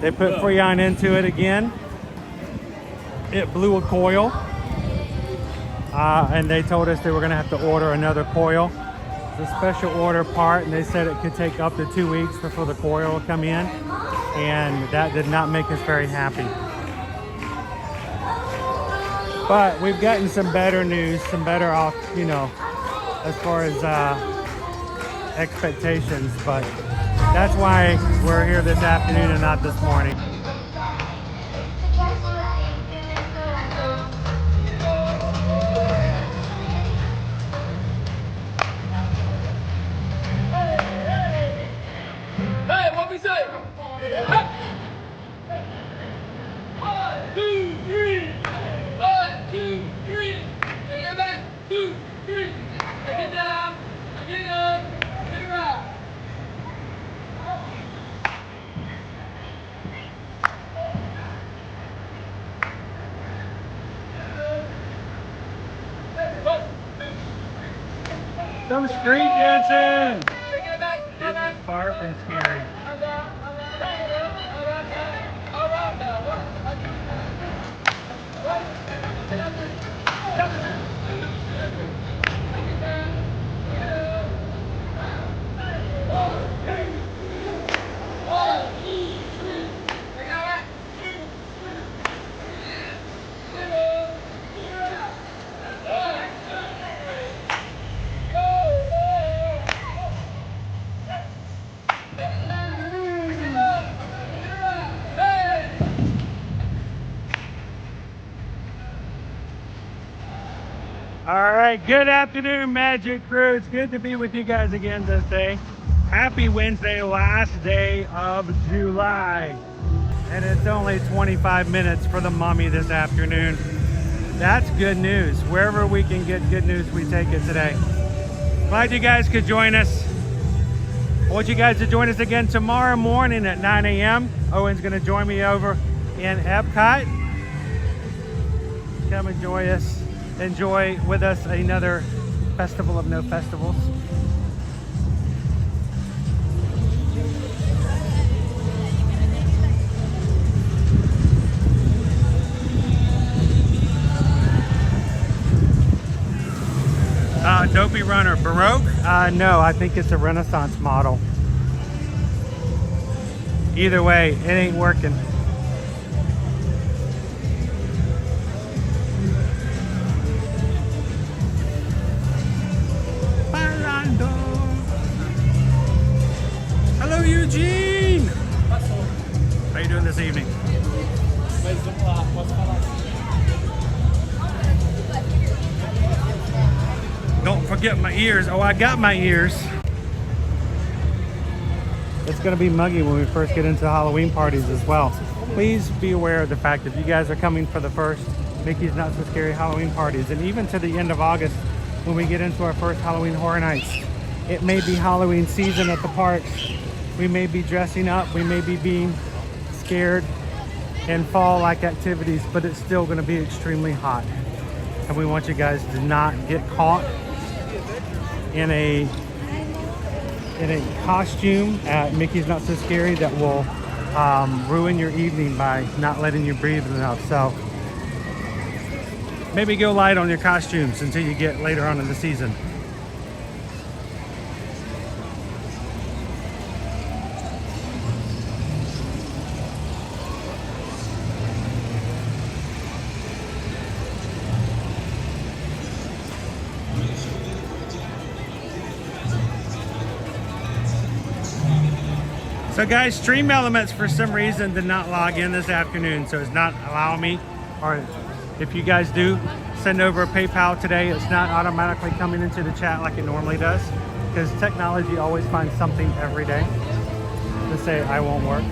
They put Freon into it again. It blew a coil. And they told us they were going to have to order another coil. It's a special order part, and they said it could take up to 2 weeks before the coil will come in. And that did not make us very happy. But we've gotten some better news, some better off, you know, as far as expectations. But that's why we're here this afternoon and not this morning. Hey, what we say? 1, 2, 3. 1, 2, 3. Take it back. 2, 3. Take it down. Take it up. Take it right. Some street dancing! Take it back. It's far from scary. All right, good afternoon, Magic Crew. It's good to be with you guys again this day. Happy Wednesday, last day of July. And it's only 25 minutes for the mummy this afternoon. That's good news. Wherever we can get good news, we take it today. Glad you guys could join us. I want you guys to join us again tomorrow morning at 9 a.m. Owen's gonna join me over in Epcot. Come enjoy with us another festival of no festivals. Dopey Runner, Baroque? No, I think it's a Renaissance model. Either way, it ain't working. Hello, Eugene! How are you doing this evening? Don't forget my ears. Oh, I got my ears. It's gonna be muggy when we first get into Halloween parties as well. Please be aware of the fact that if you guys are coming for the first Mickey's Not So Scary Halloween parties, and even to the end of August when we get into our first Halloween Horror Nights, it may be Halloween season at the parks. We may be dressing up, we may be being scared and fall-like activities, but it's still gonna be extremely hot. And we want you guys to not get caught in a costume at Mickey's Not So Scary that will ruin your evening by not letting you breathe enough. So maybe go light on your costumes until you get later on in the season. So guys, Stream Elements for some reason did not log in this afternoon, so it's not allowing me, or if you guys do send over a PayPal today, it's not automatically coming into the chat like it normally does, because technology always finds something every day to say I won't work.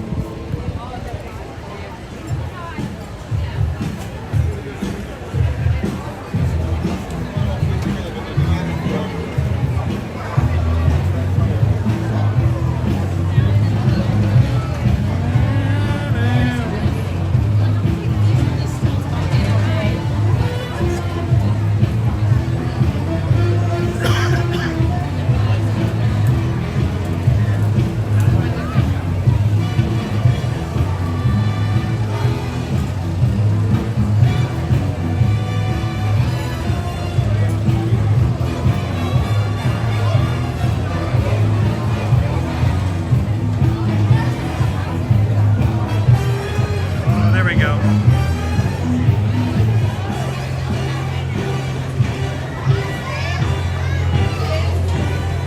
we go.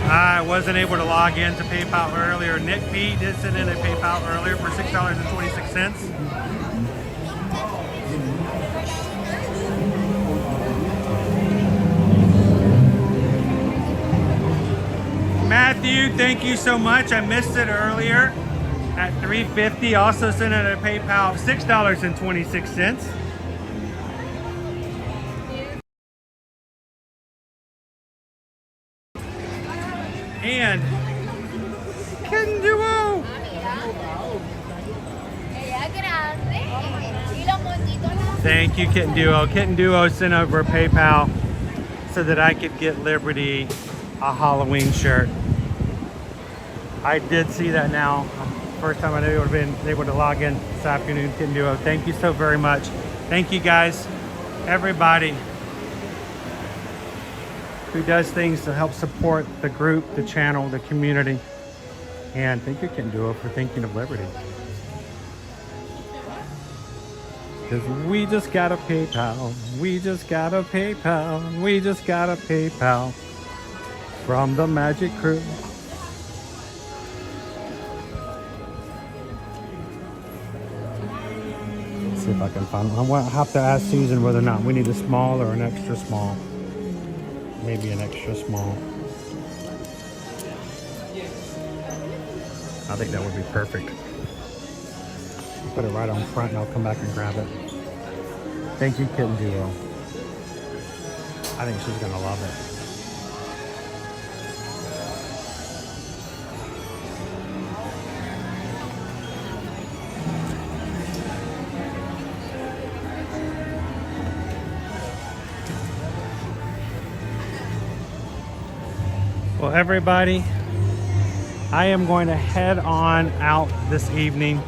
I wasn't able to log in to PayPal earlier. Nick B did send in a PayPal earlier for $6.26. Matthew, thank you so much. I missed it earlier at $3.50. Also sent in a PayPal of $6.26. And Kitten Duo. Thank you, Kitten Duo. Kitten Duo sent over a PayPal so that I could get Liberty a Halloween shirt. I did see that now. First time I knew I would have been able to log in this afternoon, Kitten Duo. Thank you so very much. Thank you guys, everybody who does things to help support the group, the channel, the community. And thank you, Kitten Duo, for thinking of Liberty. Because we just got a PayPal. We just got a PayPal. We just got a PayPal from the Magic Crew. Let's see if I can find one. I'll have to ask Susan whether or not we need a small or an extra small. Maybe an extra small. I think that would be perfect. Put it right on front and I'll come back and grab it. Thank you, Kitten Duo. I think she's gonna love it. Well, everybody, I am going to head on out this evening.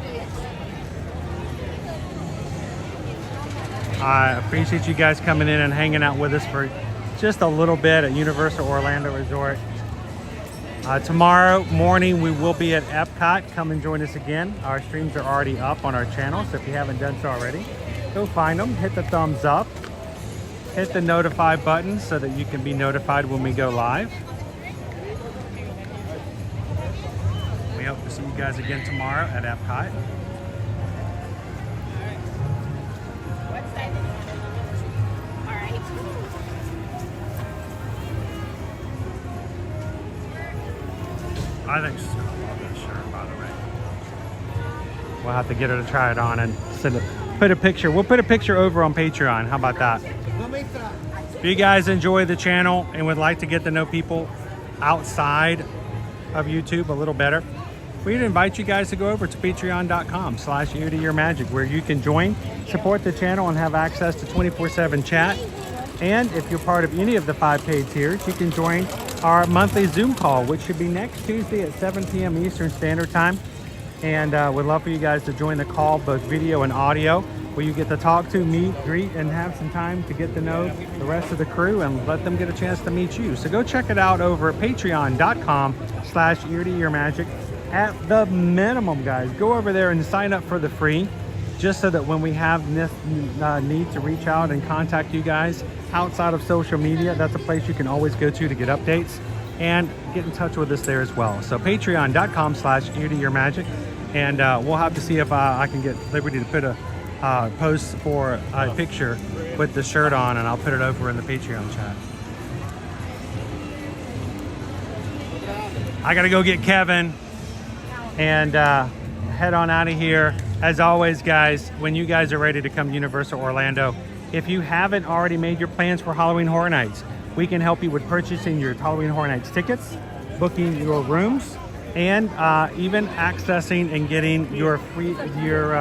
I appreciate you guys coming in and hanging out with us for just a little bit at Universal Orlando Resort. Tomorrow morning we will be at Epcot. Come and join us again. Our streams are already up on our channel, so if you haven't done so already, go find them, hit the thumbs up, hit the notify button so that you can be notified when we go live. We hope to see you guys again tomorrow at Epcot. I think she's gonna love this shirt, by the way. We'll have to get her to try it on and send it. Put a picture. We'll put a picture over on Patreon. How about that? If you guys enjoy the channel and would like to get to know people outside of YouTube a little better, we'd invite you guys to go over to patreon.com/eartoearmagic, where you can join, support the channel, and have access to 24/7 chat. And if you're part of any of the 5 paid tiers, you can join our monthly Zoom call, which should be next Tuesday at 7 p.m. Eastern Standard Time. And we'd love for you guys to join the call, both video and audio, where you get to talk to, meet, greet, and have some time to get to know the rest of the crew and let them get a chance to meet you. So go check it out over at patreon.com/eartoearmagic. At the minimum, guys, go over there and sign up for the free, just so that when we have need to reach out and contact you guys outside of social media, that's a place you can always go to get updates and get in touch with us there as well. So patreon.com/eartoearmagic, and we'll have to see if I can get Liberty to put a post for a picture with the shirt on, and I'll put it over in the Patreon chat. I gotta go get Kevin and head on out of here. As always, guys, when you guys are ready to come to Universal Orlando, if you haven't already made your plans for Halloween Horror Nights, we can help you with purchasing your Halloween Horror Nights tickets, booking your rooms, and even accessing and getting your Fear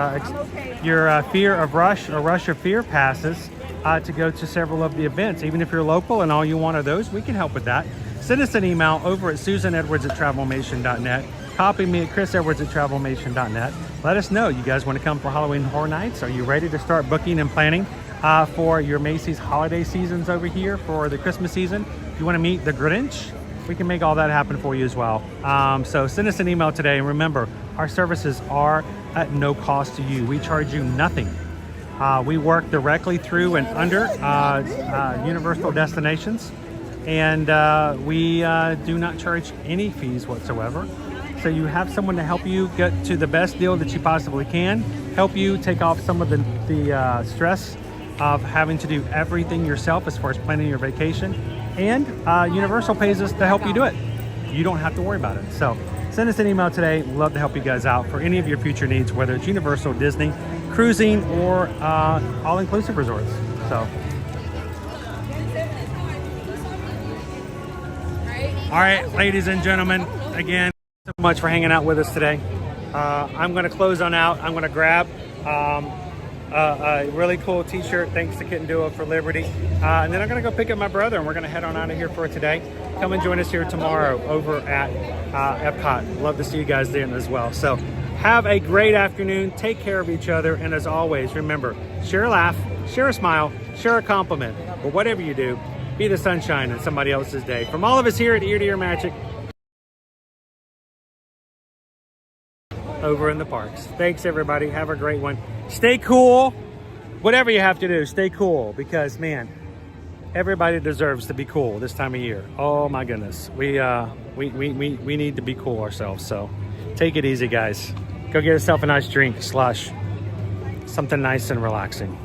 of Rush or Rush of Fear passes to go to several of the events. Even if you're local and all you want are those, we can help with that. Send us an email over at susanedwards@travelmation.net. Copy me at chrisedwards@travelmation.net. Let us know you guys want to come for Halloween Horror Nights. Are you ready to start booking and planning for your Macy's holiday seasons over here for the Christmas season? If you want to meet the Grinch, we can make all that happen for you as well. So send us an email today. And remember, our services are at no cost to you. We charge you nothing We work directly through and under Universal destinations, and we do not charge any fees whatsoever. So you have someone to help you get to the best deal that you possibly can, help you take off some of the stress of having to do everything yourself as far as planning your vacation. And Universal pays us to help you do it. You don't have to worry about it. So send us an email today. We'd love to help you guys out for any of your future needs, whether it's Universal, Disney, cruising, or all-inclusive resorts. So. All right, ladies and gentlemen, again, so much for hanging out with us today. I'm going to close on out. I'm going to grab a really cool t-shirt, thanks to Kitten Duo for Liberty. And then I'm going to go pick up my brother, and we're going to head on out of here for today. Come and join us here tomorrow over at Epcot. Love to see you guys there as well. So have a great afternoon. Take care of each other. And as always, remember, share a laugh, share a smile, share a compliment. But whatever you do, be the sunshine in somebody else's day. From all of us here at Ear to Ear Magic, over in the parks. Thanks, everybody. Have a great one. Stay cool. Whatever you have to do, stay cool, because, man, everybody deserves to be cool this time of year. Oh, my goodness. We need to be cool ourselves. So take it easy, guys. Go get yourself a nice drink, slush, something nice and relaxing.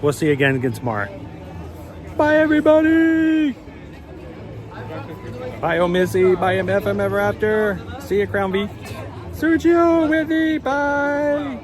We'll see you again tomorrow. Bye, everybody. Bye, oh Missy. Bye, MFM Ever After. See you, Crown Beef. Sergio, Whitney, bye.